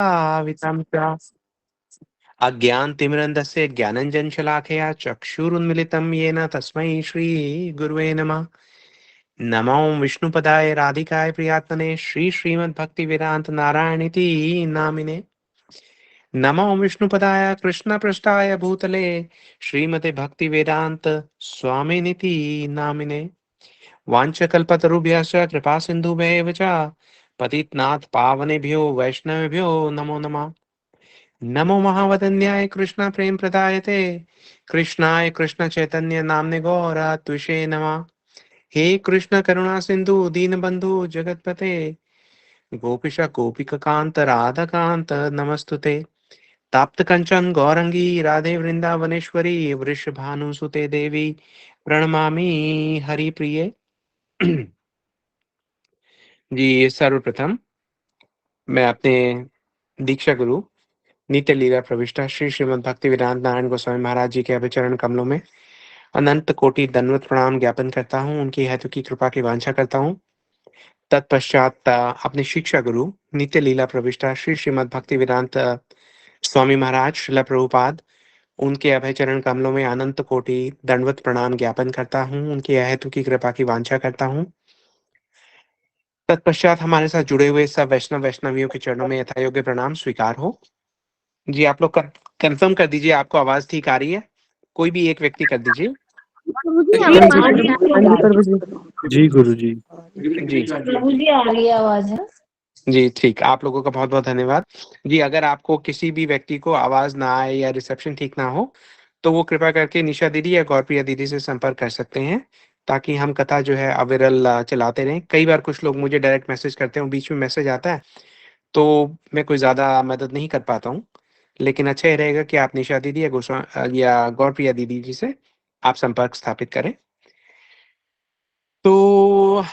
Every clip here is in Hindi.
वितं च अज्ञानतिमिरन्धस्य ज्ञानञ्जनशलाकया चक्षुरुन्मिलितं येन तस्मै श्रीगुरुवे नमः। नमो विष्णुपदाय राधिकाय प्रियात्मने श्रीमद्भक्तिवेदान्त नारायणीति नामिने। नमो विष्णुपदाय कृष्णपृष्ठाय भूतले श्रीमते भक्तिवेदान्त स्वामिनिति नामिने। वाञ्छकल्पतरुभ्यश्च कृपा सिन्धुभ्येव च पतितनाथ पावनेभ्यो वैष्णवेभ्यो नमो नमः। नमो महावदन्याय कृष्ण प्रेम प्रदायते कृष्णाय कृष्ण चैतन्य नामने गौर त्विषे नमः। हे कृष्ण करुणा सिंधु दीनबंधु जगतपते गोपिश गोपिक कांत राधा कांत नमस्तुते। ताप्त कंचन गौरंगी राधे वृंदावनेश्वरी वृषभानुसुते देवी प्रणमामि हरिप्रिये। जी सर्वप्रथम मैं अपने दीक्षा गुरु नित्य लीला प्रविष्टा श्रीमद् भक्ति वेदांत नारायण गोस्वामी महाराज जी के अभिचरण कमलों में अनंत कोटि दंडवत प्रणाम ज्ञापन करता हूँ। उनकी हेतु की कृपा की वांछा करता हूँ। तत्पश्चात अपने शिक्षा गुरु नित्य लीला प्रविष्टा श्रीमद् भक्ति वेदांत स्वामी महाराज श्रील प्रभुपाद उनके अभयचरण कमलों में अनंत कोटि दंडवत प्रणाम ज्ञापन करता हूँ। उनकी हेतु की कृपा की वांछा करता हूँ। तत्पश्चात हमारे साथ जुड़े हुए सब वैष्णवियों के चरणों में यथा योग्य प्रणाम स्वीकार हो। जी आप लोग कंफर्म कर दीजिए आपको आवाज ठीक आ रही है। कोई भी एक व्यक्ति कर दीजिए। जी गुरु जी। जी आ रही है आवाज है। जी ठीक, आप लोगों का बहुत बहुत धन्यवाद। जी अगर आपको किसी भी व्यक्ति को आवाज ना आए या रिसेप्शन ठीक ना हो तो वो कृपा करके निशा दीदी या गौरप्रिया दीदी से संपर्क कर सकते हैं ताकि हम कथा जो है अविरल चलाते रहें। कई बार कुछ लोग मुझे डायरेक्ट मैसेज करते हैं, बीच में मैसेज आता है तो मैं कोई ज्यादा मदद नहीं कर पाता हूँ। लेकिन अच्छा ये रहेगा कि आप निशा दीदी या गौरप्रिया दीदी जी से आप संपर्क स्थापित करें। तो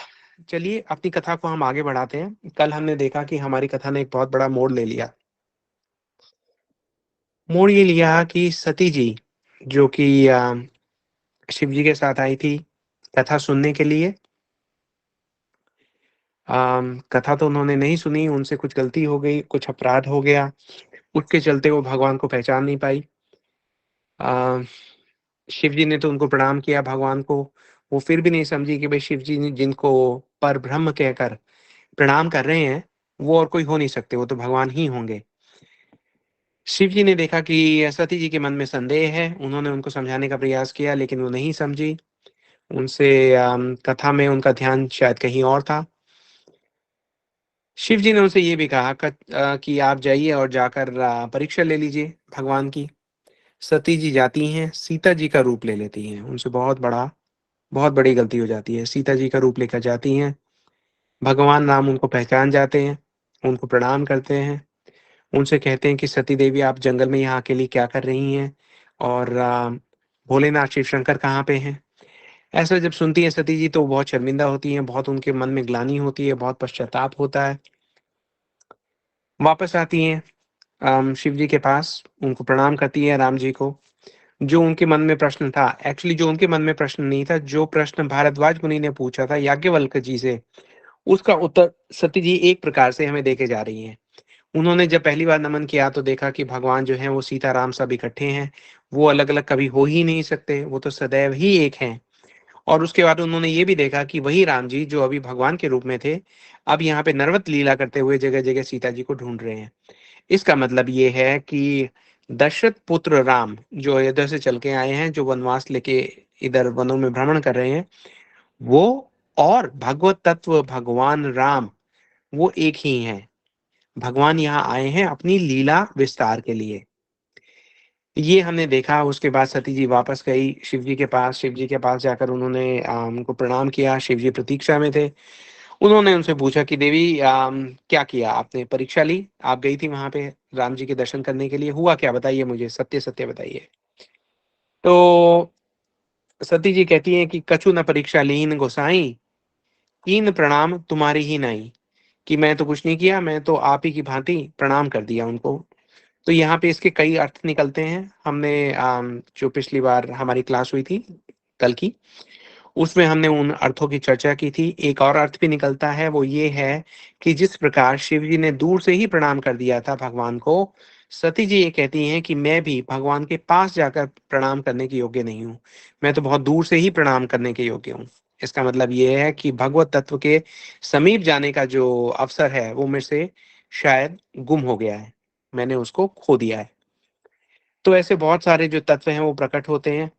चलिए अपनी कथा को हम आगे बढ़ाते हैं। कल हमने देखा कि हमारी कथा ने एक बहुत बड़ा मोड़ ले लिया। मोड़ ये लिया कि सती जी जो कि शिव जी के साथ आई थी कथा सुनने के लिए, कथा तो उन्होंने नहीं सुनी, उनसे कुछ गलती हो गई, कुछ अपराध हो गया, उसके चलते वो भगवान को पहचान नहीं पाई। शिव जी ने तो उनको प्रणाम किया भगवान को, वो फिर भी नहीं समझी कि भाई शिव जी ने जिनको पर ब्रह्म कहकर प्रणाम कर रहे हैं वो और कोई हो नहीं सकते, वो तो भगवान ही होंगे। शिव जी ने देखा कि सती जी के मन में संदेह है, उन्होंने उनको समझाने का प्रयास किया लेकिन वो नहीं समझी। उनसे कथा में उनका ध्यान शायद कहीं और था। शिव जी ने उनसे ये भी कहा कि आप जाइए और जाकर परीक्षा ले लीजिए भगवान की। सती जी जाती हैं, सीता जी का रूप ले लेती हैं, उनसे बहुत बड़ी गलती हो जाती है। सीता जी का रूप लेकर जाती हैं, भगवान राम उनको पहचान जाते हैं, उनको प्रणाम करते हैं, उनसे कहते हैं कि सती देवी आप जंगल में यहाँ अकेली क्या कर रही हैं और भोलेनाथ शिव शंकर कहाँ पे हैं। ऐसा जब सुनती है सती जी तो बहुत शर्मिंदा होती हैं, बहुत उनके मन में ग्लानि होती है, बहुत पश्चाताप होता है। वापस आती हैं शिव जी के पास, उनको प्रणाम करती है राम जी को। जो उनके मन में प्रश्न था, एक्चुअली जो उनके मन में प्रश्न नहीं था, जो प्रश्न भारद्वाज मुनि ने पूछा था याज्ञवल्क्य जी से, उसका उत्तर सती जी एक प्रकार से हमें देके जा रही हैं। उन्होंने जब पहली बार नमन किया तो देखा कि भगवान जो है वो सीताराम सब इकट्ठे हैं, वो अलग अलग कभी हो ही नहीं सकते, वो तो सदैव ही एक हैं। और उसके बाद उन्होंने ये भी देखा कि वही राम जी जो अभी भगवान के रूप में थे अब यहाँ पे नरवत लीला करते हुए जगह जगह सीता जी को ढूंढ रहे हैं। इसका मतलब ये है कि दशरथ पुत्र राम जो अयोध्या से चल के आए हैं, जो वनवास लेके इधर वनों में भ्रमण कर रहे हैं, वो और भगवत तत्व भगवान राम वो एक ही हैं। भगवान यहाँ आए हैं अपनी लीला विस्तार के लिए। ये हमने देखा। उसके बाद सती जी वापस गई शिव जी के पास। शिव जी के पास जाकर उन्होंने उनको प्रणाम किया। शिव जी प्रतीक्षा में थे। उन्होंने उनसे पूछा कि देवी क्या किया आपने, परीक्षा ली, आप गई थी वहां पे राम जी के दर्शन करने के लिए, हुआ क्या, बताइए मुझे, सत्य सत्य बताइए। तो सती जी कहती हैं कि कछु न परीक्षा लीन गोसाई, कीन प्रणाम तुम्हारी ही नहीं, कि मैं तो कुछ नहीं किया, मैं तो आप ही की भांति प्रणाम कर दिया उनको। तो यहाँ पे इसके कई अर्थ निकलते हैं। हमने जो पिछली बार हमारी क्लास हुई थी कल की, उसमें हमने उन अर्थों की चर्चा की थी। एक और अर्थ भी निकलता है, वो ये है कि जिस प्रकार शिव जी ने दूर से ही प्रणाम कर दिया था भगवान को, सती जी ये कहती हैं कि मैं भी भगवान के पास जाकर प्रणाम करने के योग्य नहीं हूँ। मैं तो बहुत दूर से ही प्रणाम करने के योग्य हूँ। इसका मतलब ये है कि भगवत तत्व के समीप जाने का जो अवसर है, वो मेरे से शायद गुम हो गया है। मैंने उसको खो दिया है। तो ऐसे बहुत सारे जो तत्व हैं वो प्रकट होते हैं।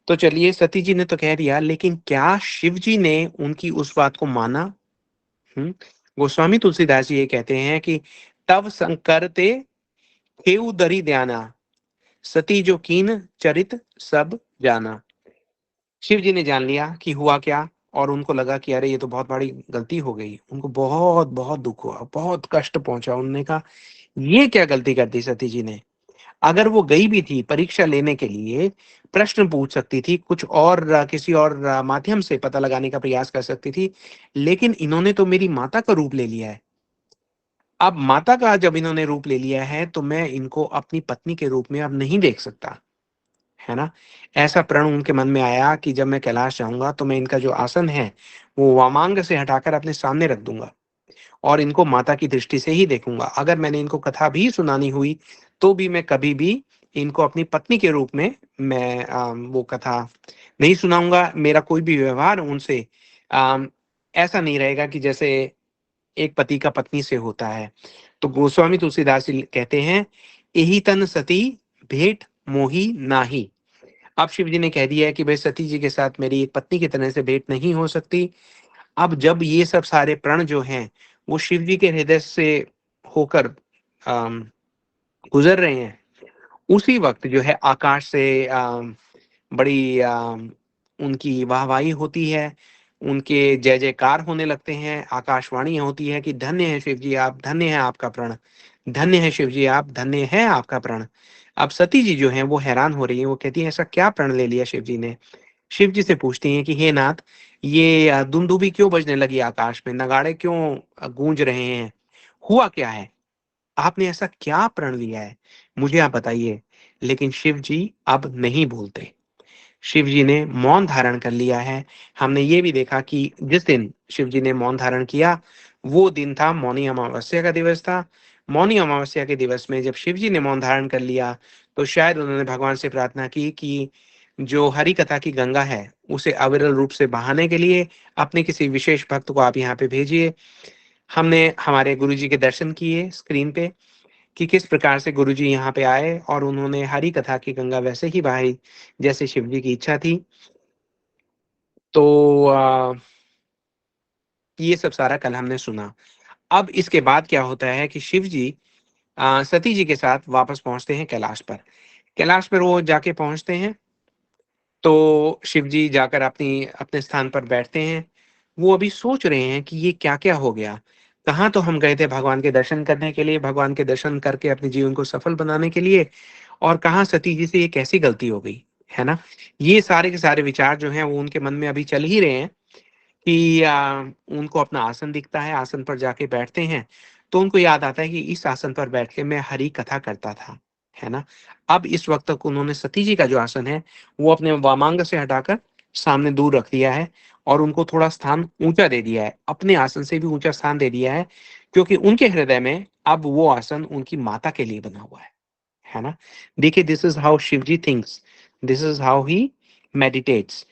तो चलिए, सती जी ने तो कह दिया, लेकिन क्या शिव जी ने उनकी उस बात को माना? गोस्वामी तुलसीदास जी ये कहते हैं कि तव संकरते हेउ दरि द्याना, सती जो कीन चरित सब जाना। शिव जी ने जान लिया कि हुआ क्या, और उनको लगा कि अरे ये तो बहुत बड़ी गलती हो गई। उनको बहुत बहुत दुख हुआ, बहुत कष्ट पहुंचा। उन्होंने कहा ये क्या गलती कर दी सती जी ने। अगर वो गई भी थी परीक्षा लेने के लिए, प्रश्न पूछ सकती थी, कुछ और किसी और माध्यम से पता लगाने का प्रयास कर सकती थी, लेकिन इन्होंने तो मेरी माता का रूप ले लिया है। अब माता का जब इन्होंने रूप ले लिया है, तो मैं इनको अपनी पत्नी के रूप में अब नहीं देख सकता, है ना? ऐसा प्रण उनके मन में आया कि जब मैं कैलाश जाऊंगा तो मैं इनका जो आसन है, वो वामांग से हटाकर अपने सामने रख दूंगा और इनको माता की दृष्टि से ही देखूंगा। अगर मैंने इनको कथा भी सुनानी हुई, तो भी मैं कभी भी इनको अपनी पत्नी के रूप में मैं वो कथा नहीं सुनाऊंगा। मेरा कोई भी व्यवहार उनसे अम, ऐसा नहीं रहेगा कि जैसे एक पति का पत्नी से होता है। तो गोस्वामी तुलसीदास जी कहते हैं, यही तन सती भेंट मोही नाही। अब शिव जी ने कह दिया है कि भाई सती जी के साथ मेरी एक पत्नी की तरह से भेंट नहीं हो सकती। अब जब ये सब सारे प्रण जो हैं, वो शिव जी के हृदय से होकर अम, गुजर रहे हैं, उसी वक्त जो है आकाश से बड़ी उनकी वाहवाही होती है, उनके जय जयकार होने लगते हैं। आकाशवाणी होती है कि धन्य है शिव जी आप, धन्य है आपका प्रण, धन्य है शिव जी आप, धन्य है आपका प्रण। अब सती जी जो हैं वो हैरान हो रही हैं, वो कहती हैं ऐसा क्या प्रण ले लिया शिव जी ने। शिव जी से पूछती हैं कि हे नाथ, ये दुंदुभी क्यों बजने लगी आकाश में, नगाड़े क्यों गूंज रहे हैं, हुआ क्या है? आपने ऐसा क्या प्रण लिया है, मुझे आप बताइए। लेकिन शिव जी अब नहीं बोलते। शिव जी ने मौन धारण कर लिया है। हमने ये भी देखा कि जिस दिन शिव जी ने मौन धारण किया, वो दिन था मौनी अमावस्या का दिवस था। मौनी अमावस्या के दिवस में जब शिव जी ने मौन धारण कर लिया, तो शायद उन्होंने भगवान से प्रार्थना की कि जो हरि कथा की गंगा है, उसे अविरल रूप से बहाने के लिए अपने किसी विशेष भक्त को आप यहाँ पे भेजिए। हमने हमारे गुरुजी के दर्शन किए स्क्रीन पे कि किस प्रकार से गुरुजी यहाँ पे आए और उन्होंने हरि कथा की गंगा वैसे ही बहाई जैसे शिव जी की इच्छा थी। तो ये सब सारा कल हमने सुना। अब इसके बाद क्या होता है कि शिव जी सती जी के साथ वापस पहुंचते हैं कैलाश पर। कैलाश पर वो जाके पहुंचते हैं, तो शिव जी जाकर अपनी अपने स्थान पर बैठते हैं। वो अभी सोच रहे हैं कि ये क्या-क्या हो गया? कहाँ तो हम गए थे भगवान के दर्शन करने के लिए, भगवान के दर्शन करके अपने जीवन को सफल बनाने के लिए, और कहाँ सती जी से ये कैसी गलती हो गई, है ना? ये सारे के सारे विचार जो हैं वो उनके मन में अभी चल ही रहे हैं कि उनको अपना आसन दिखता है, आसन पर जाके बैठते हैं, तो उनको याद आता है कि इस आसन पर बैठ के मैं हरि कथा करता था, है ना? अब इस वक़्त तक उन्होंने सती जी का जो आसन है, वो अपने वामांग से हटाकर सामने दूर रख दिया है और उनको थोड़ा स्थान ऊँचा दे दिया है, अपने आसन से भी ऊँचा स्थान दे दिया है, क्योंकि उनके हृदय में अब वो आसन उनकी माता के लिए बना हुआ है ना? देखिए, this is how Shivji thinks, this is how he meditates.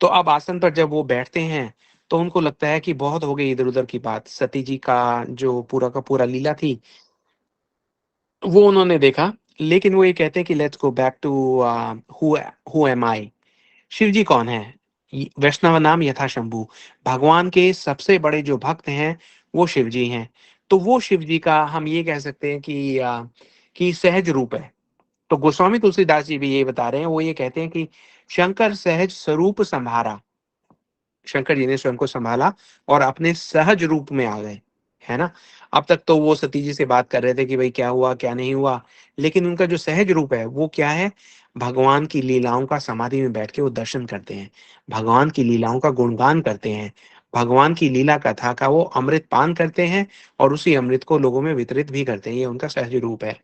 तो अब आसन पर जब वो बैठते हैं, तो उनको लगता है कि बहुत हो गई इधर-उधर की बात। सती जी का जो पूरा का पूरा लीला थी, वो उन्होंने देखा, लेकिन वो ये कहते हैं कि let's go back to who who am I? Shiv ji कौन है? वैष्णव नाम यथा शंभु। भगवान के सबसे बड़े जो भक्त हैं, वो शिव जी हैं। तो वो शिव जी का हम ये कह सकते हैं कि सहज रूप है। तो गोस्वामी तुलसीदास जी भी ये बता रहे हैं, वो ये कहते हैं कि शंकर सहज स्वरूप संभारा। शंकर जी ने स्वयं को संभाला और अपने सहज रूप में आ गए, है ना? अब तक तो वो सती जी से बात कर रहे थे कि भाई क्या हुआ, क्या नहीं हुआ, लेकिन उनका जो सहज रूप है, वो क्या है? भगवान की लीलाओं का समाधि में बैठ के वो दर्शन करते हैं, भगवान की लीलाओं का गुणगान करते हैं, भगवान की लीला कथा का वो अमृत पान करते हैं और उसी अमृत को लोगों में वितरित भी करते हैं। ये उनका सहज रूप है।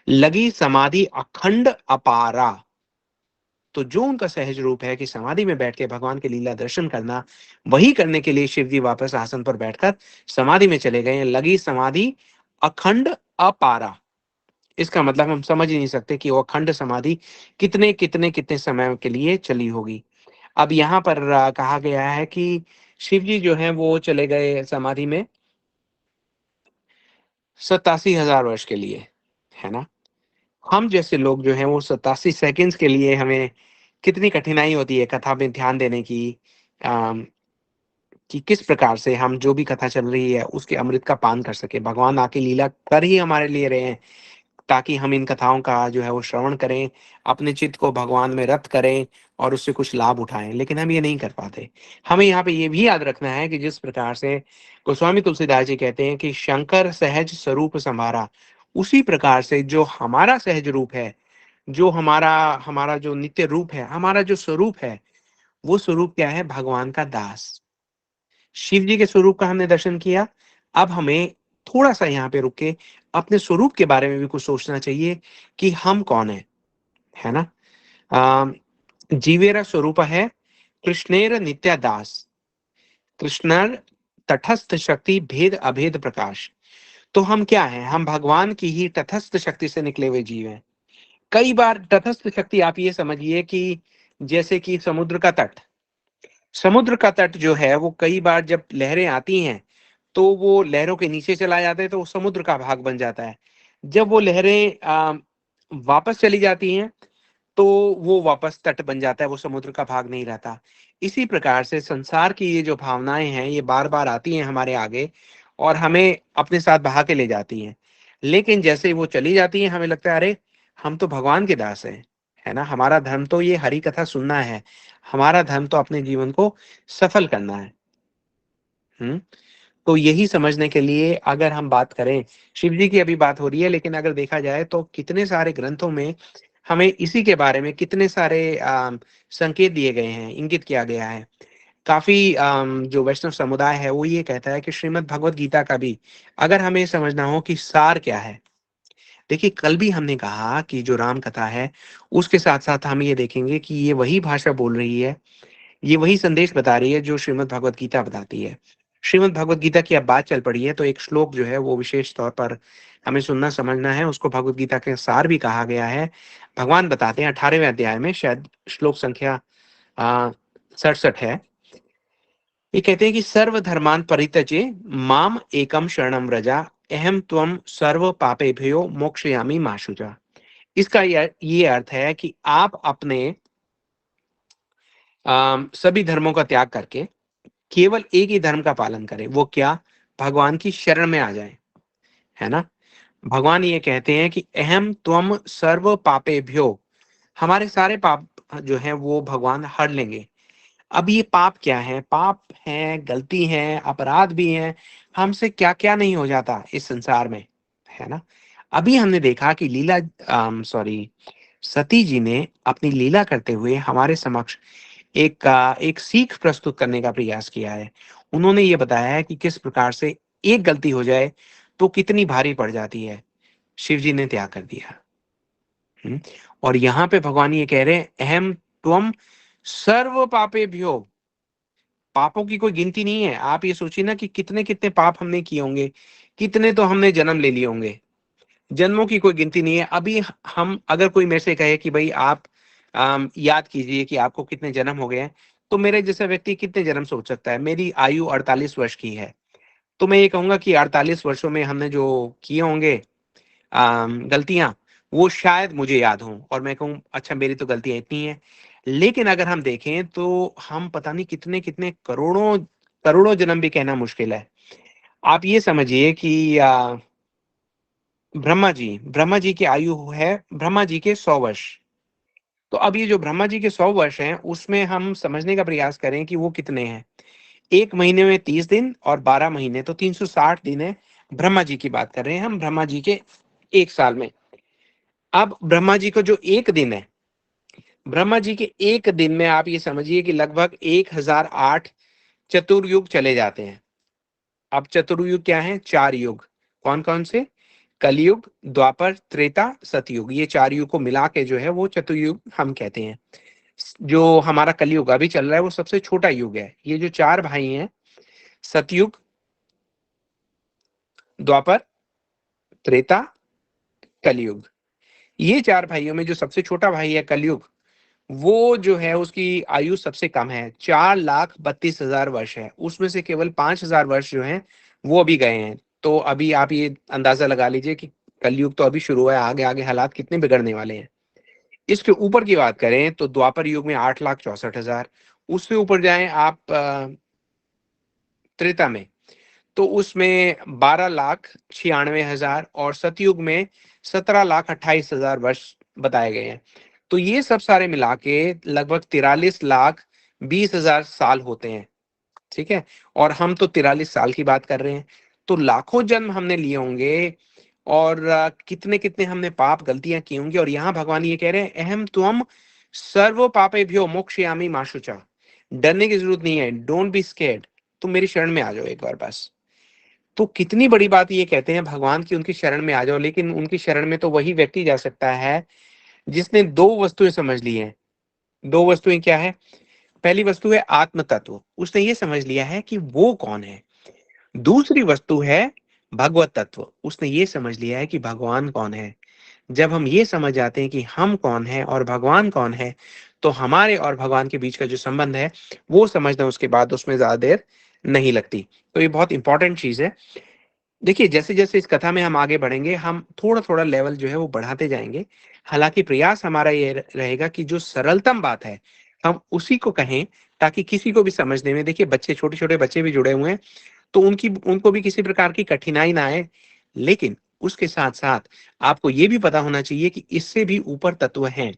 लगी समाधि अखंड अपारा। तो जो उनका सहज रूप है कि समाधि में बैठ के भगवान के लीला दर्शन करना, वही करने के लिए शिव जी वापस आसन पर बैठकर समाधि में चले गए हैं। लगी समाधि अखंड अपारा। इसका मतलब हम समझ ही नहीं सकते कि वो अखंड समाधि कितने कितने कितने समय के लिए चली होगी। अब यहाँ पर कहा गया है कि शिव जी जो हैं वो चले गए समाधि में 87,000 वर्ष के लिए, है ना? हम जैसे लोग जो हैं वो 87 सेकंड्स के लिए हमें कितनी कठिनाई होती है कथा में ध्यान देने की, अम, कि किस प्रकार से हम जो भी कथा चल रही है उसके अमृत का पान कर सके। भगवान आके लीला कर ही हमारे लिए रहे हैं ताकि हम इन कथाओं का जो है वो श्रवण करें, अपने चित्त को भगवान में रत करें और उससे कुछ लाभ उठाएं, लेकिन हम ये नहीं कर पाते। हमें यहाँ पे ये भी याद रखना है कि जिस प्रकार से गोस्वामी तुलसीदास जी कहते हैं कि शंकर सहज स्वरूप संभारा, उसी प्रकार से जो हमारा सहज रूप है, जो हमारा हमारा जो नित्य रूप है, हमारा जो स्वरूप है, वो स्वरूप क्या है? भगवान का दास। शिव जी के स्वरूप का हमने दर्शन किया। अब हमें थोड़ा-सा यहाँ पे रुक के अपने स्वरूप के बारे में भी कुछ सोचना चाहिए कि हम कौन हैं, है ना? अ, जीवेर स्वरूप है कृष्णेर नित्य दास, कृष्णर तटस्थ शक्ति भेद अभेद प्रकाश। तो हम क्या हैं? हम भगवान की ही तटस्थ शक्ति से निकले हुए जीव हैं। कई बार तटस्थ शक्ति आप ये समझिए कि जैसे कि समुद्र का तट जो है वो कई बार जब लहरें आती हैं तो वो लहरों के नीचे चला जाता है तो वो समुद्र का भाग बन जाता है। जब वो लहरें वापस चली जाती हैं तो वो वापस तट बन जाता है, वो समुद्र का भाग नहीं रहता। इसी प्रकार से संसार की ये जो भावनाएं हैं ये बार बार आती हैं हमारे आगे और हमें अपने साथ बहा के ले जाती हैं। लेकिन जैसे ही वो चली जाती हैं हमें लगता है अरे हम तो भगवान के दास हैं, है ना? हमारा धर्म तो ये हरि कथा सुनना है, हमारा धर्म तो अपने जीवन को सफल करना है। हम्म। तो यही समझने के लिए अगर हम बात करें, शिव जी की अभी बात हो रही है, लेकिन अगर देखा जाए तो कितने सारे ग्रंथों में हमें इसी के बारे में कितने सारे संकेत दिए गए हैं, इंगित किया गया है। काफी जो वैष्णव समुदाय है वो ये कहता है कि श्रीमद् भगवत गीता का भी अगर हमें समझना हो कि सार क्या है। देखिए कल भी हमने कहा कि जो राम कथा है उसके साथ साथ हम ये देखेंगे कि ये वही भाषा बोल रही है, ये वही संदेश बता रही है जो श्रीमद् भगवत गीता बताती है। श्रीमद् भगवत गीता की अब बात चल पड़ी है तो एक श्लोक जो है वो विशेष तौर पर हमें सुनना समझना है, उसको भगवत गीता के सार भी कहा गया है। भगवान बताते हैं 18वें अध्याय में, शायद श्लोक संख्या 67 है। ये कहते हैं कि सर्व धर्मान परित्यजे माम एकम शरणम व्रजा, अहम त्वम सर्व पापेभ्यो मोक्षयामि मा शुचा। इसका ये अर्थ है कि आप अपने सभी धर्मों का त्याग करके केवल एक ही धर्म का पालन करें। वो क्या? भगवान की शरण में आ जाए, है ना? भगवान ये कहते हैं कि अहम त्वम सर्व पापेभ्यो, हमारे सारे पाप जो हैं वो भगवान हर लेंगे। अब ये पाप क्या है? पाप है, गलती है, अपराध भी है, हमसे क्या क्या नहीं हो जाता इस संसार में, है ना? अभी हमने देखा कि सॉरी, सती जी ने अपनी लीला करते हुए हमारे समक्ष एक सीख प्रस्तुत करने का प्रयास किया है। उन्होंने ये बताया है कि किस प्रकार से एक गलती हो जाए तो कितनी भारी पड़ जाती है। शिव जी ने त्याग कर दिया। हम्म। और यहाँ पे भगवान ये कह रहे हैं अहम त्वम सर्व पापेभ्यो, पापों की कोई गिनती नहीं है। आप ये सोचिए ना कि कितने कितने पाप हमने किए होंगे, कितने तो हमने जन्म ले लिए होंगे, जन्मों की कोई गिनती नहीं है। अभी हम अगर कोई मेरे से कहे कि भाई आप याद कीजिए कि आपको कितने जन्म हो गए हैं, तो मेरे जैसा व्यक्ति कितने जन्म सोच सकता है? मेरी आयु 48 वर्ष की है, तो मैं ये कहूंगा कि 48 वर्षों में हमने जो किए होंगे गलतियां, वो शायद मुझे याद हों और मैं कहूँ अच्छा मेरी तो गलतियां इतनी हैं। लेकिन अगर हम देखें तो हम पता नहीं कितने कितने करोड़ों करोड़ों जन्म भी कहना मुश्किल है। आप ये समझिए कि ब्रह्मा जी की आयु है ब्रह्मा जी के 100 वर्ष। तो अब ये जो ब्रह्मा जी के 100 वर्ष हैं उसमें हम समझने का प्रयास करें कि वो कितने हैं। एक महीने में 30 दिन और 12 महीने, तो 360 दिन है। ब्रह्मा जी की बात कर रहे हैं हम, ब्रह्मा जी के एक साल में। अब ब्रह्मा जी को जो एक दिन है, ब्रह्मा जी के एक दिन में आप ये समझिए कि लगभग 1008 चतुर्युग चले जाते हैं। अब चतुर्युग क्या है? 4 युग। कौन कौन से? कलयुग, द्वापर, त्रेता, सतयुग, ये 4 युग को मिला के जो है वो चतुर्युग हम कहते हैं। जो हमारा कलयुग अभी चल रहा है वो सबसे छोटा युग है। ये जो 4 भाई हैं, सतयुग, द्वापर, त्रेता, कलयुग। ये 4 भाइयों में जो सबसे छोटा भाई है कलयुग, वो जो है उसकी आयु सबसे कम है, 4,32,000 वर्ष है। उसमें से केवल 5,000 वर्ष जो हैं वो अभी गए हैं। तो अभी आप ये अंदाजा लगा लीजिए कि कलयुग तो अभी शुरू हुआ है, आगे-आगे हालात कितने बिगड़ने वाले हैं। इसके ऊपर की बात करें तो द्वापर युग में 8,64,000, उससे ऊपर जाएँ आप त्रेता में, तो उसमें 12,96,000 और सतयुग में 17,28,000 वर्ष बताए गए हैं। तो ये सब सारे मिला के लगभग 43,20,000 साल होते हैं, ठीक है? और हम तो 43 साल की बात कर रहे हैं। तो लाखों जन्म हमने लिए होंगे और कितने-कितने हमने पाप गलतियाँ की होंगी और यहाँ भगवान ये कह रहे हैं, अहम त्वम सर्व पापेभ्यो मोक्षयामि मा शुचा। डरने की ज़रूरत नहीं है, डोंट बी स्कैर्ड। तुम मेरी शरण में आ जाओ एक बार बस। तो कितनी बड़ी बात ये कहते हैं भगवान की उनकी शरण में आ जाओ, लेकिन उनकी शरण में तो वही व्यक्ति जा सकता है जिसने 2 वस्तुएँ समझ ली हैं। 2 वस्तुएँ क्या है? पहली वस्तु है आत्म तत्व, उसने ये समझ लिया है कि वो कौन है। दूसरी वस्तु है भगवत तत्व, उसने ये समझ लिया है कि भगवान कौन है। जब हम ये समझ जाते हैं कि हम कौन हैं और भगवान कौन है, तो हमारे और भगवान के बीच का जो संबंध है, वो समझना उसके बाद उसमें ज़्यादा देर नहीं लगती। तो ये बहुत इंपॉर्टेंट चीज़ है। देखिए, जैसे-जैसे इस कथा में हम आगे बढ़ेंगे, हम थोड़ा-थोड़ा लेवल जो है वो बढ़ाते जाएँगे। हालाँकि प्रयास हमारा ये रहेगा कि जो सरलतम बात है, हम उसी को कहें ताकि किसी को भी समझने में देखिए बच्चे छोटे-छोटे बच्चे भी जुड़े हुए हैं, तो उनको भी किसी प्रकार की कठिनाई ना आए। लेकिन उसके साथ-साथ आपको ये भी पता होना चाहिए कि इससे भी ऊपर तत्व हैं।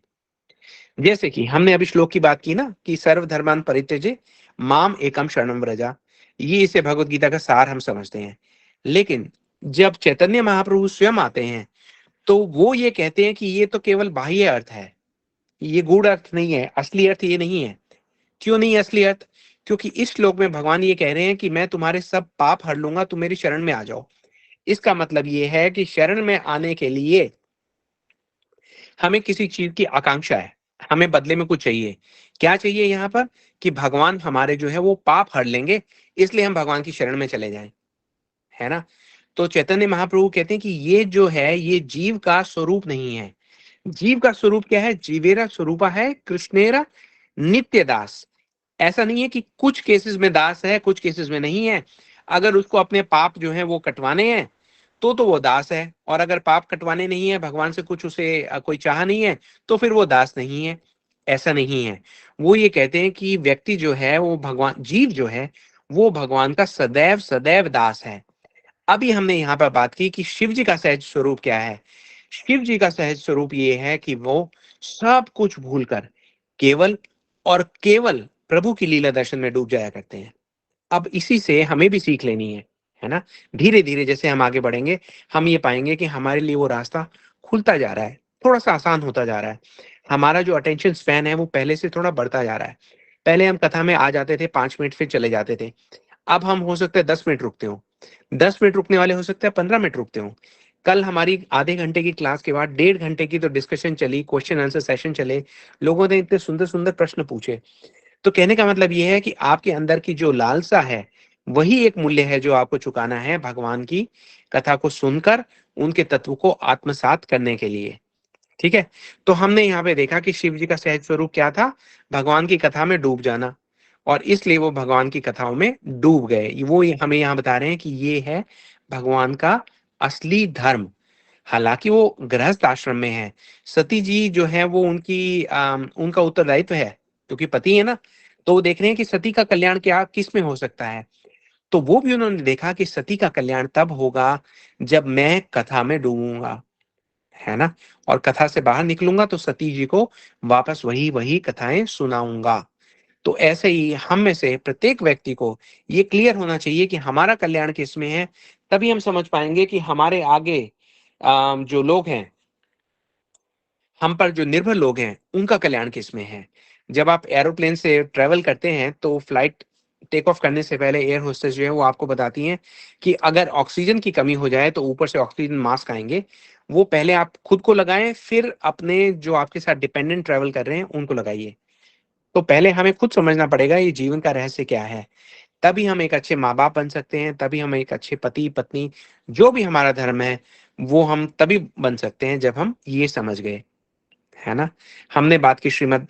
जैसे कि हमने अभी श्लोक की बात की ना कि सर्वधर्मान् परित्यज्य माम एकम शरणं व्रजा। ये इसे भगवत गीता का सार हम समझते हैं। लेकिन जब चैतन्य महाप्रभु स्वयं आते हैं, तो वो ये कहते हैं कि ये तो केवल बाह्य अर्थ है। ये गूढ़ अर्थ नहीं है, असली अर्थ ये नहीं है। क्यों नहीं है असली अर्थ? क्योंकि इस श्लोक में भगवान ये कह रहे हैं कि मैं तुम्हारे सब पाप हर लूँगा, तुम मेरी शरण में आ जाओ। इसका मतलब ये है कि शरण में आने के लिए हमें किसी चीज़ की आकांक्षा है, हमें बदले में कुछ चाहिए। क्या चाहिए यहाँ पर? कि भगवान हमारे जो है वो पाप हर लेंगे, इसलिए हम भगवान की शरण में चले जाएँ, है ना? तो चैतन्य महाप्रभु कहते हैं कि ये जो है, ये जीव का स्वरूप नहीं है। जीव का स्वरूप क्या है? जीवेरा स्वरूपा है कृष्णेरा नित्य दास। ऐसा नहीं है कि कुछ केसेस में दास है, कुछ केसेस में नहीं है। अगर उसको अपने पाप जो हैं वो कटवाने हैं, तो वो दास है और अगर पाप कटवाने नहीं है, भगवान से कुछ उसे कोई चाह नहीं है, तो फिर वो दास नहीं है। ऐसा नहीं है। वो ये कहते हैं कि व्यक्ति जो है वो भगवान जीव जो है, वो भगवान का सदैव दास है। अभी हमने यहाँ पर बात की कि शिव जी का सहज स्वरूप क्या है? शिव जी का सहज स्वरूप ये है कि वो सब कुछ भूलकर केवल और केवल प्रभु की लीला दर्शन में डूब जाया करते हैं। अब इसी से हमें भी सीख लेनी है ना? धीरे-धीरे जैसे हम आगे बढ़ेंगे, हम ये पाएँगे कि हमारे लिए वो रास्ता खुलता जा रहा है, थोड़ा-सा आसान होता जा रहा है। हमारा जो अटेंशन स्पैन है वो पहले से थोड़ा बढ़ता जा रहा है। पहले हम कथा में आ जाते थे 5 मिनट फिर चले जाते थे। अब हम हो सकता है 10 मिनट रुकते हों। 10 मिनट रुकने वाले हो सकता है 15 मिनट रुकते हों। कल हमारी आधे घंटे की क्लास के बाद 1.5 घंटे की तो डिस्कशन चली, क्वेश्चन आंसर सेशन चले, लोगों ने इतने सुंदर-सुंदर प्रश्न पूछे। तो कहने का मतलब ये है कि आपके अंदर की जो लालसा है, वही एक मूल्य है जो आपको चुकाना है भगवान की कथा को सुनकर, उनके तत्व को आत्मसात करने के लिए। ठीक है? तो हमने यहाँ पे देखा कि शिव जी का सहज स्वरूप क्या था? भगवान की कथा में डूब जाना और इसलिए वो भगवान की कथाओं में डूब गए। वो हमें यहाँ बता रहे हैं कि ये है भगवान का असली धर्म। हालाँकि वो गृहस्थ आश्रम में हैं। सती जी जो है वो उनका उत्तरदायित्व है, क्योंकि पति है ना, तो वो देख रहे हैं कि सती का कल्याण क्या किसमें हो सकता है। तो वो भी उन्होंने देखा कि सती का कल्याण तब होगा जब मैं कथा में डूबूँगा, है ना? और कथा से बाहर निकलूँगा तो सती जी को वापस वही-वही कथाएँ सुनाऊँगा। तो ऐसे ही हम में से प्रत्येक व्यक्ति को ये क्लियर होना चाहिए कि हमारा कल्याण किसमें है, तभी हम समझ पाएँगे कि हमारे आगे जो लोग हैं, हम पर जो निर्भर लोग हैं, उनका कल्याण किसमें है। जब आप एरोप्लेन से ट्रैवल करते हैं, तो फ्लाइट टेक ऑफ करने से पहले एयर होस्टेस जो है, वो आपको बताती हैं कि अगर ऑक्सीजन की कमी हो जाए, तो ऊपर से ऑक्सीजन मास्क आएँगे। वो पहले आप खुद को लगाएँ, फिर अपने जो आपके साथ डिपेंडेंट ट्रैवल कर रहे हैं, उनको लगाइए। तो पहले हमें खुद समझना पड़ेगा ये जीवन का रहस्य क्या है। तभी हम एक अच्छे माँ-बाप बन सकते हैं, तभी हम एक अच्छे पति-पत्नी, जो भी हमारा धर्म है, वो हम तभी बन सकते हैं जब हम ये समझ गए, है ना? हमने बात की श्रीमद्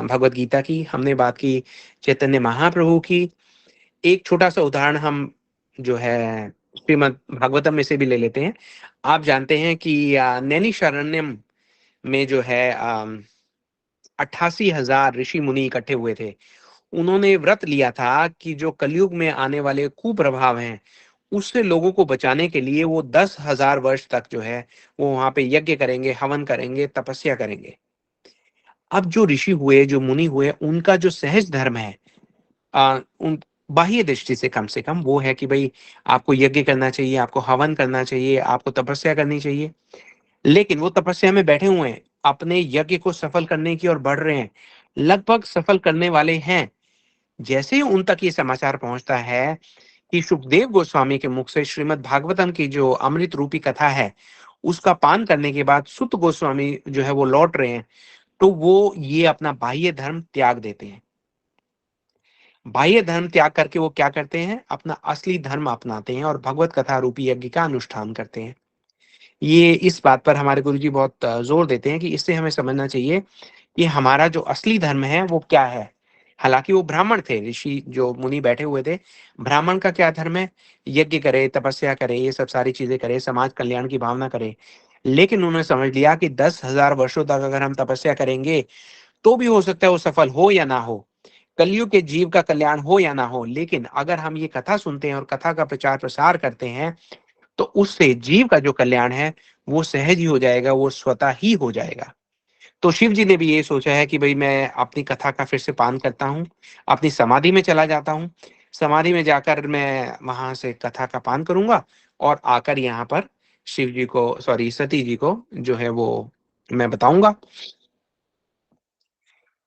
भगवद गीता की, हमने बात की चैतन्य महाप्रभु की। एक छोटा-सा उदाहरण हम जो है श्रीमद् भागवतम में से भी ले लेते हैं। आप जानते हैं कि नैमिषारण्यम में जो है 88,000 ऋषि-मुनि इकट्ठे हुए थे। उन्होंने व्रत लिया था कि जो कलयुग में आने वाले कुप्रभाव हैं, उससे लोगों को बचाने के लिए वो 10,000 वर्ष तक जो है, वो वहाँ पे यज्ञ करेंगे, हवन करेंगे, तपस्या करेंगे। अब जो ऋषि हुए, जो मुनि हुए, उनका जो सहज धर्म है, उन बाह्य दृष्टि से कम वो है कि भई आपको यज्ञ करना चाहिए, आपको हवन करना चाहिए, आपको तपस्या करनी चाहिए। लेकिन वो तपस्या में बैठे हुए हैं, अपने यज्ञ को सफल करने की ओर बढ़ रहे हैं, लगभग सफल करने वाले हैं। जैसे ही उन तक ये समाचार पहुँचता है कि सुखदेव गोस्वामी के मुख से श्रीमद् भागवतम की जो अमृत रूपी कथा है, उसका पान करने के बाद सुत गोस्वामी जो है वो लौट रहे हैं, तो वो ये अपना बाह्य धर्म त्याग देते हैं। बाह्य धर्म त्याग करके वो क्या करते हैं? अपना असली धर्म अपनाते हैं और भगवत कथा रूपी यज्ञ का अनुष्ठान करते हैं। ये इस बात पर हमारे गुरुजी बहुत ज़ोर देते हैं कि इससे हमें समझना चाहिए कि हमारा जो असली धर्म है वो क्या है। हालाँकि वो ब्राह्मण थे, ऋषि जो मुनि बैठे हुए थे, ब्राह्मण का क्या धर्म है? यज्ञ करे, तपस्या करे, ये सब सारी चीज़ें करे, समाज कल्याण की भावना करे। लेकिन उन्होंने समझ लिया कि 10,000 वर्षों तक अगर हम तपस्या करेंगे, तो भी हो सकता है वो सफल हो या ना हो। कलयुग के जीव का कल्याण हो या ना हो, लेकिन अगर हम ये कथा सुनते हैं और कथा का प्रचार-प्रसार करते हैं, तो उससे जीव का जो कल्याण है, वो सहज ही हो जाएगा, वो स्वतः ही हो जाएगा। तो शिव जी ने भी ये सोचा है कि भई मैं अपनी कथा का फिर से पान करता हूँ, अपनी समाधि में चला जाता हूँ। समाधि में जाकर मैं वहाँ से कथा का पान करूँगा और आकर यहाँ पर शिव जी को सॉरी सती जी को जो है वो मैं बताऊँगा।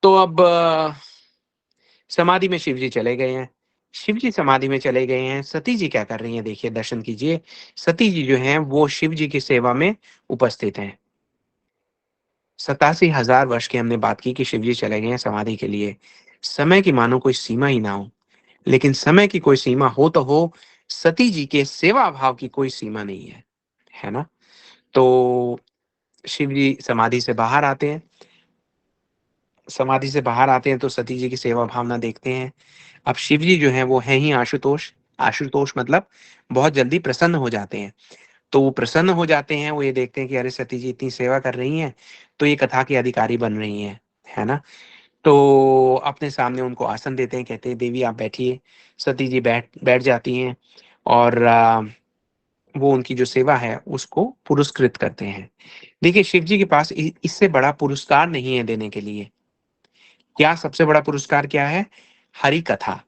तो अब समाधि में शिव जी चले गए हैं। शिव जी समाधि में चले गए हैं, सती जी क्या कर रही हैं देखिए दर्शन कीजिए। सती जी जो हैं वो शिव जी की सेवा में उपस्थित हैं। 87,000 वर्ष की हमने बात की कि शिव जी चले गए हैं समाधि के लिए। समय की मानो कोई सीमा ही ना हो, लेकिन समय की कोई सीमा हो तो हो, सती जी के सेवा भाव की कोई सीमा नहीं है ना? तो शिव जी समाधि से बाहर आते हैं, समाधि से बाहर आते हैं तो सती जी की सेवा भावना देखते हैं। अब शिव जी जो हैं वो हैं ही आशुतोष, आशुतोष मतलब बहुत जल्दी प्रसन्न हो जाते हैं। तो वो प्रसन्न हो जाते हैं, वो ये देखते हैं कि अरे सती जी इतनी सेवा कर रही हैं, तो ये कथा की अधिकारी बन रही हैं, है ना? तो अपने सामने उनको आसन देते हैं, कहते हैं देवी आप बैठिए। सती जी बैठ बैठ जाती हैं और वो उनकी जो सेवा है उसको पुरस्कृत करते हैं। देखिए शिव जी के पास इससे बड़ा पुरस्कार नहीं है देने के लिए। क्या सबसे बड़ा पुरस्कार क्या है? हरि कथा।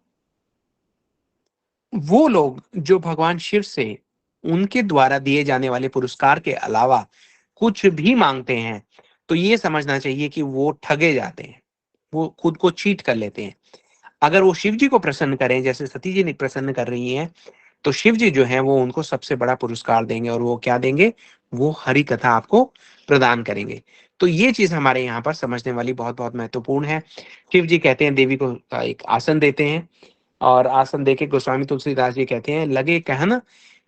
वो लोग जो भगवान शिव से उनके द्वारा दिए जाने वाले पुरस्कार के अलावा कुछ भी माँगते हैं, तो ये समझना चाहिए कि वो ठगे जाते हैं। वो खुद को चीट कर लेते हैं। अगर वो शिव जी को प्रसन्न करें, जैसे सती जी ने प्रसन्न कर रही हैं, तो शिव जी जो हैं वो उनको सबसे बड़ा पुरस्कार देंगे और वो क्या देंगे? वो हरि कथा आपको प्रदान करेंगे। तो ये चीज़ हमारे यहाँ पर समझने वाली बहुत-बहुत महत्वपूर्ण है। शिव जी कहते हैं देवी को एक आसन देते हैं और आसन देके गोस्वामी तुलसीदास जी कहते हैं, "लगे कहन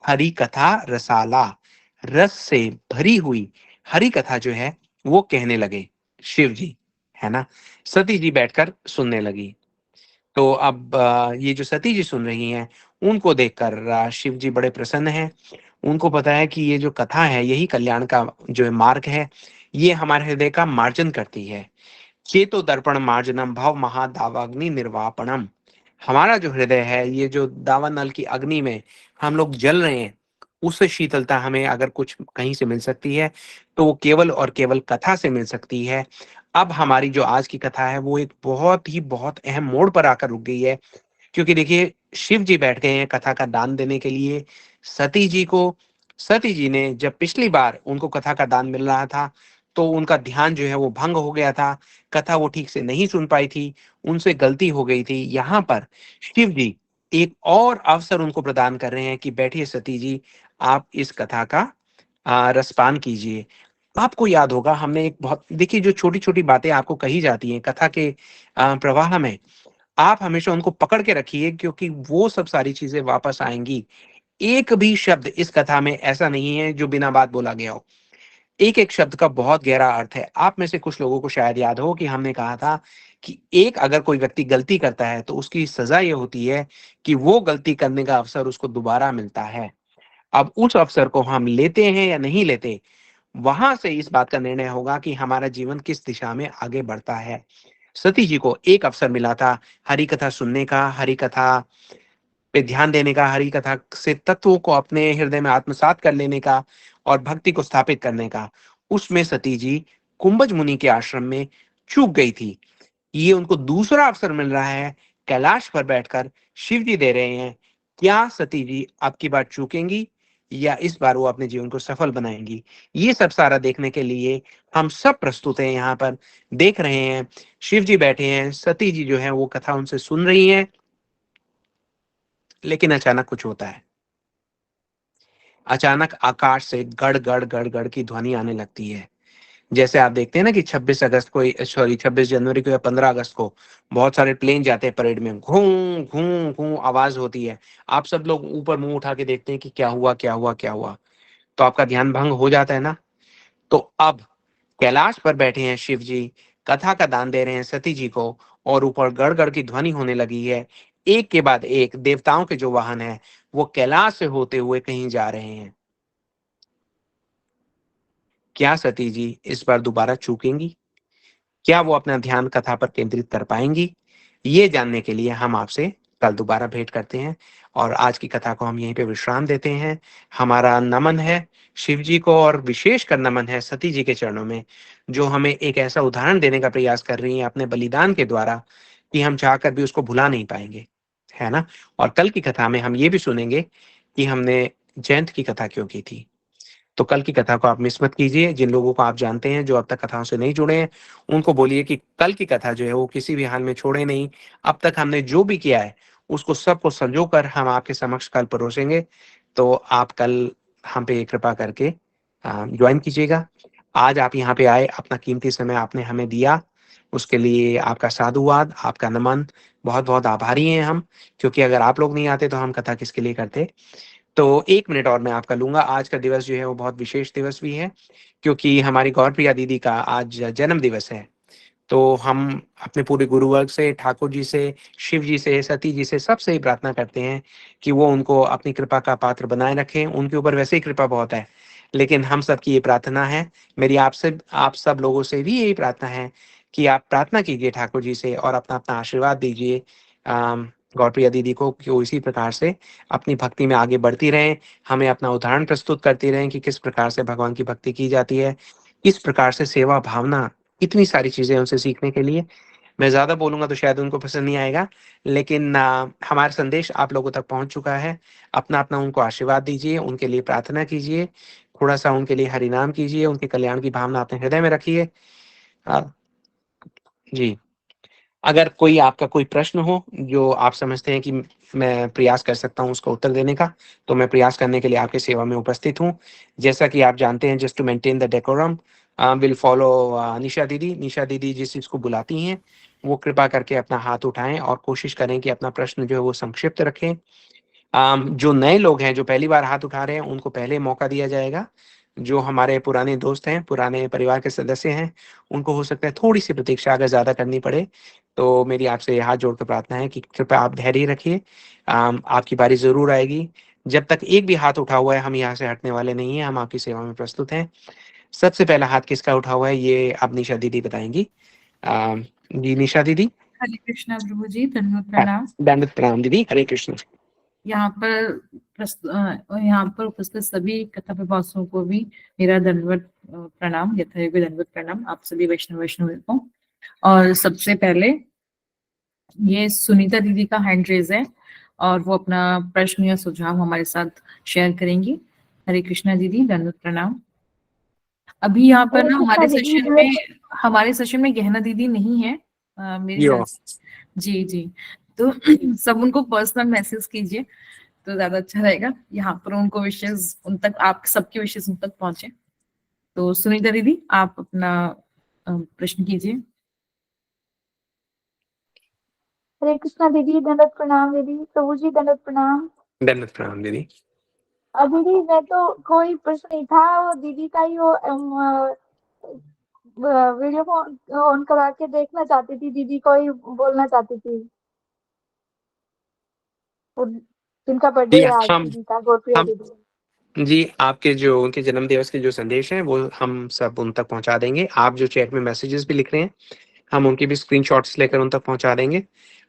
हरि कथा रसाला।" रस से भरी हुई हरि कथा जो है, वो कहने लगे शिव जी, है ना? सती जी बैठकर सुनने लगी। तो अब ये जो सती जी सुन रही हैं, उनको देखकर शिव जी बड़े प्रसन्न हैं। उनको पता है कि ये जो कथा है, यही कल्याण का जो है मार्ग है। ये हमारे हृदय का मार्जन करती है। चेतो दर्पण मार्जनम भव महादावाग्नि निर्वापणम। हमारा जो हृदय है, ये जो दावानल की अग्नि में हम लोग जल रहे हैं, उससे शीतलता हमें अगर कुछ कहीं से मिल सकती है, तो वो केवल और केवल कथा से मिल सकती है। अब हमारी जो आज की कथा है, वो एक बहुत अहम मोड़ पर आकर रुक गई है। क्योंकि देखिए शिव जी बैठ गए हैं कथा का दान देने के लिए सती जी को। सती जी ने जब पिछली बार उनको कथा का दान मिल रहा था, तो उनका ध्यान जो है वो भंग हो गया था। कथा वो ठीक से नहीं सुन पाई थी, उनसे गलती हो गई थी। यहाँ पर शिव जी एक और अवसर उनको प्रदान कर रहे हैं कि बैठिए सती जी, आप इस कथा का रसपान कीजिए। आपको याद होगा हमने एक बहुत, देखिए जो छोटी-छोटी बातें आपको कही जाती हैं कथा के प्रवाह में, आप हमेशा उनको पकड़ के रखिए क्योंकि वो सब सारी चीज़ें वापस आएँगी। एक भी शब्द इस कथा में ऐसा नहीं है जो बिना बात बोला गया हो। एक-एक शब्द का बहुत गहरा अर्थ है। आप में से कुछ लोगों को शायद याद हो कि हमने कहा था कि एक अगर कोई व्यक्ति गलती करता है तो उसकी सज़ा ये होती है कि वो गलती करने का अवसर उसको दोबारा मिलता है। अब उस अवसर को हम लेते हैं या नहीं लेते, वहाँ से इस बात का निर्णय होगा कि हमारा जीवन किस दिशा में आगे बढ़ता है। सती जी को एक अवसर मिला था हरि कथा सुनने का, हरि कथा पे ध्यान देने का, हरि कथा से तत्वों को अपने हृदय में आत्मसात कर लेने का और भक्ति को स्थापित करने का। उसमें सती जी कुंभज मुनि के आश्रम में चूक गई थी। ये उनको दूसरा अवसर मिल रहा है, कैलाश पर बैठकर शिव जी दे रहे हैं। क्या सती जी अब की बार चूकेंगी या इस बार वो अपने जीवन को सफल बनाएँगी? ये सब सारा देखने के लिए हम सब प्रस्तुत हैं यहाँ पर, देख रहे हैं। शिव जी बैठे हैं, सती जी जो है वो कथा उनसे सुन रही हैं, लेकिन अचानक कुछ होता है। अचानक आकाश से गड़, गड़, गड़, गड़ की ध्वनि आने लगती है। जैसे आप देखते हैं ना कि 26 अगस्त को, सॉरी 26 जनवरी को या 15 अगस्त को बहुत सारे प्लेन जाते हैं परेड में, घूं घूं घूं आवाज होती है। आप सब लोग ऊपर मुंह उठा के देखते हैं कि क्या हुआ, क्या हुआ, क्या हुआ। तो आपका ध्यान भंग हो जाता है ना। तो अब कैलाश पर बैठे हैं शिव जी, कथा का दान दे रहे हैं सती जी को, और ऊपर गड़-गड़ की ध्वनि होने लगी है। एक के बाद एक देवताओं के जो वाहन हैं, वो कैलाश से होते हुए कहीं जा रहे हैं। क्या सती जी इस बार दोबारा चूकेंगी? क्या वो अपना ध्यान कथा पर केंद्रित कर पाएँगी? ये जानने के लिए हम आपसे कल दोबारा भेंट करते हैं और आज की कथा को हम यहीं पे विश्राम देते हैं। हमारा नमन है शिव जी को और विशेषकर नमन है सती जी के चरणों में, जो हमें एक ऐसा उदाहरण देने का प्रयास कर रही हैं अपने बलिदान के द्वारा कि हम चाहकर भी उसको भुला नहीं पाएँगे, है ना? और कल की कथा में हम ये भी सुनेंगे कि हमने जयंत की कथा क्यों की थी। तो कल की कथा को आप मिस मत कीजिए। जिन लोगों को आप जानते हैं जो अब तक कथाओं से नहीं जुड़े हैं, उनको बोलिए कि कल की कथा जो है वो किसी भी हाल में छोड़े नहीं। अब तक हमने जो भी किया है, उसको सबको संजो कर हम आपके समक्ष कल परोसेंगे। तो आप कल हम पे कृपा करके जॉइन कीजिएगा। आज आप यहाँ पे आए, अपना कीमती समय आपने हमें दिया, उसके लिए आपका साधुवाद, आपका नमन, बहुत-बहुत आभारी हैं हम, क्योंकि अगर आप लोग नहीं आते तो हम कथा किसके लिए करते। तो 1 मिनट और मैं आपका लूँगा। आज का दिवस जो है वो बहुत विशेष दिवस भी है, क्योंकि हमारी गौरप्रिया दीदी का आज जन्म दिवस है। तो हम अपने पूरे गुरुवर्ग से, ठाकुर जी से, शिव जी से, सती जी से, सबसे ही प्रार्थना करते हैं कि वो उनको अपनी कृपा का पात्र बनाए रखें। उनके ऊपर वैसे ही कृपा बहुत है, लेकिन हम सबकी ये प्रार्थना है, मेरी आपसे, आप सब लोगों से भी यही प्रार्थना है कि आप प्रार्थना कीजिए ठाकुर जी से और अपना-अपना आशीर्वाद दीजिए गौरप्रिया दीदी को कि वो इसी प्रकार से अपनी भक्ति में आगे बढ़ती रहें। हमें अपना उदाहरण प्रस्तुत करती रहें कि किस प्रकार से भगवान की भक्ति की जाती है, किस प्रकार से सेवा भावना, इतनी सारी चीज़ें उनसे सीखने के लिए। मैं ज़्यादा बोलूँगा तो शायद उनको पसंद नहीं आएगा, लेकिन हमारा संदेश आप लोगों तक पहुँच चुका है। अपना-अपना उनको आशीर्वाद दीजिए, उनके लिए प्रार्थना कीजिए, थोड़ा-सा उनके लिए हरिनाम कीजिए, उनके कल्याण की भावना अपने हृदय में रखिए। अ, जी। अगर कोई आपका कोई प्रश्न हो, जो आप समझते हैं कि मैं प्रयास कर सकता हूँ उसका उत्तर देने का, तो मैं प्रयास करने के लिए आपकी सेवा में उपस्थित हूँ। जैसा कि आप जानते हैं, just to maintain the decorum will follow Nisha दीदी। निशा दीदी जिस चीज़ को बुलाती हैं, वो कृपा करके अपना हाथ उठाएँ और कोशिश करें कि अपना प्रश्न जो है वो संक्षिप्त रखें। जो नए लोग हैं, जो पहली बार हाथ उठा रहे हैं, उनको पहले मौका दिया जाएगा। जो हमारे पुराने दोस्त हैं, पुराने परिवार के सदस्य हैं, उनको हो सकता है थोड़ी-सी प्रतीक्षा अगर ज़्यादा करनी पड़े, तो मेरी आपसे हाथ जोड़ के प्रार्थना है कि कृपया आप धैर्य रखिए। आपकी बारी ज़रूर आएगी। जब तक एक भी हाथ उठा हुआ है, हम यहाँ से हटने वाले नहीं हैं, हम आपकी सेवा में प्रस्तुत हैं। सबसे पहला हाथ किसका उठा हुआ है, ये अब निशा दीदी बताएँगी। अ, जी, निशा दीदी? हरे कृष्णा प्रभु जी, दंडवत हाँ, प्रणाम। दंडवत प्रणाम दीदी, हरे कृष्ण। यहाँ पर उपस्थित सभी कथा प्रभाषकों को भी मेरा दंडवत प्रणाम, यथायोग्य दंडवत प्रणाम आप सभी वैष्णव को। और सबसे पहले ये सुनीता दीदी का हैंड रेज है और वो अपना प्रश्न या सुझाव हमारे साथ शेयर करेंगी। हरे कृष्णा दीदी, दंडवत प्रणाम। अभी यहाँ पर ना हमारे सेशन में गहना दीदी नहीं है, मेरे जी, ख्याल से। जी जी, तो सब उनको पर्सनल मैसेज कीजिए तो ज्यादा अच्छा रहेगा। यहाँ पर उनको विशेष उन तक, आप सबके विशेष उन तक पहुंचे। तो सुनीता दीदी आप अपना प्रश्न कीजिए। हरे कृष्णा दीदी, दंडवत प्रणाम दीदी। प्रभु जी दंडवत प्रणाम। दंडवत प्रणाम दीदी। दीदी मैं तो कोई प्रश्न नहीं था, वो दीदी का ही वो वीडियो फोन ऑन करा के देखना चाहती थी, दीदी को ही बोलना चाहती थी। जिनका बर्थडे जी है आज, हम दीदी का, गोप्रिया हम दीदी। जी आपके जो उनके जन्म दिवस के जो संदेश हैं वो हम सब उन तक पहुंचा देंगे। आप जो चैट में मैसेजेस भी लिख रहे हैं हम उनकी भी स्क्रीनशॉट्स लेकर उन तक पहुंचा देंगे।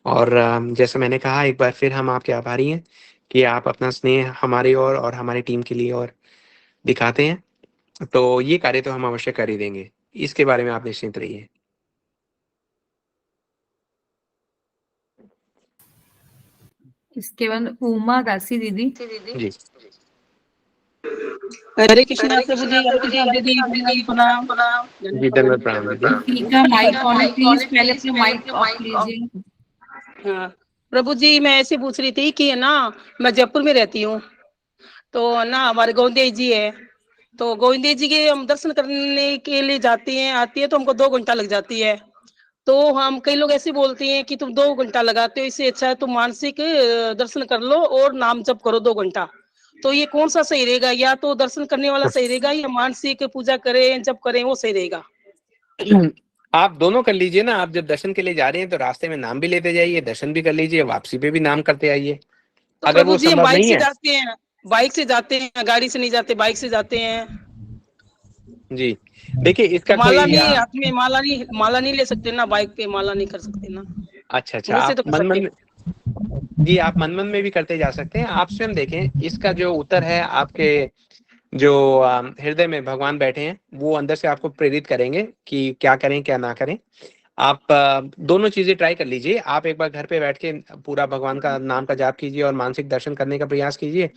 और जैसे मैंने कहा एक बार फिर हम आपके आभारी हैं कि आप अपना स्नेह हमारी ओर और हमारी टीम के लिए और दिखाते हैं। तो ये कार्य तो हम अवश्य कर ही देंगे, इसके बारे में आप निश्चिंत रहिए। इसके बाद उमा दासी दीदी। जी हरे कृष्णा प्रभु जी, हरे कृष्णा दीदी, दंडवत प्रणाम। जी धन्यवाद प्रणाम दीदी। दीदी का माइक ऑन है, प्लीज पहले अपना माइक ऑफ कीजिए। हाँ, प्रभु जी मैं ऐसे पूछ रही थी कि है ना, मैं जयपुर में रहती हूँ, तो है ना हमारे गोविंद जी है, तो गोविंद जी के हम दर्शन करने के लिए जाते हैं, आती है तो हमको 2 घंटा लग जाती है। तो हम कई लोग ऐसे बोलते हैं कि तुम 2 घंटा लगाते हो, इससे अच्छा है तुम मानसिक दर्शन कर लो और नाम जप करो 2 घंटा। तो ये कौन सा सही रहेगा, या तो दर्शन करने वाला सही रहेगा या मानसिक पूजा करें जप करें वो सही रहेगा? आप दोनों कर लीजिए ना। आप जब दर्शन के लिए जा रहे हैं तो रास्ते में नाम भी लेते जाइए, दर्शन भी कर लीजिए, वापसी पे भी नाम करते आइए। तो अगर प्रभु वो जी हम संभव बाइक नहीं से है जाते हैं, बाइक से जाते हैं, गाड़ी से नहीं जाते, बाइक से जाते हैं। जी देखिए तो इसका माला कोई नहीं, हाथ में माला नहीं ले सकते ना, बाइक पे माला नहीं कर सकते ना, अच्छा अच्छा मुंह से आप तो कर मन सकते मन हैं। जी आप मन मन में भी करते जा सकते हैं। आप स्वयं देखें, इसका जो उत्तर है आपके जो हृदय में भगवान बैठे हैं वो अंदर से आपको प्रेरित करेंगे कि क्या करें क्या ना करें। आप दोनों चीजें ट्राई कर लीजिए। आप एक बार घर पे बैठ के पूरा भगवान का नाम का जाप कीजिए और मानसिक दर्शन करने का प्रयास कीजिए।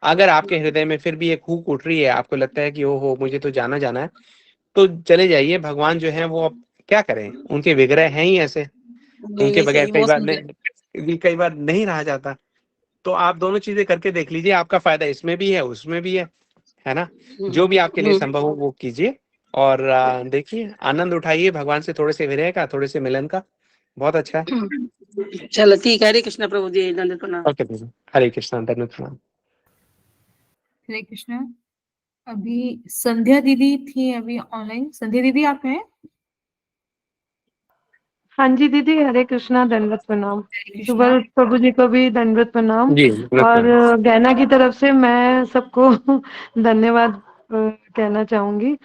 अगर आपके हृदय में फिर भी एक हुक उठ रही है, आपको लगता है कि ओहो मुझे तो जाना जाना है, तो चले जाइए। भगवान जो है वो अब क्या करें, उनके विग्रह हैं ही ऐसे, नहीं उनके नहीं बगैर सही, वो समझे। कई बार नहीं रहा जाता। तो आप दोनों चीजें करके देख लीजिए, आपका फायदा इसमें भी है उसमें भी है ना। जो भी आपके लिए संभव हो वो कीजिए और देखिए आनंद उठाइए भगवान से, थोड़े से विरह का, थोड़े से मिलन का। बहुत अच्छा है। चलो ठीक है, हरे कृष्णा प्रभु जी, दंडवत प्रणाम। ओके दीदी, हरे कृष्णा, धन्यवाद प्रणाम। हरे कृष्णा। अभी संध्या दीदी थी अभी ऑनलाइन। संध्या दीदी आप हैं? हाँ जी दीदी, हरे कृष्णा, दंडवत प्रणाम। हरे कृष्णा। सुबह प्रभु जी को भी दंडवत प्रणाम। जी धन्यवाद और प्रणाम। गैना की तरफ से मैं सबको धन्यवाद कहना चाहूंगी।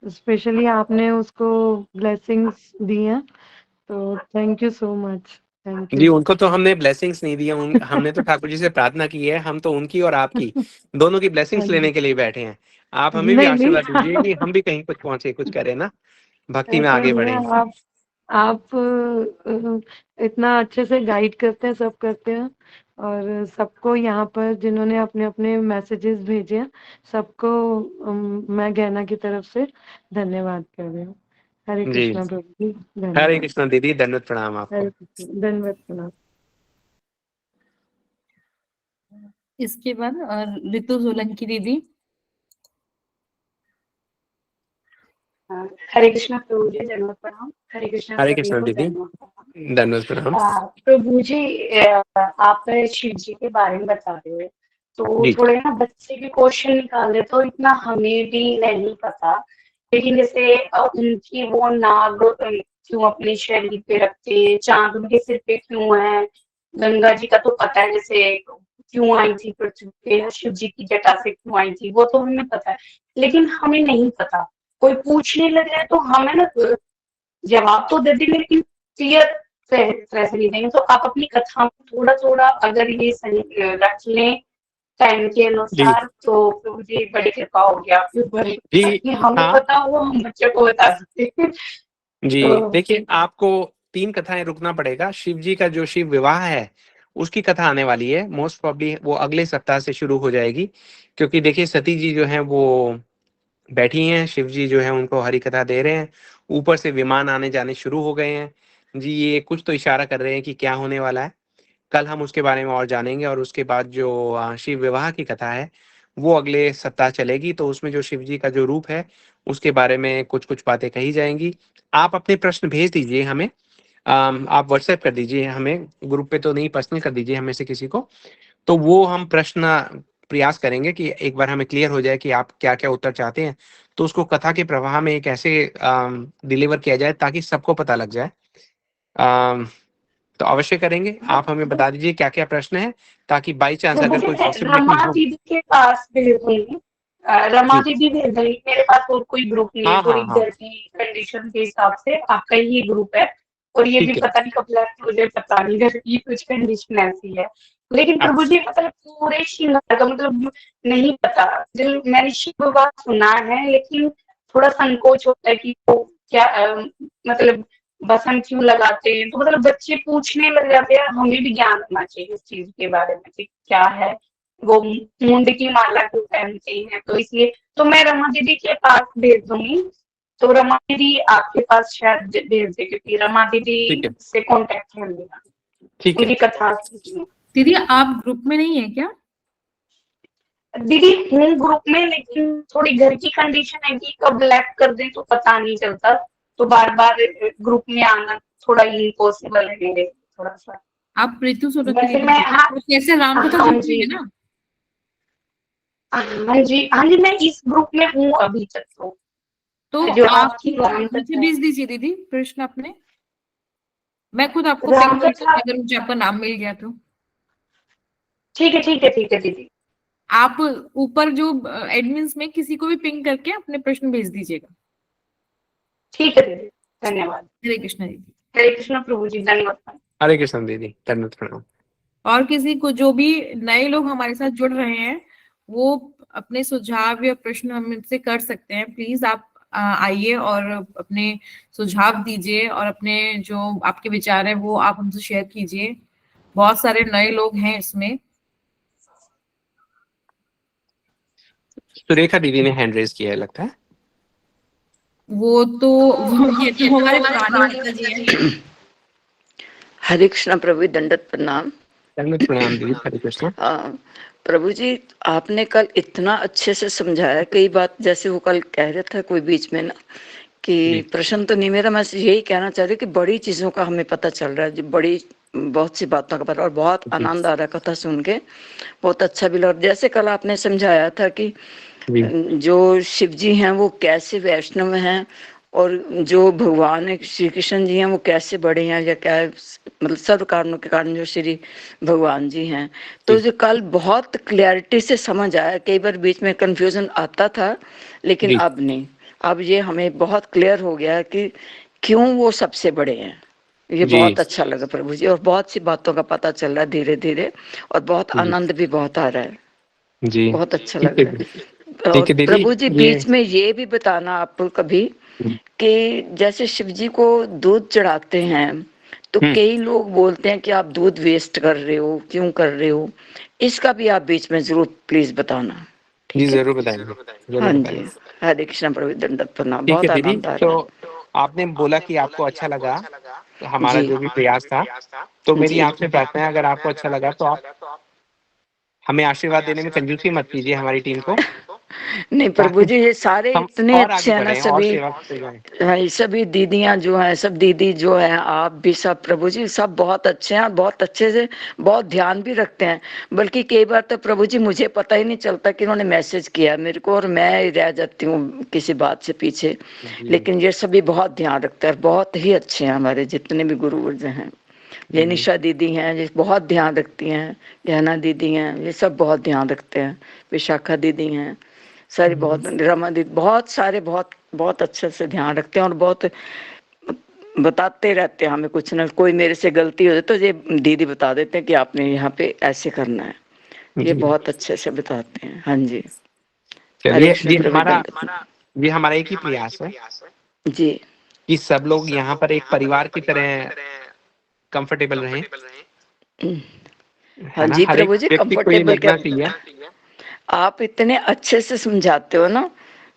स्पेशली आपने उसको ब्लेसिंग्स दी हैं, तो thank you so much. Thank ji you. उनको तो हमने ब्लेसिंग्स नहीं दी है, हमने तो ठाकुर जी से प्रार्थना की है। हम तो उनकी और आपकी दोनों की ब्लेसिंग्स लेने के लिए बैठे हैं। आप हमें भी नहीं नहीं, आशीर्वाद दीजिए कि हम भी कहीं कुछ पहुंचे, कुछ करें ना, भक्ति में ऐसा आगे नहीं बढ़े। है। आप इतना अच्छे से गाइड करते हैं, सब करते हैं। और सबको यहाँ पर जिन्होंने अपने अपने मैसेजेस भेजे हैं, सबको मैं गैना की तरफ से धन्यवाद कर रही हूँ। हरे जी कृष्णा प्रभु जी, हरे धन्यवाद। कृष्णा दीदी, धन्यवाद प्रणाम आपको। हरे कृष्णा, धन्यवाद प्रणाम। इसके बाद ऋतु सोलंकी दीदी। हरे कृष्णा प्रभु जी, दंडवत प्रणाम। हरे कृष्णा हरे सभी कृष्णा को दीदी, दंडवत प्रणाम। धन्यवाद प्रणाम। प्रभु जी, आप शिव जी के बारे में बता रहे हो, तो जी थोड़े ना बच्चे के क्वेश्चन निकाले तो इतना हमें भी नहीं पता। लेकिन जैसे उनकी वो नाग क्यों अपने शरीर पे रखते, चांद उनके सिर पे क्यों है, गंगा जी का तो पता है जैसे क्यों आई थी पृथ्वी पे, शिव जी की जटा से क्यों आई थी, वो तो हमें पता है। लेकिन हमें नहीं पता, कोई पूछने लग जाए तो हमें ना जवाब तो दे दें लेकिन क्लियर वैसे नहीं देंगे। तो आप अपनी कथा में थोड़ा थोड़ा अगर ये सही रख लें टाइम के जी अनुसार, तो प्रभु जी बड़ी कृपा होगी आपके ऊपर, जी ताकि हमें हाँ पता हो, हम बच्चों को बता सकते हैं। जी तो देखिए आपको 3 कथाएं रुकना पड़ेगा। शिव जी का जो शिव विवाह है उसकी कथा आने वाली है, मोस्ट प्रॉब्ली वो अगले सप्ताह से शुरू हो जाएगी। क्योंकि देखिए सती जी जो है वो बैठी हैं, शिव जी जो है उनको हरी कथा दे रहे हैं, ऊपर से विमान आने जाने शुरू हो गए हैं। जी ये कुछ तो इशारा कर रहे हैं कि क्या होने वाला है। कल हम उसके बारे में और जानेंगे और उसके बाद जो शिव विवाह की कथा है वो अगले सप्ताह चलेगी। तो उसमें जो शिव जी का जो रूप है उसके बारे में कुछ-कुछ बातें कही जाएँगी। आप अपने प्रश्न भेज दीजिए हमें। आप व्हाट्सएप कर दीजिए हमें, ग्रुप पे तो नहीं, पर्सनल कर दीजिए हमें से किसी को। तो वो हम प्रश्न प्रयास करेंगे कि एक बार हमें क्लियर हो जाए कि आप क्या-क्या उत्तर चाहते हैं, तो उसको कथा के प्रवाह में एक ऐसे डिलीवर किया जाए ताकि सबको पता लग जाए। अम, तो अवश्य करेंगे। आप हमें बता दीजिए क्या-क्या प्रश्न हैं, ताकि बाई चांस तो अगर मुझे कोई रमा पॉसिबिलिटी हो। दीदी के पास भेज देंगे। रमा जी। दीदी भेज देंगी, मेरे पास और कोई ग्रुप नहीं है, हाँ, पूरी हाँ, हाँ। घर की कंडीशन के हिसाब से आपका ही ग्रुप है। और ये भी ठीक है। पता नहीं कब लेफ्ट, मुझे पता नहीं, घर की कुछ कंडीशन ऐसी है। लेकिन प्रभु जी मतलब पूरे श्रृंगार का मतलब नहीं पता। जो मैंने शिव बात सुना है, लेकिन थोड़ा संकोच होता है कि वो क्या मतलब बसंत क्यों लगाते हैं, तो मतलब बच्चे पूछने लग जाते हैं। हमें भी ज्ञान होना चाहिए इस चीज के बारे में कि क्या है, वो मुंड की माला क्यों पहनते हैं, तो इसलिए तो मैं रमा दीदी के पास भेज दूंगी। तो रमा दीदी आपके पास शायद भेज दे, क्योंकि रमा दीदी ठीक है। से कांटेक्ट है मेरा, ठीक है। उनकी कथा सुनती हूँ। दीदी आप ग्रुप में नहीं है क्या? दीदी हूँ ग्रुप में, लेकिन थोड़ी घर की कंडीशन है कि कब लेफ्ट कर दें तो पता नहीं चलता। तो बार बार ग्रुप में आना थोड़ा इम्पॉसिबल है मेरे लिए, थोड़ा सा। आप प्रीतु सोलंकी वैसे दीदी मैं, हाँ, तो कैसे रामकथा हाँ ग्रुप में जी, है ना? हाँ जी, हाँ जी, मैं इस ग्रुप में हूँ अभी तक। तो जो आप आपकी राम मुझे कथा है, भेज दीजिए दीदी प्रश्न अपने, मैं खुद आपको राम पिंग कर कथा, दूंगी अगर मुझे आपका नाम मिल गया तो। ठीक है, ठीक है, ठीक है दीदी। आप ऊपर जो एडमिन्स में किसी को भी पिंग करके अपने प्रश्न भेज दीजिएगा। ठीक है दीदी, धन्यवाद। हरे कृष्णा दीदी। हरे कृष्ण प्रभु जी, धन्यवाद। हरे कृष्ण दीदी, दंडवत प्रणाम। और किसी को, जो भी नए लोग हमारे साथ जुड़ रहे हैं, वो अपने सुझाव या प्रश्न हमसे कर सकते हैं। प्लीज आप आइए और अपने सुझाव दीजिए और अपने जो आपके विचार है वो आप हमसे शेयर कीजिए। बहुत सारे नए लोग हैं इसमें। सुरेखा दीदी ने हैंड रेज किया है लगता है। वो तो ये तो हमारे पुराने माता जी हैं। हरे कृष्णा प्रभु, दंडवत प्रणाम। दंडवत प्रणाम दीदी, हरे कृष्ण। प्रभु जी, आपने कल इतना अच्छे से समझाया, कई बात जैसे वो कल कह रहे थे कोई बीच में ना कि जी। प्रश्न तो नहीं मेरा, मैं यही कहना चाह रही हूँ कि बड़ी चीजों का हमें पता चल रहा है, जो बड़ी बहुत सी बातों का पता, और बहुत जी। आनंद आ रहा है कथा सुन के, बहुत अच्छा भी लगा। जैसे कल आपने समझाया था कि जी। जो शिव जी हैं वो कैसे वैष्णव हैं, और जो भगवान है श्री कृष्ण जी हैं वो कैसे बड़े हैं, या क्या है, मतलब सर्व कारणों के कारण जो श्री भगवान जी हैं। तो जी। जो कल बहुत क्लैरिटी से समझ आया, कई बार बीच में कंफ्यूजन आता था लेकिन जी। अब नहीं। अब ये हमें बहुत क्लियर हो गया कि क्यों वो सबसे बड़े हैं। ये जी। बहुत अच्छा लगा प्रभु जी, और बहुत सी बातों का पता चल रहा है धीरे धीरे, और बहुत जी। आनंद भी बहुत आ रहा है, जी। बहुत अच्छा ठीक लग है रहा दीदी। है। और ठीक है दीदी, प्रभु जी ये बीच में ये भी बताना आप कभी कि जैसे शिव जी को दूध चढ़ाते हैं, तो कई लोग बोलते हैं कि आप दूध वेस्ट कर रहे हो, क्यों कर रहे हो, इसका भी आप बीच में जरूर प्लीज बताना, जी ठीक है? जरूर बताएंगे, जरूर हाँ जी, बताएंगे। हरे कृष्ण प्रभु, दंडवत प्रणाम, ठीक है बहुत दीदी। आनंद आ तो रहा है। आपने बोला कि आपको अच्छा लगा हमारा जी जो भी प्रयास था, तो मेरी जी। आपसे प्रार्थना है, अगर आपको अच्छा लगा तो आप हमें आशीर्वाद देने में कंजूसी मत कीजिए हमारी टीम को, नहीं प्रभु ताकि जी, ये सारे हम इतने और आगे अच्छे हैं ना बढ़े और सभी। सेवा करते जाएं। हाँ, ये सभी दीदियां जो हैं, सब दीदी जो है, आप भी सब प्रभु जी सब बहुत अच्छे हैं, और बहुत अच्छे से बहुत ध्यान भी रखते हैं। बल्कि कई बार तो प्रभु जी मुझे पता ही नहीं चलता कि इन्होंने मैसेज किया मेरे को, और मैं रह जाती हूँ किसी बात से पीछे। जी। लेकिन ये सभी बहुत ध्यान रखते हैं, बहुत ही अच्छे हैं हमारे जितने भी गुरुवर्ज हैं। ये जी। निशा दीदी हैं, ये बहुत ध्यान रखती हैं। गहना दीदी हैं, ये सब बहुत ध्यान रखते हैं। विशाखा दीदी हैं, सारी बहुत, रमा दीदी, बहुत सारे बहुत बहुत अच्छे से ध्यान रखते हैं, और बहुत बताते रहते हैं हमें, कुछ ना कोई मेरे से गलती हो जाए तो ये दीदी बता देते हैं कि आपने यहाँ पे ऐसे करना है। ये जी। बहुत अच्छे से बताते हैं। हाँ जी, हरे चलिए, कृष्ण प्रभु, दंडवत। ये हमारा एक ही प्रयास है जी कि सब लोग यहाँ पर एक परिवार की तरह कंफर्टेबल रहें, हाँ है ना? जी हर एक प्रभु जी, व्यक्ति को ये कंफर्टेबल क्या, लगना चाहिए। आप इतने अच्छे से समझाते हो ना,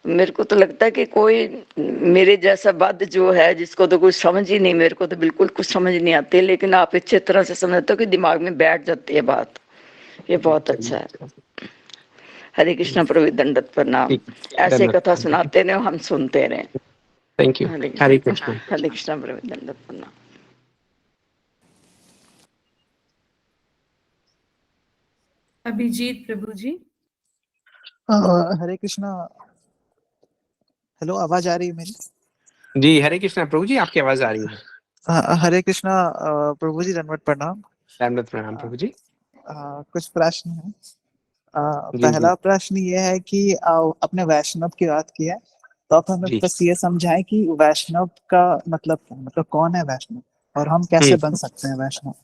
मेरे को तो लगता है कि कोई मेरे जैसा बद जो है, जिसको तो कुछ समझ ही नहीं, मेरे को तो बिल्कुल कुछ समझ नहीं आती, लेकिन आप अच्छे तरह से समझते हो कि दिमाग में बैठ जाती है बात। ये बहुत अच्छा है। हरे कृष्णा प्रभु, दंडवत प्रणाम। ठीक, ऐसे धन्यवाद। कथा सुनाते रहे, हम सुनते रहे। Thank you. हरे कृष्णा। हरे कृष्णा प्रभु, दंडवत प्रणाम। अभिजीत प्रभु जी। हरे कृष्णा। हेलो, आवाज आ रही है मेरी? जी हरे कृष्णा प्रभु जी, आपकी आवाज आ रही है। हरे कृष्णा प्रभु जी, दंडवत प्रणाम। धन्यवाद प्रणाम प्रभु जी। कुछ प्रश्न है। जी जी पहला प्रश्न ये है कि अपने वैष्णव की बात की है, तो आप हमें जी। बस ये समझाएं कि वैष्णव का मतलब क्या है? मतलब कौन है वैष्णव, और हम कैसे बन सकते हैं वैष्णव?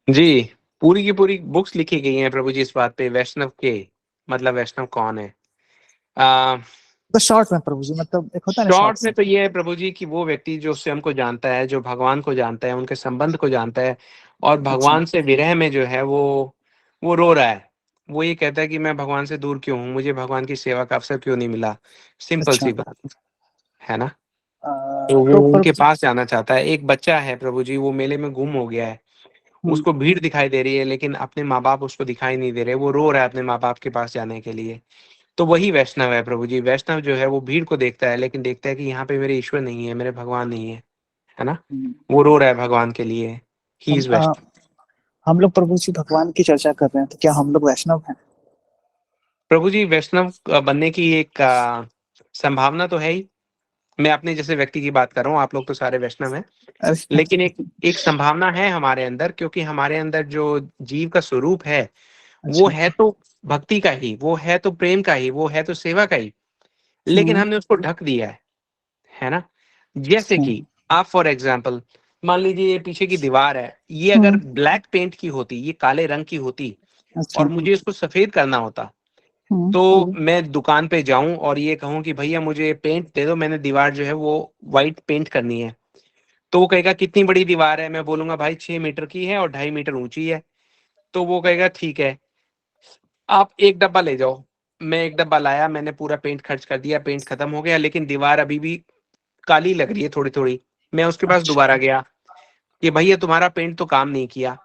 जी, पूरी की पूरी बुक्स लिखी गई हैं प्रभु जी इस बात पे, वैष्णव के मतलब वैष्णव कौन है। तो शॉर्ट में प्रभु जी, मतलब एक होता है ना शॉर्ट शॉर्ट से। में तो ये है प्रभु जी कि वो व्यक्ति जो स्वयं को जानता है, जो भगवान को जानता है, उनके संबंध को जानता है, और अच्छा। भगवान से विरह में जो है वो रो रहा है। वो ये कहता है कि मैं भगवान से दूर क्यों हूँ, मुझे भगवान की सेवा का अवसर क्यों नहीं मिला। सिंपल अच्छा। सी बात है ना। तो तो वो उनके पास जाना चाहता है। एक बच्चा है प्रभु जी, वो मेले में गुम हो गया है, उसको भीड़ दिखाई दे रही है, लेकिन अपने माँ बाप उसको दिखाई नहीं दे रहे, वो रो रहा है अपने माँ बाप के पास जाने के लिए। तो वही वैष्णव है प्रभु जी। वैष्णव जो है वो भीड़ को देखता है, लेकिन देखता है कि यहाँ पे मेरे ईश्वर नहीं है, मेरे भगवान नहीं है ना। वो रो रहा है भगवान के लिए। ही हम इज वैष्णव। हम लोग प्रभु जी भगवान की चर्चा कर रहे हैं, तो क्या हम लोग वैष्णव हैं? प्रभु जी वैष्णव बनने की एक संभावना तो है ही। मैं अपने जैसे व्यक्ति की बात कर रहा हूँ, आप लोग तो सारे वैष्णव हैं, अरे, लेकिन एक एक संभावना है हमारे अंदर, क्योंकि हमारे अंदर जो जीव का स्वरूप है वो अच्छा। है तो भक्ति का ही, वो है तो प्रेम का ही, वो है तो सेवा का ही, लेकिन हमने उसको ढक दिया है ना। जैसे अच्छा। कि आप फॉर एग्जाम्पल मान लीजिए ये पीछे की दीवार है, ये अगर ब्लैक पेंट की होती, ये काले रंग की होती, अच्छा। और मुझे इसको सफेद करना होता, तो मैं दुकान पे जाऊं और ये कहूं कि भैया मुझे पेंट दे दो, मैंने दीवार जो है वो व्हाइट पेंट करनी है। तो वो कहेगा कितनी बड़ी दीवार है, मैं बोलूंगा भाई 6 मीटर की है और 2.5 मीटर ऊंची है। तो वो कहेगा ठीक है, आप एक डब्बा ले जाओ। मैं एक डब्बा लाया, मैंने पूरा पेंट खर्च कर दिया, पेंट खत्म हो गया, लेकिन दीवार अभी भी काली लग रही है थोड़ी थोड़ी। मैं उसके पास अच्छा। दोबारा गया कि भैया तुम्हारा पेंट तो काम नहीं किया।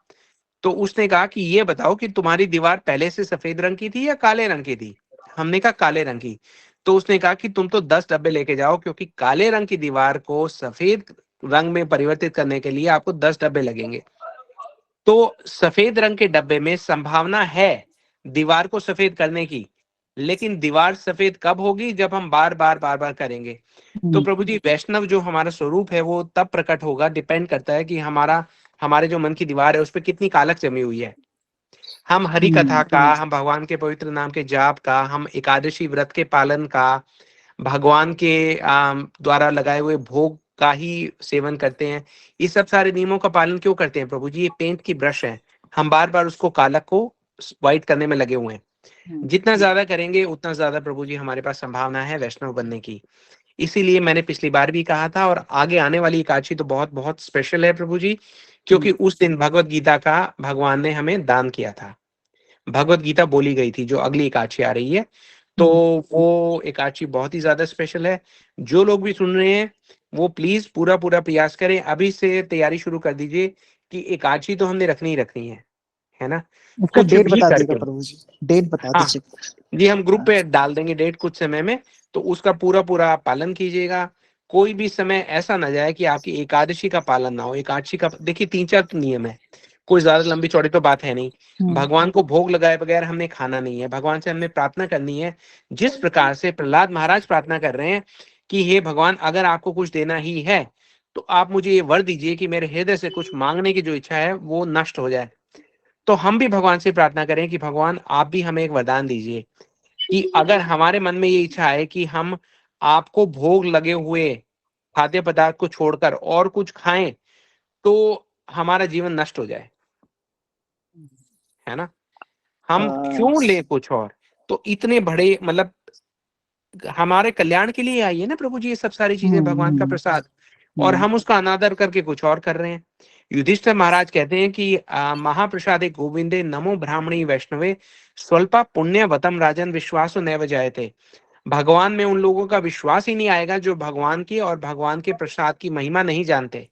तो उसने कहा कि ये बताओ कि तुम्हारी दीवार पहले से सफेद रंग की थी या काले रंग की थी। हमने कहा काले रंग की। तो उसने कहा कि तुम तो 10 डब्बे लेके जाओ, क्योंकि काले रंग की दीवार को सफेद रंग में परिवर्तित करने के लिए आपको 10 डब्बे लगेंगे। तो सफेद रंग के डब्बे में संभावना है दीवार को सफेद करने की, लेकिन दीवार सफेद कब होगी, जब हम बार बार बार बार करेंगे। तो प्रभु जी वैष्णव जो हमारा स्वरूप है वो तब प्रकट होगा, डिपेंड करता है कि हमारे जो मन की दीवार है उस पर कितनी कालक जमी हुई है। हम हरि कथा का, हम भगवान के पवित्र नाम के जाप का, हम एकादशी व्रत के पालन का, भगवान के द्वारा लगाए हुए भोग का ही सेवन करते हैं। ये सब सारे नियमों का पालन क्यों करते हैं प्रभु जी? ये पेंट की ब्रश है, हम बार बार उसको कालक को व्हाइट करने में लगे हुए हैं। जितना ज्यादा करेंगे उतना ज्यादा प्रभु जी हमारे पास संभावना है वैष्णव बनने की। इसीलिए मैंने पिछली बार भी कहा था, और आगे आने वाली एकादशी तो बहुत बहुत स्पेशल है प्रभु जी, क्योंकि उस दिन भगवत गीता का भगवान ने हमें दान किया था। भगवत गीता बोली गई थी जो अगली एकादशी आ रही है, तो वो एकादशी बहुत ही ज्यादा स्पेशल है। जो लोग भी सुन रहे हैं वो प्लीज पूरा पूरा प्रयास करें, अभी से तैयारी शुरू कर दीजिए कि एकादशी तो हमने रखनी ही रखनी है ना। उसका कुछ डेट भी बता दीजिएगा करके, प्रभु जी, डेट बता हाँ दीजिए। जी, हम ग्रुप पे डाल देंगे डेट कुछ समय में, तो उसका पूरा पूरा पालन कीजिएगा। कोई भी समय ऐसा ना जाए कि आपकी एकादशी का पालन ना हो। एकादशी का देखिए 3-4 नियम है, कोई ज्यादा लंबी चौड़ी तो बात है नहीं। भगवान को भोग लगाए बगैर हमने खाना नहीं है, भगवान से हमने प्रार्थना करनी है, जिस प्रकार से प्रहलाद महाराज प्रार्थना कर रहे हैं कि हे भगवान, अगर आपको कुछ देना ही है तो आप मुझे ये वर दीजिए कि मेरे हृदय से कुछ मांगने की जो इच्छा है वो नष्ट हो जाए। तो हम भी भगवान से प्रार्थना करें कि भगवान आप भी हमें एक वरदान दीजिए कि अगर हमारे मन में ये इच्छा है कि हम आपको भोग लगे हुए खाद्य पदार्थ को छोड़कर और कुछ खाएं, तो हमारा जीवन नष्ट हो जाए, है ना। हम क्यों ले कुछ और, तो इतने बड़े मतलब हमारे कल्याण के लिए आई है ना प्रभु जी ये सब सारी चीजें, भगवान का प्रसाद, और हम उसका अनादर करके कुछ और कर रहे हैं। युधिष्ठिर महाराज कहते हैं कि महाप्रसादे गोविंदे नमो ब्राह्मणी वैष्णवे स्वल्पा पुण्यवतम राजन विश्वासो नैव जायते। भगवान में उन लोगों का विश्वास ही नहीं आएगा जो भगवान की और भगवान के प्रसाद की महिमा नहीं जानते।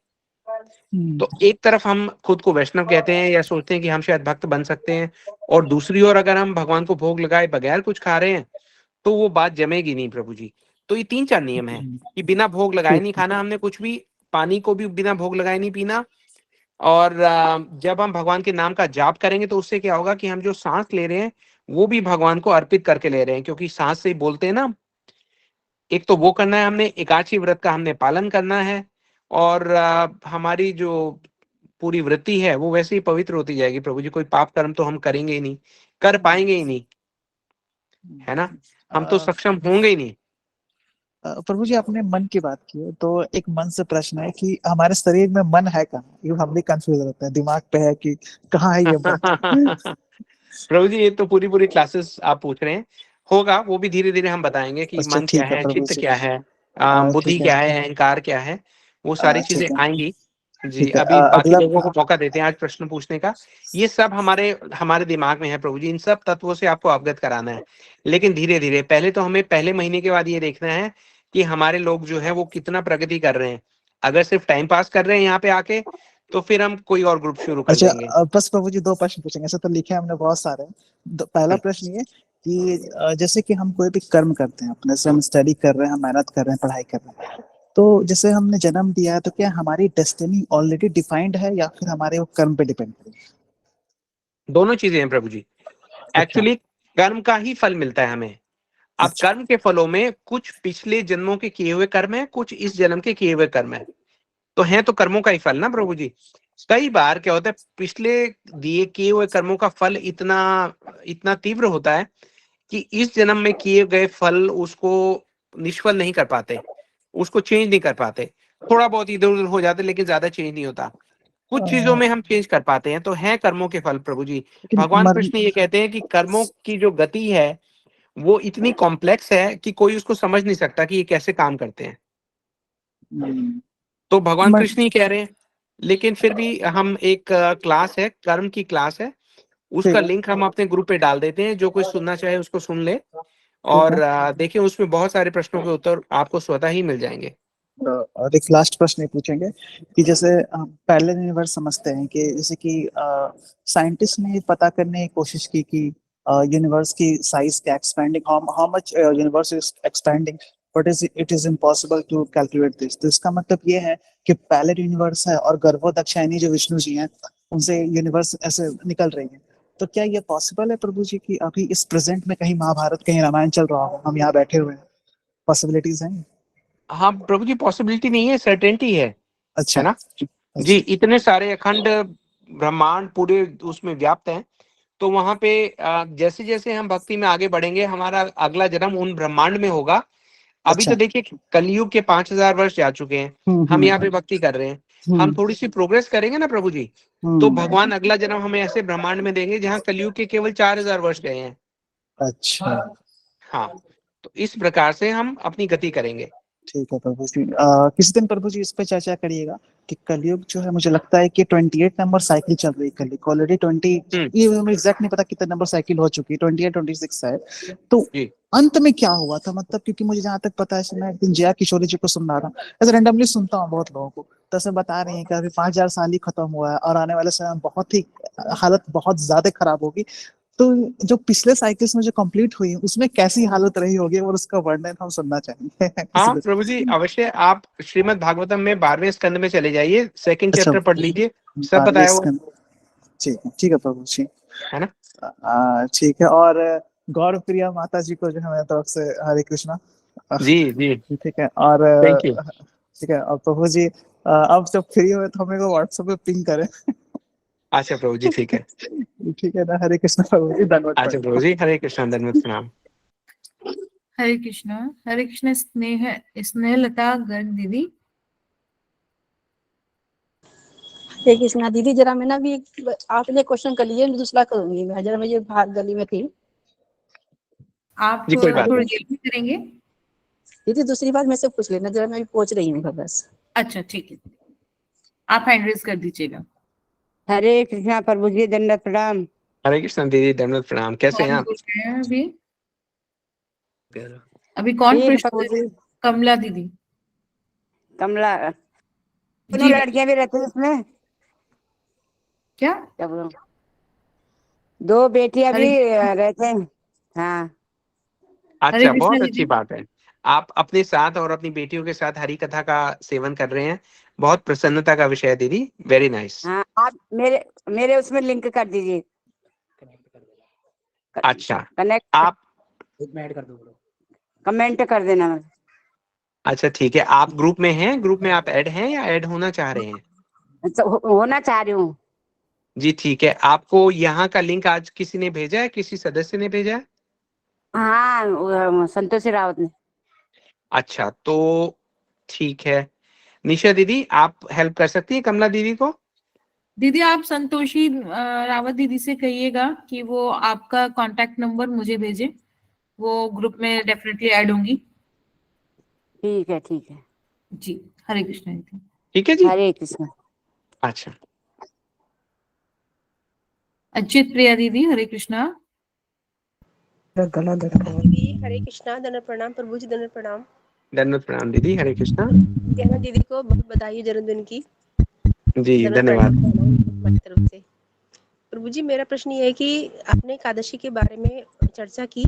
तो एक तरफ हम खुद को वैष्णव कहते हैं या सोचते हैं कि हम शायद भक्त बन सकते हैं, और दूसरी ओर अगर हम भगवान को भोग लगाए बगैर कुछ खा रहे हैं तो वो बात जमेगी नहीं प्रभु जी। तो ये 3-4 नियम है कि बिना भोग लगाए नहीं खाना हमने कुछ भी, पानी को भी बिना भोग लगाए नहीं पीना, और जब हम भगवान के नाम का जाप करेंगे तो उससे क्या होगा कि हम जो सांस ले रहे हैं वो भी भगवान को अर्पित करके ले रहे हैं, क्योंकि सांस से ही बोलते हैं ना। एक तो वो करना है हमने, एकादशी व्रत का हमने पालन करना है, और हमारी जो पूरी वृत्ति है वो वैसे ही पवित्र होती जाएगी प्रभु जी। कोई पाप कर्म तो हम करेंगे ही नहीं, कर पाएंगे ही नहीं, है ना, हम तो सक्षम होंगे ही नहीं। प्रभु जी आपने मन की बात की है, तो एक मन से प्रश्न है कि हमारे शरीर में मन है कहाँ? ये हम भी कंफ्यूज रहते हैं, दिमाग पे है कि कहाँ है ये मन? प्रभु जी ये तो पूरी पूरी क्लासेस आप पूछ रहे हैं, होगा वो भी धीरे धीरे हम बताएंगे कि अच्छा मन क्या ठीक है है, प्रभु चित्त जी। क्या है, बुद्धि ठीक है। क्या है, अहंकार क्या है, वो सारी चीजें ठीक है। आएंगी जी। ठीक है। अभी बाकी अगला लोगों को मौका देते हैं आज प्रश्न पूछने का। ये सब हमारे हमारे दिमाग में है प्रभु जी, इन सब तत्वों से आपको अवगत कराना है, लेकिन धीरे धीरे। पहले तो हमें पहले महीने के बाद ये देखना है कि हमारे लोग जो है वो कितना प्रगति कर रहे हैं। अगर सिर्फ टाइम पास कर रहे हैं यहाँ पे आके तो फिर हम कोई और ग्रुप शुरू कर अच्छा देंगे। बस प्रभु जी 2 प्रश्न पूछेंगे, ऐसे तो लिखे हैं हमने बहुत सारे। पहला प्रश्न ये कि जैसे कि हम कोई भी कर्म करते हैं अपने से, हम स्टडी कर रहे हैं, हम मेहनत कर रहे हैं, पढ़ाई कर रहे हैं, तो जैसे हमने जन्म दिया है तो क्या हमारी डेस्टिनी ऑलरेडी डिफाइंड है या फिर हमारे वो कर्म पे डिपेंड करेगी? दोनों चीजें हैं प्रभु जी। एक्चुअली कर्म का ही फल मिलता है हमें। अब अच्छा। कर्म के फलों में कुछ पिछले जन्मों के किए हुए कर्म है, कुछ इस जन्म के किए हुए कर्म है, तो है तो कर्मों का ही फल ना प्रभु जी। कई बार क्या होता है, पिछले दिए किए हुए कर्मों का फल इतना इतना तीव्र होता है कि इस जन्म में किए गए फल उसको निष्फल नहीं कर पाते, उसको चेंज नहीं कर पाते। थोड़ा बहुत इधर उधर हो जाते लेकिन ज्यादा चेंज नहीं होता। कुछ चीजों में हम चेंज कर पाते हैं, तो है कर्मों के फल प्रभु जी। लेकिन भगवान मर कृष्ण ये कहते हैं कि कर्मों की जो गति है वो इतनी कॉम्प्लेक्स है कि कोई उसको समझ नहीं सकता कि ये कैसे काम करते हैं। तो भगवान मर कृष्ण ही कह रहे हैं। लेकिन फिर भी हम एक क्लास है, कर्म की क्लास है, उसका ठीक है। लिंक हम अपने ग्रुप पे डाल देते हैं, जो कोई सुनना चाहे उसको सुन ले। ठीक और है। देखिए उसमें बहुत सारे प्रश्नों के उत्तर आपको स्वतः ही मिल जाएंगे। और एक लास्ट प्रश्न ये पूछेंगे कि जैसे हम पैरेलल यूनिवर्स समझते हैं कि जैसे कि साइंटिस्ट ने ये पता करने की कोशिश की कि यूनिवर्स की साइज क्या expanding, how much universe is expanding, but it is impossible to calculate this. तो इसका मतलब ये है कि पैरेलल यूनिवर्स है और गर्भोदक्षायनी जो विष्णु जी हैं उनसे यूनिवर्स ऐसे निकल रही है। तो क्या ये पॉसिबल है प्रभु जी कि अभी इस प्रेजेंट में कहीं महाभारत कहीं रामायण चल रहा हो, हम यहाँ बैठे हुए हैं? पॉसिबिलिटीज हैं? हाँ प्रभु जी, पॉसिबिलिटी नहीं है, सर्टेनिटी है अच्छा। ना जी। इतने सारे अखंड ब्रह्मांड पूरे उसमें व्याप्त हैं, तो वहां पे जैसे जैसे हम भक्ति में आगे बढ़ेंगे हमारा अगला जन्म उन ब्रह्मांड में होगा। अभी अच्छा। तो देखिए कलयुग के 5000 वर्ष जा चुके हैं, हम यहाँ पे भक्ति कर रहे हैं, हम थोड़ी सी प्रोग्रेस करेंगे ना प्रभु जी, तो भगवान अगला जन्म हमें ऐसे ब्रह्मांड में देंगे जहाँ कलयुग के केवल 4000 वर्ष गए हैं। अच्छा हाँ, तो इस प्रकार से हम अपनी गति करेंगे। ठीक है प्रभु जी। किसी दिन प्रभु जी इस पे चर्चा करिएगा कि कलयुग जो है, मुझे लगता है कि 28 नंबर साइकिल चल रही है कलयुग ऑलरेडी। 20 ये मुझे एग्जैक्ट नहीं पता कितने नंबर साइकिल हो चुकी है, 28 26 है। तो जी। अंत में क्या हुआ था, मतलब क्योंकि मुझे जहां तक पता है, मैं एक दिन जया किशोरी जी को सुन रहा था, ऐसे रैंडमली सुनता हूँ बहुत लोगों को, तो ऐसे बता रहे हैं कि अभी 5000 साल ही खत्म हुआ है और आने वाले समय में बहुत ही हालत बहुत ज्यादा खराब होगी। तो जो पिछले साइकिल्स में जो कंप्लीट हुई उसमें कैसी हालत रही होगी और उसका वर्णन हम सुनना चाहेंगे। हाँ प्रभु जी अवश्य, आप श्रीमद् भागवतम में 12वें स्कंद में चले जाइए, सेकंड अच्छा, चैप्टर पढ़ लीजिए, सब 12वें बताया हुआ स्कंद। ठीक है प्रभु जी। है ना। ठीक है। और गौर प्रिया माता जी को जो है मेरी तरफ से हरे कृष्णा। जी जी, ठीक है। और थैंक यू। ठीक है। और प्रभु जी अब जब फ्री हुए तो हमें को व्हाट्सएप पे पिंग करें। अच्छा प्रभु जी, ठीक है। ठीक है ना। हरे कृष्णा प्रभु जी, धन्यवाद। अच्छा प्रभु जी, हरे कृष्ण, दंडवत प्रणाम। हरे कृष्ण स्नेहलता गर्ग दीदी। हरे कृष्णा दीदी, जरा मैं ना भी आपने क्वेश्चन कर लीजिए, दूसरा करूंगी मैं, जरा मुझे बाहर गली में थी। आप जी कोई बात थोड़ी नहीं। देर में करेंगे। दीदी दूसरी बात मैं से पूछ लेना, जरा मैं भी पहुंच रही हूँ बस। अच्छा ठीक है, आप हैंड रेज कर दीजिएगा। हरे कृष्णा प्रभु जी, दंडवत प्रणाम। हरे कृष्ण दीदी, दंडवत प्रणाम। कैसे हैं कौन आप? पूछ रहे हैं अभी कौन ठीक पूछ प्रभु रहे जी। हैं? कमला दीदी। कमला दोनों जी लड़कियां भी रहती हैं उसमें, क्या? क्या बोलूं, 2 बेटियां भी हरे रहते हैं। हाँ, हरे अच्छा, कृष्णा बहुत अच्छी दीदी। बात है। आप अपने साथ और अपनी बेटियों के साथ हरी कथा का सेवन कर रहे हैं। बहुत प्रसन्नता का विषय है दीदी, वेरी नाइस। हाँ, आप मेरे मेरे उसमें लिंक कर दीजिए, अच्छा, कनेक्ट, आप कमेंट कर देना। अच्छा ठीक है, आप ग्रुप में हैं, ग्रुप में आप ऐड हैं या ऐड होना चाह रहे हैं? अच्छा, होना चाह रही हूँ। जी ठीक है, आपको यहाँ का लिंक आज किसी ने भेजा है, किसी सदस्य ने भेजा है? हाँ, संतोषी रावत ने। अच्छा, तो ठीक है। निशा दीदी, आप हेल्प कर सकती हैं कमला दीदी को? दीदी आप संतोषी रावत दीदी से कहिएगा कि वो आपका कांटेक्ट नंबर मुझे भेजे, वो ग्रुप में डेफिनेटली ऐड होंगी। ठीक है, ठीक है। जी, हरे कृष्णा दीदी। ठीक है जी। हरे कृष्ण। अच्छा, अच्युत प्रिया दीदी, हरे कृष्णा। दीदी हरे कृष्णा, दंडवत प्रणाम प्रभु जी, दंडवत प्रणाम। दंडवत प्रणाम दीदी, हरे कृष्णा। कहना दीदी को बहुत बधाई हो जन्मदिन की। जी दंडवत धन्यवाद। प्रणाम हमारी तरफ से। प्रभु जी मेरा प्रश्न ये है कि आपने एकादशी के बारे में चर्चा की,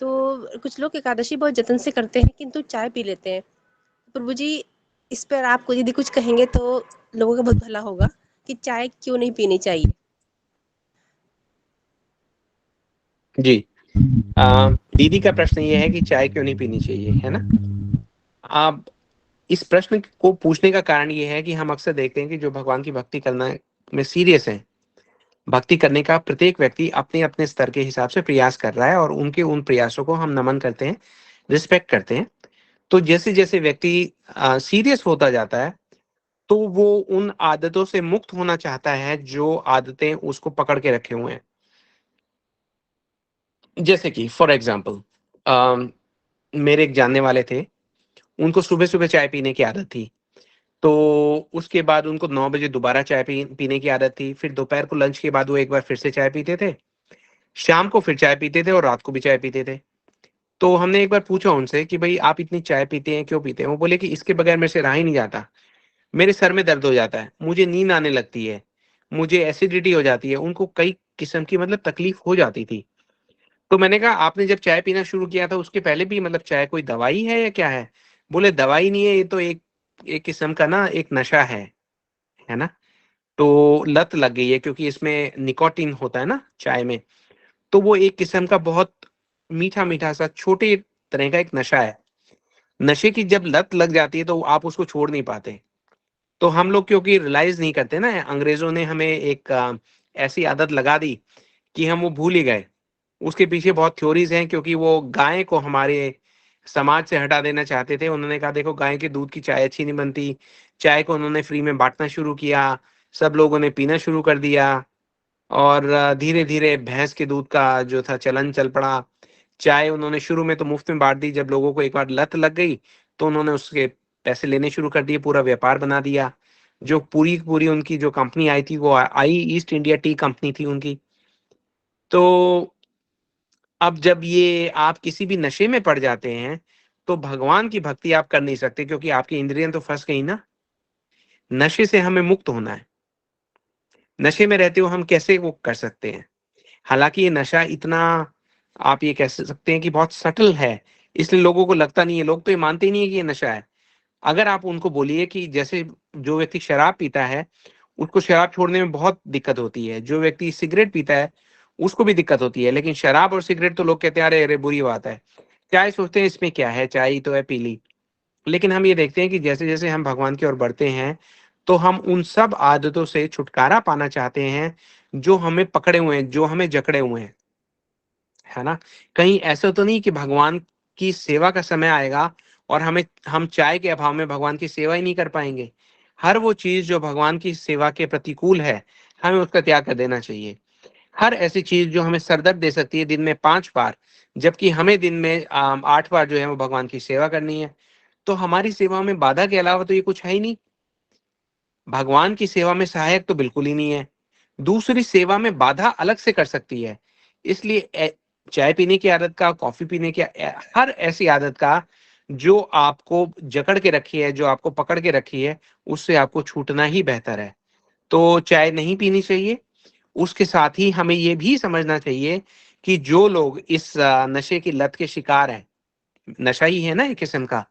तो कुछ लोग एकादशी बहुत जतन से करते हैं किंतु चाय पी लेते हैं। प्रभु जी इस पर आपको यदि कुछ कहेंगे तो लोगों का बहुत भला होगा कि चाय क्यों नहीं पीनी चाहिए। जी, दीदी का प्रश्न ये है कि चाय क्यों नहीं पीनी चाहिए, है ना? आप इस प्रश्न को पूछने का कारण ये है कि हम अक्सर देखते हैं कि जो भगवान की भक्ति करना में सीरियस है, भक्ति करने का प्रत्येक व्यक्ति अपने अपने स्तर के हिसाब से प्रयास कर रहा है और उनके उन प्रयासों को हम नमन करते हैं, रिस्पेक्ट करते हैं। तो जैसे जैसे व्यक्ति सीरियस होता जाता है, तो वो उन आदतों से मुक्त होना चाहता है जो आदतें उसको पकड़ के रखे हुए हैं। जैसे कि फॉर एग्जाम्पल, मेरे एक जानने वाले थे, उनको सुबह सुबह चाय पीने की आदत थी। तो उसके बाद उनको 9 बजे दोबारा चाय पीने की आदत थी। फिर दोपहर को लंच के बाद वो एक बार फिर से चाय पीते थे, शाम को फिर चाय पीते थे और रात को भी चाय पीते थे। तो हमने एक बार पूछा उनसे कि भाई आप इतनी चाय पीते हैं, क्यों पीते हैं? वो बोले कि इसके बगैर मेरे से रहा ही नहीं जाता। मेरे सर में दर्द हो जाता है, मुझे नींद आने लगती है, मुझे एसिडिटी हो जाती है। उनको कई किस्म की मतलब तकलीफ हो जाती थी। तो मैंने कहा आपने जब चाय पीना शुरू किया था उसके पहले भी मतलब चाय कोई दवाई है या क्या है? बोले दवाई नहीं है, ये तो एक एक किस्म का ना एक नशा है ना? तो लत लग गई है क्योंकि इसमें निकोटीन होता है ना चाय में। तो वो एक किस्म का बहुत मीठा-मीठा सा छोटे तरह का एक नशा है। नशे की जब लत लग जाती है तो आप उसको छोड़ नहीं पाते। तो हम लोग क्योंकि रियलाइज़ नहीं करते ना, अंग्रेज़ों ने हमें एक ऐसी आदत लगा दी कि हम वो भूल ही गए। उसके पीछे बहुत थ्योरीज़ हैं क्योंकि वो गाय को हमारे समाज से हटा देना चाहते थे। उन्होंने कहा देखो गाय के दूध की चाय अच्छी नहीं बनती। चाय को उन्होंने फ्री में बाँटना शुरू किया, सब लोगों ने पीना शुरू कर दिया और धीरे-धीरे भैंस के दूध का जो था चलन चल पड़ा। चाय उन्होंने शुरू में तो मुफ़्त में बाँट दी, जब लोगों को एक बार लत लग गई, तो उन्होंने उसके पैसे लेने शुरू कर दिए, पूरा व्यापार बना दिया। जो पूरी की पूरी उनकी जो कंपनी आई थी, वो आई ईस्ट इंडिया टी कंपनी थी उनकी। तो अब जब ये आप किसी भी नशे में पड़ जाते हैं, तो भगवान की भक्ति आप कर नहीं सकते क्योंकि आपकी इंद्रियाँ तो फँस गई ना। नशे से हमें मुक्त होना है। नशे में रहते हुए हम कैसे वो कर सकते हैं? हालाँकि ये नशा इतना आप ये कह सकते हैं कि बहुत सटल है, इसलिए लोगों को लगता नहीं है, लोग तो ये मानते ही नहीं है कि ये नशा है। अगर आप उनको बोलिए कि जैसे जो व्यक्ति शराब पीता है, उसको शराब छोड़ने में बहुत दिक्कत होती है। जो व्यक्ति सिगरेट पीता है, उसको भी दिक्कत होती है। लेकिन शराब और सिगरेट तो लोग कहते हैं, "अरे! अरे! बुरी बात है।" चाय सोचते हैं इसमें क्या है, चाय ही तो है, पी ली। लेकिन हम ये देखते हैं कि जैसे-जैसे हम भगवान की ओर बढ़ते हैं, तो हम उन सब आदतों से छुटकारा पाना चाहते हैं, जो हमें पकड़े हुए हैं, जो हमें जकड़े हुए हैं। है ना? कहीं ऐसा तो नहीं कि भगवान की सेवा का समय आएगा और हम चाय के अभाव में भगवान की सेवा ही नहीं कर पाएँगे। हर वो चीज़ जो भगवान की सेवा के प्रतिकूल है, हमें उसका त्याग कर देना चाहिए। हर ऐसी चीज़ जो हमें सरदर्द दे सकती है दिन में 5 बार, जबकि हमें दिन में 8 बार जो है वो भगवान की सेवा करनी है। तो हमारी सेवा में बाधा के अलावा तो ये कुछ है ही नहीं। भगवान की सेवा में सहायक तो बिल्कुल ही नहीं है। दूसरी सेवा में बाधा अलग से कर सकती है। इसलिए चाय पीने की आदत का, कॉफ़ी पीने की हर ऐसी आदत का जो आपको जकड़ के रखी है, जो आपको पकड़ के रखी है, उससे आपको छूटना ही बेहतर है। तो चाय नहीं पीनी चाहिए। उसके साथ ही हमें ये भी समझना चाहिए कि जो लोग इस नशे की लत के शिकार हैं, नशा ही है ना एक किस्म का,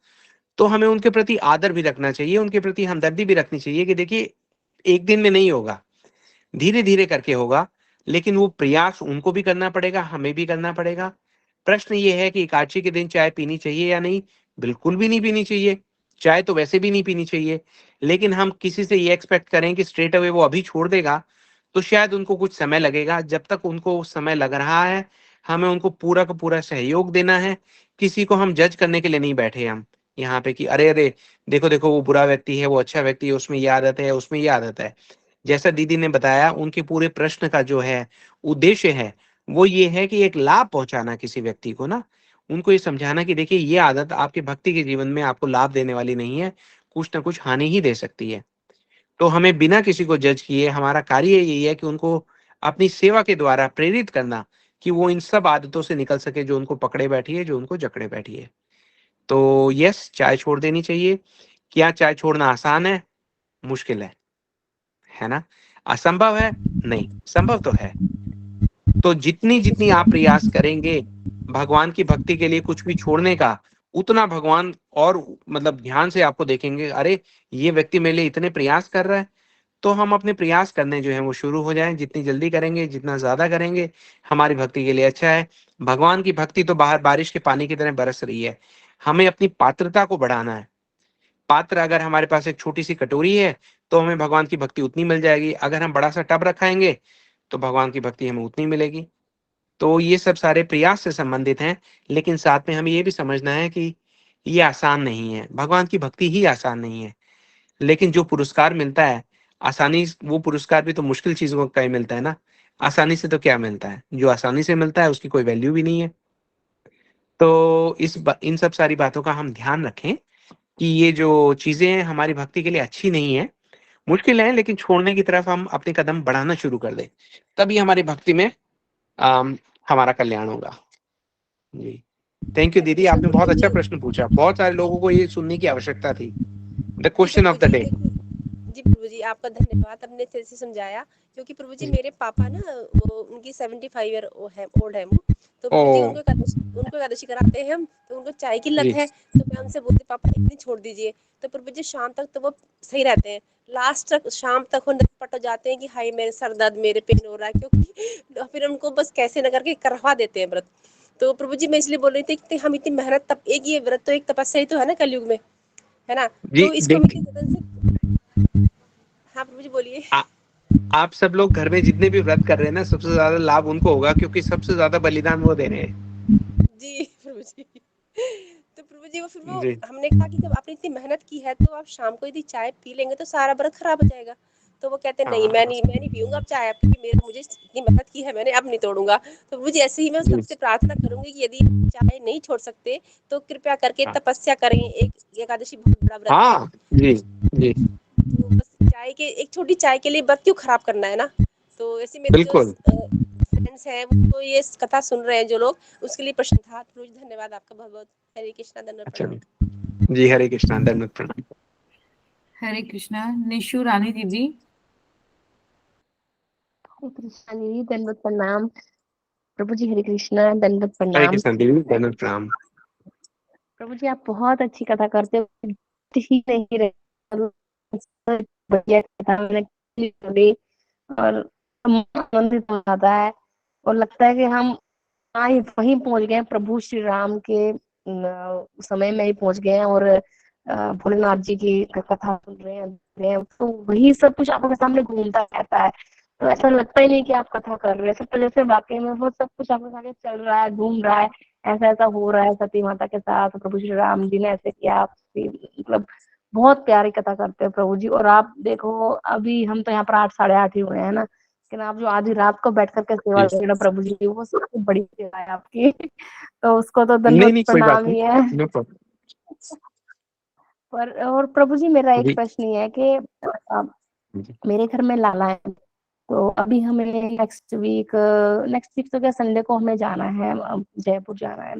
तो हमें उनके प्रति आदर भी रखना चाहिए, उनके प्रति हमदर्दी भी रखनी चाहिए कि देखिए, एक दिन में नहीं होगा, धीरे-धीरे करके होगा, लेकिन वो प्रयास उनको भी करना पड़ेगा, हमें भी करना पड़ेगा। प्रश्न ये है कि एकादशी के दिन चाय पीनी चाहिए या नहीं? बिल्कुल भी नहीं पीनी चाहिए। चाय तो वैसे भी नहीं पीनी चाहिए, लेकिन हम किसी से ये एक्सपेक्ट करें कि स्ट्रेट अवे वो अभी छोड़ देगा, तो शायद उनको कुछ समय लगेगा। जब तक उनको समय लग रहा है, हमें उनको पूरा का पूरा सहयोग देना है। किसी को हम जज करने के लिए नहीं बैठे हम यहाँ पे कि अरे, अरे! देखो, देखो वो बुरा व्यक्ति है, वो अच्छा व्यक्ति है, उसमें ये आदत है, उसमें ये आदत है। जैसा दीदी ने बताया, उनके पूरे प्रश्न का जो है उद्देश्य है, वो ये है कि एक लाभ पहुँचाना किसी व्यक्ति को ना, उनको ये समझाना कि देखिए, ये आदत आपके भक्ति के जीवन में आपको लाभ देने वाली नहीं है, कुछ न कुछ हानि ही दे सकती है। तो हमें बिना किसी को जज किए हमारा कार्य यही है कि उनको अपनी सेवा के द्वारा प्रेरित करना कि वो इन सब आदतों से निकल सके जो उनको पकड़े बैठी है, जो उनको जकड़े बैठी है। तो यस, चाय छोड़ देनी चाहिए। क्या चाय छोड़ना आसान है? मुश्किल है ना? असंभव है? नहीं, संभव तो है। तो जितनी-जितनी आप प्रयास करेंगे भगवान की भक्ति के लिए कुछ भी छोड़ने का, उतना भगवान और मतलब ध्यान से आपको देखेंगे, अरे! ये व्यक्ति मेरे लिए इतने प्रयास कर रहा है, तो हम अपने प्रयास करने जो हैं वो शुरू हो जाएँ। जितनी जल्दी करेंगे, जितना ज़्यादा करेंगे, हमारी भक्ति के लिए अच्छा है। भगवान की भक्ति तो बाहर बारिश के पानी की तरह बरस रही है। हमें अपनी पात्रता को बढ़ाना है। पात्र अगर हमारे पास एक छोटी-सी कटोरी है, तो हमें भगवान की भक्ति उतनी मिल जाएगी। अगर हम बड़ा-सा टब रखाएँगे, तो भगवान की भक्ति हमें उतनी मिलेगी। तो ये सब सारे प्रयास से संबंधित हैं, लेकिन साथ में हमें ये भी समझना है कि ये आसान नहीं है। भगवान की भक्ति ही आसान नहीं है। लेकिन जो पुरस्कार मिलता है, आसानी स वो पुरस्कार भी तो मुश्किल चीज़ों का ही मिलता है ना। आसानी से तो क्या मिलता है? जो आसानी से मिलता है, उसकी कोई वैल्यू भी नहीं है। तो इन सब सारी बातों का हम ध्यान रखें कि ये जो चीज़ें हैं, हमारी भक्ति के लिए अच्छी नहीं है। मुश्किल है, लेकिन छोड़ने की तरफ हम अपने कदम बढ़ाना शुरू कर दें। तभी हमारी भक्ति में हमारा कल्याण होगा। जी। थैंक यू दीदी, आपने बहुत अच्छा प्रश्न पूछा। बहुत सारे लोगों को ये सुनने की आवश्यकता थी। द जी क्वेश्चन प्रभु ऑफ द जी, डे। देखिए जी प्रभु जी, आपका धन्यवाद, आपने अच्छे से समझाया। क्योंकि प्रभु जी मेरे पापा ना, वो उनकी 75 ईयर है, ओल्ड है वो। तो प्रभु जी ओह! उनको एकादशी कराते हैं हम, तो उनको चाय की लत जी। है, तो मैं उनसे बोलती पापा एक दिन छोड़ दीजिए। तो प्रभु जी शाम तक तो वो सही रहते हैं, लास्ट तक शाम तक वो पट जाते हैं कि हाय मेरे सर दर्द, मेरे पेन हो रहा है, क्योंकि फिर उनको बस कैसे न करके करवा देते हैं व्रत। तो प्रभु जी मैं इसलिए बोल रही थी कि हम इतनी मेहनत, तब एक ये व्रत तो एक तपस्या ही तो है ना कलयुग में, है ना? जी, तो इसको हम देख इतनी जतन से, हाँ प्रभु जी बोलिए। आ आप सब लोग घर में जितने भी व्रत कर रहे हैं ना, सबसे ज़्यादा लाभ उनको होगा क्योंकि सबसे ज़्यादा बलिदान वो दे रहे हैं। जी प्रभु जी। तो प्रभु जी फिर वो जी। हमने कहा कि जब आपने इतनी मेहनत की है, तो आप शाम को यदि चाय पी लेंगे तो सारा व्रत खराब हो जाएगा। तो वो कहते हैं नहीं, हाँ। मैं नहीं पीऊंगा अब चाय, क्योंकि मेरा मुझे इतनी मेहनत की है मैंने, अब नहीं तोड़ूंगा। तो प्रभु जी ऐसे ही मैं जी। सबसे प्रार्थना करूंगी कि यदि चाय नहीं छोड़ सकते, तो कृपया करके हाँ। तपस्या करें। एक एकादशी बहुत बड़ा व्रत है। हाँ, जी, जी। तो बस चाय के, एक छोटी चाय के लिए व्रत क्यों खराब करना है ना? तो ऐसे मेरे जो बिल्कुल। फ्रेंड्स हैं, वो ये कथा सुन रहे हैं जो लोग, उसके लिए प्रश्न था। प्रभु जी धन्यवाद आपका बहुत बहुत। हरे कृष्णा, दंडवत अच्छा। प्रणाम। जी, हरे कृष्णा, दंडवत प्रणाम। हरे कृष्णा। निशु रानी दीदी। हरे कृष्णा दीदी, दंडवत प्रणाम। प्रभु जी हरे कृष्णा, दंडवत हरे प्रणाम। कृष्णा दीदी, दंडवत प्रणाम। प्रभु जी आप बहुत अच्छी कथा करते हो, ही नहीं रहे, बढ़िया कथा मैंने सुनी और आनंदित हो जाता है, और लगता है कि हम वहीं पहुंच गए, प्रभु श्री राम के समय में ही पहुंच गए हैं, और भोलेनाथ जी की कथा सुन रहे हैं, तो वही सब कुछ आपके सामने घूमता रहता है। तो ऐसा लगता ही नहीं कि आप कथा कर रहे हैं, सब तो जैसे वाकई में वो सब कुछ आपके सामने चल रहा है, घूम रहा है, ऐसा ऐसा हो रहा है सती माता के साथ, प्रभु श्री राम जी ने ऐसे किया। मतलब बहुत प्यारी कथा करते हैं प्रभु जी। और आप देखो, अभी हम तो यहाँ पर 8 साढ़े 8 ही हुए हैं ना, लेकिन आप जो आधी रात को बैठ करके सेवा जी। कर रहे हो प्रभु जी, वो सबसे बड़ी सेवा है आपकी। तो उसको तो नहीं, दंडवत नहीं, कोई बात प्रणाम नहीं। ही है। No problem. पर और प्रभु जी मेरा एक जी। प्रश्न ये है कि मेरे घर में लाला है, तो अभी हमें नेक्स्ट वीक तो क्या, संडे को हमें जाना है, जयपुर जाना है,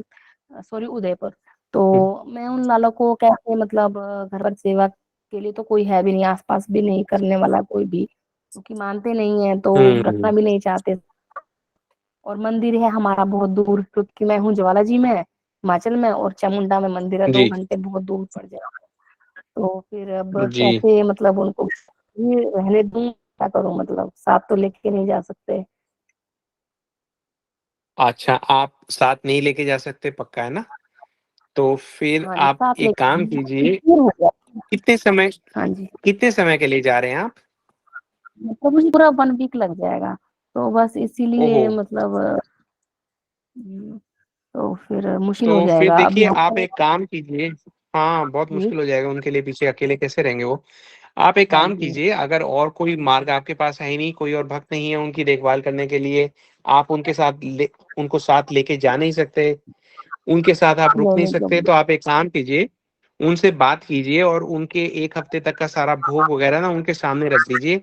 सॉरी उदयपुर। तो मैं उन लालों को कैसे मतलब घर पर सेवा के लिए तो कोई है भी नहीं, आसपास भी नहीं करने वाला कोई भी, क्योंकि मानते नहीं है तो रखना भी नहीं चाहते। और मंदिर है हमारा बहुत दूर, क्योंकि मैं हूँ ज्वाला जी में हिमाचल में, और चामुंडा में मंदिर है 2 जी घंटे बहुत दूर पड़ जाएगा। तो फिर अब जी। कैसे मतलब उनको ये रहने दूं, क्या करूं, मतलब साथ तो लेके नहीं जा सकते। अच्छा, आप साथ नहीं लेके जा सकते, पक्का है ना? तो फिर हाँ जी, आप साथ एक काम लेके कीजिए, दूर हो गया। कितने समय हाँ जी, कितने समय के लिए जा रहे हैं आप? मतलब मुझे पूरा 1 वीक लग जाएगा, तो बस ओहो! इसीलिए मतलब तो फिर मुश्किल हो तो फिर जाएगा अब देखिए, यहाँ आप पर। एक काम कीजिए। हाँ, बहुत जी, मुश्किल हो जाएगा उनके लिए, पीछे अकेले कैसे रहेंगे वो? आप एक हाँ काम जी, कीजिए, अगर और कोई मार्ग आपके पास है ही नहीं, कोई और भक्त नहीं है उनकी देखभाल करने के लिए, आप उनको साथ लेके जा नहीं सकते, उनके साथ आप रुक नहीं नहीं नहीं सकते, प्रभु। तो आप एक काम कीजिए, उनसे बात कीजिए और उनके 1 हफ्ते तक का सारा भोग वगैरह ना उनके सामने रख दीजिए।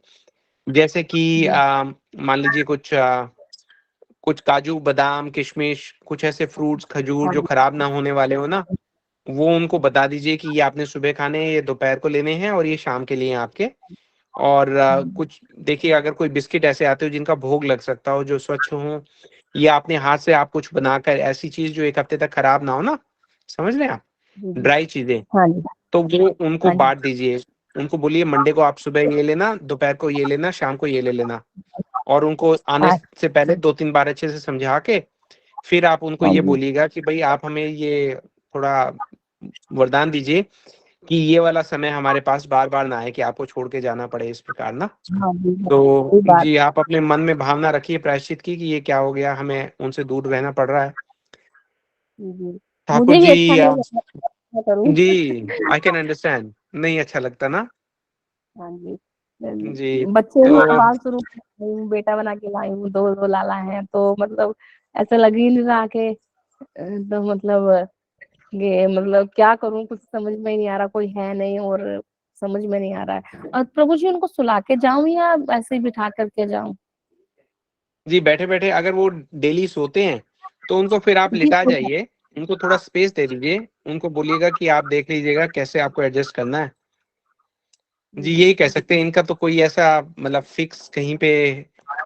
जैसे कि जी, मान लीजिए कुछ काजू, बादाम, किशमिश, कुछ ऐसे फ्रूट्स, खजूर हाँ जो जी, खराब ना होने वाले हो ना, वो उनको बता दीजिए कि ये आपने सुबह खाने हैं, ये दोपहर को लेने हैं और ये शाम के लिए हैं आपके। और कुछ देखिए, अगर कोई बिस्किट ऐसे आते हो जिनका भोग लग सकता हो, जो स्वच्छ हों, या अपने हाथ से आप कुछ बनाकर ऐसी चीज़ जो 1 हफ्ते तक खराब ना हो ना, समझ रहे हैं आप? जी, जी, ड्राई चीज़ें, हाँ जी, तो वो उनको हाँ जी, बाँट दीजिए। उनको बोलिए मंडे को आप सुबह ये लेना, दोपहर को ये लेना, शाम को ये ले लेना। और उनको आने हाँ, से पहले 2-3 बार अच्छे से समझा के, फिर आप उनको हाँ ये जी, बोलिएगा कि भई आप हमें ये थोड़ा वरदान दीजिए कि ये वाला समय हमारे पास बार-बार ना आए कि आपको छोड़ के जाना पड़े इस प्रकार ना। हाँ जी, हाँ, तो सही बात। जी, आप अपने मन में भावना रखिए प्रायश्चित की कि ये क्या हो गया, हमें उनसे दूर रहना पड़ रहा है। जी, जी। ठाकुर मुझे भी जी अच्छा नहीं लग रहा, क्या करूँ? जी, आई कैन अंडरस्टैंड, नहीं अच्छा लगता ना? हाँ जी। जी, बच्चे तो ही सवाल शुरू कर रही हूँ, बेटा बना के लाई हूँ, 2 लाला हैं, तो मतलब ऐसा लग ही नहीं रहा कि तो मतलब ये मतलब क्या करूँ, कुछ समझ में ही नहीं आ रहा, कोई है नहीं और समझ में नहीं आ रहा है। और प्रभु जी उनको सुला के जाऊँ या ऐसे ही बिठा करके जाऊँ? जी, बैठे-बैठे अगर वो डेली सोते हैं, तो उनको फिर आप जी, लिटा जाइए, उनको थोड़ा स्पेस दे दीजिए, उनको बोलिएगा कि आप देख लीजिएगा कैसे आपको एडजस्ट करना है। जी, जी, यही कह सकते हैं, इनका तो कोई ऐसा मतलब फिक्स कहीं पे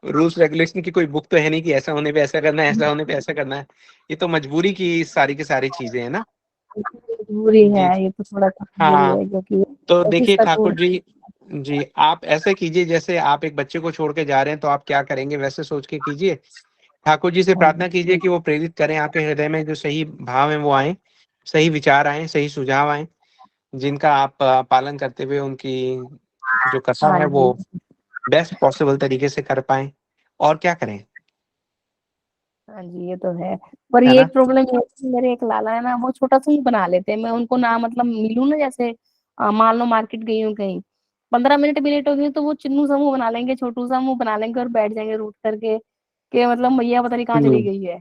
रूल्स रेगुलेशन की कोई बुक तो है नहीं कि ऐसा होने पे ऐसा करना है, ऐसा होने पे ऐसा करना है। ये तो मजबूरी की सारी की सारी चीज़ें हैं ना। मजबूरी है, जी, ये तो थोड़ा-सा मजबूरी हाँ, है क्योंकि तो ऑफिस देखिए का तो ठाकुर जी जी, आप ऐसे कीजिए जैसे आप एक बच्चे को छोड़ के जा रहे हैं, तो आप क्या करेंगे वैसे सोच के कीजिए। ठाकुर जी से हाँ जी, प्रार्थना कीजिए कि वो प्रेरित करें आपके हृदय में जो सही भाव हैं वो आएँ, सही विचार आएँ, सही सुझाव आएँ, जिनका आप पालन करते हुए उनकी जो कथा हाँ है जी। वो बेस्ट पॉसिबल तरीके से कर पाएँ। और क्या करें, हाँ जी, ये तो है। पर है ये ना? एक प्रॉब्लम ये है कि मेरे एक लाला है ना, वो छोटा-सा ही बना लेते हैं। मैं उनको ना मतलब मिलूँ ना, जैसे मान लो मार्केट गई हूँ कहीं, 15 मिनट भी लेट हो गई तो वो चिन्नू सा मुँह बना लेंगे, छोटू सा मुँह बना लेंगे और बैठ जाएँगे रूठ करके कि मतलब मैया पता नहीं कहाँ चली हुँ, गई है।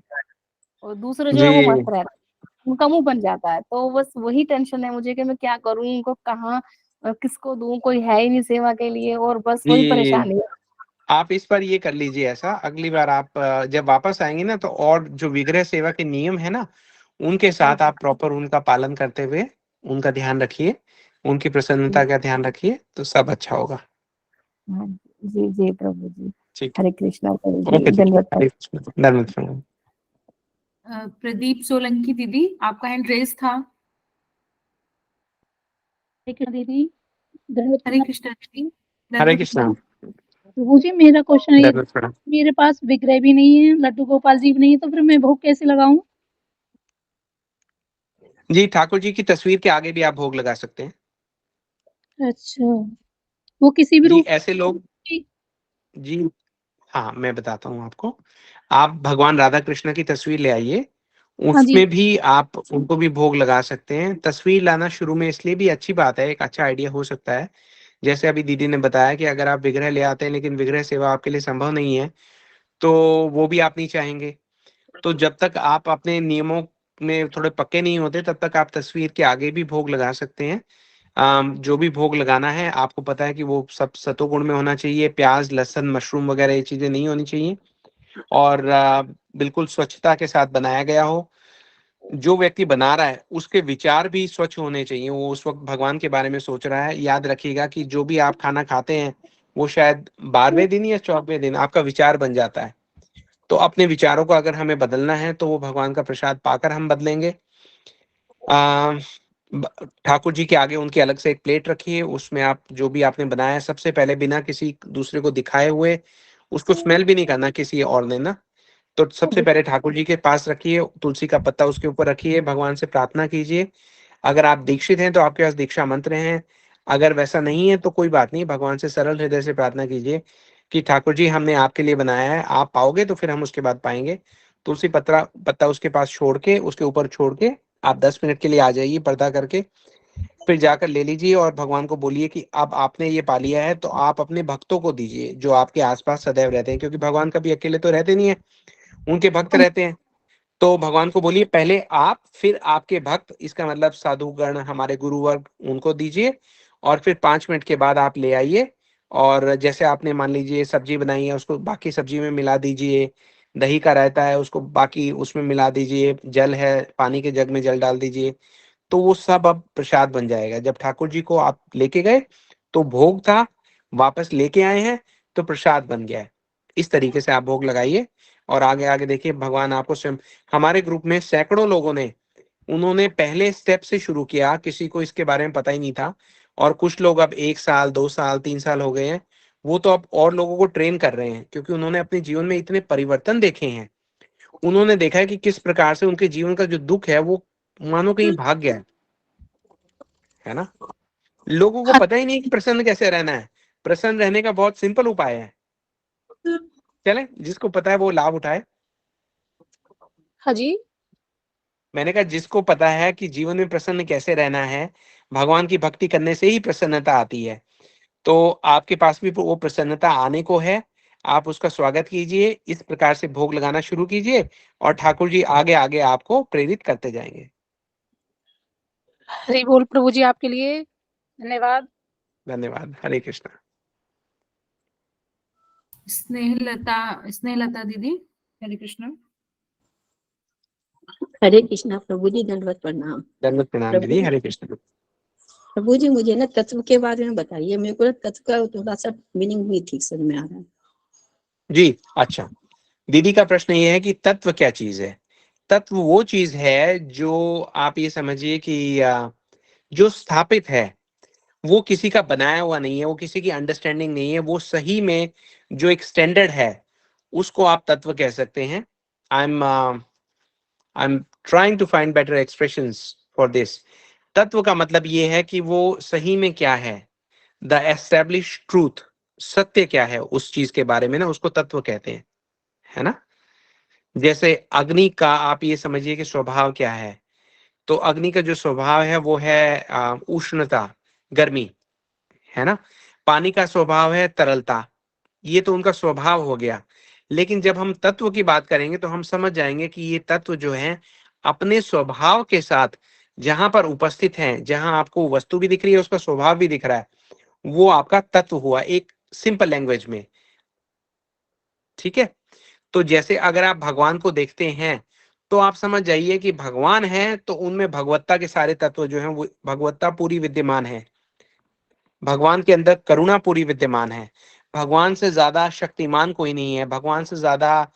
और दूसरे जो है वो जी, मस्त रहते हैं, उनका मुँह बन जाता है। तो बस वही टेंशन है मुझे कि मैं क्या करूँ, उनको कहाँ किसको दूँ? कोई है ही नहीं सेवा के लिए, और बस वही जी। परेशानी है। आप इस बार ये कर लीजिए ऐसा, अगली बार आप जब वापस आएँगे ना तो और जो विग्रह सेवा के नियम है ना, उनके हाँ साथ जी। आप प्रॉपर उनका पालन करते हुए उनका ध्यान रखिए, उनकी जी, प्रसन्नता का ध्यान रखिए, तो सब अच्छा होगा। हाँ। जी, जी प्रभु जी। ठीक हरे कृष्णा प्रभु है, ओके जी, जी, दंडवत हरे कृष्ण, धन्यवाद प्रणाम। प्रदीप सोलंकी दीदी, आपका हैंड रेज था। दीदी धन्यवाद हरे प्रणाम कृष्णा दीदी, हरे दंडवत कृष्णा, प्रणाम। प्रभु जी। मेरा क्वेश्चन ये, धन्यवाद प्रणाम। मेरे पास विग्रह भी नहीं है, लड्डू गोपाल जी भी नहीं है, तो फिर मैं भोग कैसे लगाऊं? जी, ठाकुर जी की तस्वीर के आगे भी आप भोग लगा सकते हैं। अच्छा, वो किसी भी जी, रूप ऐसे लोग की? जी हाँ, मैं बताता हूँ आपको। आप भगवान राधा कृष्ण की तस्वीर ले आइए, हाँ जी। उसमें भी आप उनको भी भोग लगा सकते हैं। तस्वीर लाना शुरू में इसलिए भी अच्छी बात है, एक अच्छा आइडिया हो सकता है। जैसे अभी दीदी ने बताया कि अगर आप विग्रह ले आते हैं लेकिन विग्रह सेवा आपके लिए संभव नहीं है, तो वो भी आप नहीं चाहेंगे। तो जब तक आप अपने नियमों में थोड़े पक्के नहीं होते, तब तक आप तस्वीर के आगे भी भोग लगा सकते हैं। जो भी भोग लगाना है, आपको पता है कि वो सब सतोगुण में होना चाहिए, प्याज़, लहसुन, मशरूम वगैरह ये चीज़ें नहीं होनी चाहिए और बिल्कुल स्वच्छता के साथ बनाया गया हो। जो व्यक्ति बना रहा है उसके विचार भी स्वच्छ होने चाहिए। वो उस वक्त भगवान के बारे में सोच रहा है। याद रखिएगा कि जो भी आप खाना खाते हैं वो शायद 12वें दिन या 14वें दिन आपका विचार बन जाता है। तो अपने विचारों को अगर हमें बदलना है तो वो भगवान का प्रसाद पाकर हम बदलेंगे। ठाकुर जी के आगे उनके अलग से एक प्लेट रखिए, उसमें आप जो भी आपने बनाया है सबसे पहले बिना किसी दूसरे को दिखाए हुए उसको स्मेल भी नहीं करना किसी और ने ना। तो सबसे पहले ठाकुर जी के पास रखिए, तुलसी का पत्ता उसके ऊपर रखिए, भगवान से प्रार्थना कीजिए। अगर आप दीक्षित हैं तो आपके पास दीक्षा मंत्र हैं, अगर वैसा नहीं है तो कोई बात नहीं, भगवान से सरल हृदय से प्रार्थना कीजिए कि ठाकुर जी हमने आपके लिए बनाया है, आप पाओगे तो फिर हम उसके बाद पाएंगे। तुलसी पत्ता उसके पास छोड़ के, उसके ऊपर छोड़ के आप 10 मिनट के लिए आ जाइए पर्दा करके, फिर जाकर ले लीजिए और भगवान को बोलिए कि अब आपने ये पा लिया है तो आप अपने भक्तों को दीजिए जो आपके आसपास सदैव रहते हैं, क्योंकि भगवान कभी अकेले तो रहते नहीं है, उनके भक्त रहते हैं। तो भगवान को बोलिए पहले आप, फिर आपके भक्त, इसका मतलब साधुगण, हमारे गुरुवर्ग, उनको दीजिए और फिर 5 मिनट के बाद आप ले आइए। और जैसे आपने मान लीजिए सब्जी बनाई है उसको बाकी सब्जी में मिला दीजिए, दही का रायता है उसको बाकी उसमें मिला दीजिए, जल है पानी के जग में जल डाल दीजिए, तो वो सब अब प्रसाद बन जाएगा। जब ठाकुर जी को आप लेके गए तो भोग था, वापस लेके आए हैं तो प्रसाद बन गया है। इस तरीके से आप भोग लगाइए और आगे आगे देखिए भगवान आपको स्वयं। हमारे ग्रुप में सैकड़ों लोगों ने, उन्होंने पहले स्टेप से शुरू किया, किसी को इसके बारे में पता ही नहीं था, और कुछ लोग अब 1 साल 2 साल 3 साल हो गए हैं, वो तो अब और लोगों को ट्रेन कर रहे हैं, क्योंकि उन्होंने अपने जीवन में इतने परिवर्तन देखे हैं। उन्होंने देखा है कि किस प्रकार से उनके जीवन का जो दुख है वो मानो कहीं भाग गया है ना। लोगों को पता ही नहीं कि प्रसन्न कैसे रहना है। प्रसन्न रहने का बहुत सिंपल उपाय है, चले जिसको पता है वो लाभ उठाए। हाँ जी। मैंने कहा जिसको पता है कि जीवन में प्रसन्न कैसे रहना है, भगवान की भक्ति करने से ही प्रसन्नता आती है, तो आपके पास भी वो प्रसन्नता आने को है। आप उसका स्वागत कीजिए, इस प्रकार से भोग लगाना शुरू कीजिए और ठाकुर जी आगे आगे आपको प्रेरित करते जाएंगे। हरि बोल प्रभु जी आपके लिए धन्यवाद। धन्यवाद। हरे कृष्णा। स्नेहलता दीदी, हरे कृष्णा। हरे कृष्णा प्रभु जी, दंडवत प्रणाम। दंडवत प्रणाम दीदी, हरे कृष्णा। प्रभु जी मुझे ना तत्व के बारे में बताइए, मेरे को तत्व का थोड़ा सा मीनिंग भी ठीक समझ में आ रहा है जी। अच्छा, दीदी का प्रश्न ये है कि तत्व क्या चीज है। तत्व वो चीज है जो आप ये समझिए कि जो स्थापित है, वो किसी का बनाया हुआ नहीं है, वो किसी की अंडरस्टैंडिंग नहीं है, वो सही में जो एक स्टैंडर्ड है उसको आप तत्व कह सकते हैं। I am trying to find better expressions for this. तत्व का मतलब ये है कि वो सही में क्या है, द एस्टेब्लिश ट्रूथ, सत्य क्या है उस चीज के बारे में ना, उसको तत्व कहते हैं, है ना। जैसे अग्नि का आप ये समझिए कि स्वभाव क्या है, तो अग्नि का जो स्वभाव है वो है उष्णता, गर्मी, है ना। पानी का स्वभाव है तरलता, ये तो उनका स्वभाव हो गया। लेकिन जब हम तत्व की बात करेंगे तो हम समझ जाएंगे कि ये तत्व जो है अपने स्वभाव के साथ जहां पर उपस्थित हैं, जहां आपको वस्तु भी दिख रही है उसका स्वभाव भी दिख रहा है, वो आपका तत्व हुआ एक सिंपल लैंग्वेज में। ठीक है। तो जैसे अगर आप भगवान को देखते हैं तो आप समझ जाइए कि भगवान है तो उनमें भगवत्ता के सारे तत्व जो हैं वो भगवत्ता पूरी विद्यमान है। भगवान के अंदर करुणा पूरी विद्यमान है। भगवान से ज्यादा शक्तिमान कोई नहीं है, भगवान से ज्यादा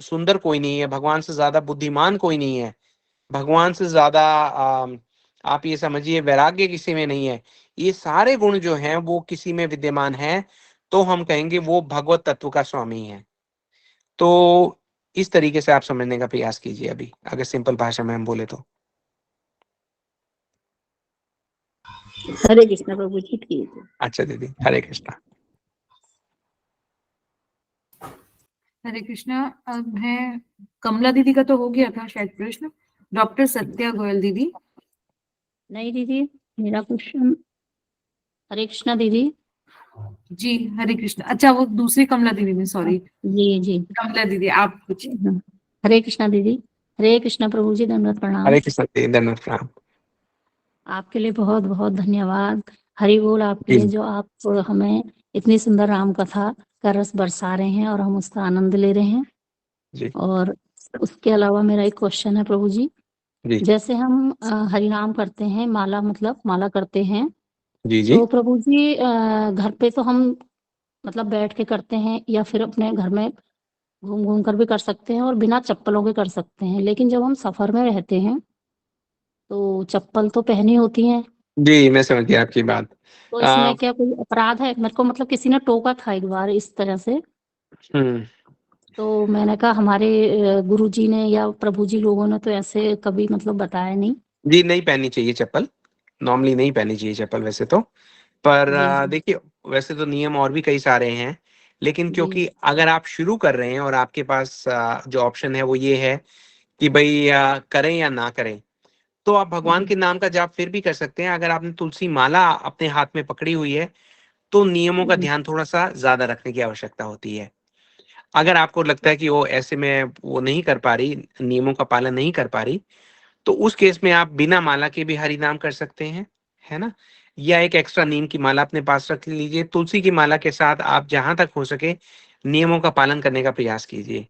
सुंदर कोई नहीं है, भगवान से ज्यादा बुद्धिमान कोई नहीं है, भगवान से ज्यादा आप ये समझिए वैराग्य किसी में नहीं है। ये सारे गुण जो हैं वो किसी में विद्यमान है, तो हम कहेंगे वो भगवत तत्व का स्वामी है। तो इस तरीके से आप समझने का प्रयास कीजिए अभी, अगर सिंपल भाषा में हम बोले तो। हरे कृष्णा प्रभु जी, ठीक है। अच्छा दीदी, हरे कृष्णा। हरे कृष्णा। अब है कमला दीदी का तो हो गया था शायद प्रश्न। डॉक्टर सत्या गोयल दीदी। नहीं दीदी, मेरा क्वेश्चन। हरे कृष्णा दीदी। जी हरे कृष्णा। अच्छा वो दूसरी कमला दीदी में, सॉरी। जी जी कमला दीदी आप कुछ। हरे कृष्णा दीदी। हरे कृष्णा प्रभु जी, दंडवत प्रणाम। हरे कृष्णा दीदी, दंडवत प्रणाम। आपके लिए बहुत बहुत धन्यवाद। हरि बोल आपके लिए, जो आप हमें इतनी सुंदर राम कथा का रस बरसा रहे हैं और हम उसका आनंद ले रहे हैं जी। और उसके अलावा मेरा एक क्वेश्चन है प्रभु जी। जी जैसे हम हरिनाम करते हैं, माला मतलब माला करते हैं, जी जी तो प्रभु जी घर पे तो हम मतलब बैठ के करते हैं या फिर अपने घर में घूम घूम कर भी कर सकते हैं और बिना चप्पलों के कर सकते हैं, लेकिन जब हम सफर में रहते हैं तो चप्पल तो पहनी होती हैं। जी, मैं समझ गया आपकी बात। तो आ, इसमें क्या कोई अपराध है? मेरे को मतलब किसी ने टोका था एक बार इस तरह से, हम्म तो मैंने कहा हमारे गुरुजी ने या प्रभु जी लोगों ने तो ऐसे कभी मतलब बताया नहीं। जी, नहीं पहननी चाहिए चप्पल। नॉर्मली नहीं पहननी चाहिए चप्पल वैसे तो। पर जी जी देखिए, वैसे तो नियम और भी कई सारे हैं, लेकिन जी क्योंकि अगर आप शुरू कर रहे हैं और आपके पास जो ऑप्शन है वो ये है कि भाई करें या ना करें, तो आप भगवान जी के नाम का जाप फिर भी कर सकते हैं। अगर आपने तुलसी माला अपने हाथ में पकड़ी हुई है तो नियमों का जी ध्यान थोड़ा सा ज्यादा रखने की आवश्यकता होती है। अगर आपको लगता है कि वो ऐसे में वो नहीं कर पा रही, नियमों का पालन नहीं कर पा रही, तो उस केस में आप बिना माला के भी हरि नाम कर सकते हैं, है ना? या एक एक्स्ट्रा नीम की माला अपने पास रख लीजिए। तुलसी की माला के साथ आप जहां तक हो सके नियमों का पालन करने का प्रयास कीजिए,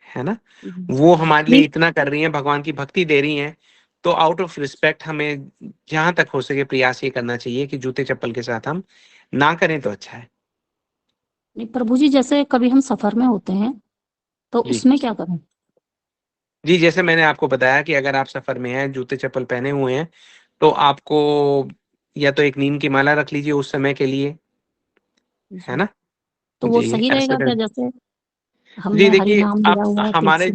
है ना? जी। वो हमारे लिए नहीं इतना कर रही हैं, भगवान की भक्ति दे रही हैं, तो आउट ऑफ रिस्पेक्ट हमें जहां तक हो सके प्रयास ये करना चाहिए कि जूते चप्पल के साथ हम ना करें तो अच्छा है। नहीं प्रभु जी, जैसे कभी हम सफर में होते हैं तो जी उसमें क्या करें? जी, जैसे मैंने आपको बताया कि अगर आप सफर में हैं, जूते चप्पल पहने हुए हैं, तो आपको या तो एक नीम की माला रख लीजिए उस समय के लिए, है जी। ना? तो वो जी, सही ऐसा रहेगा क्या? करें। जैसे जी हमने हरि देखिए, नाम अब लिया हुआ है तो उससे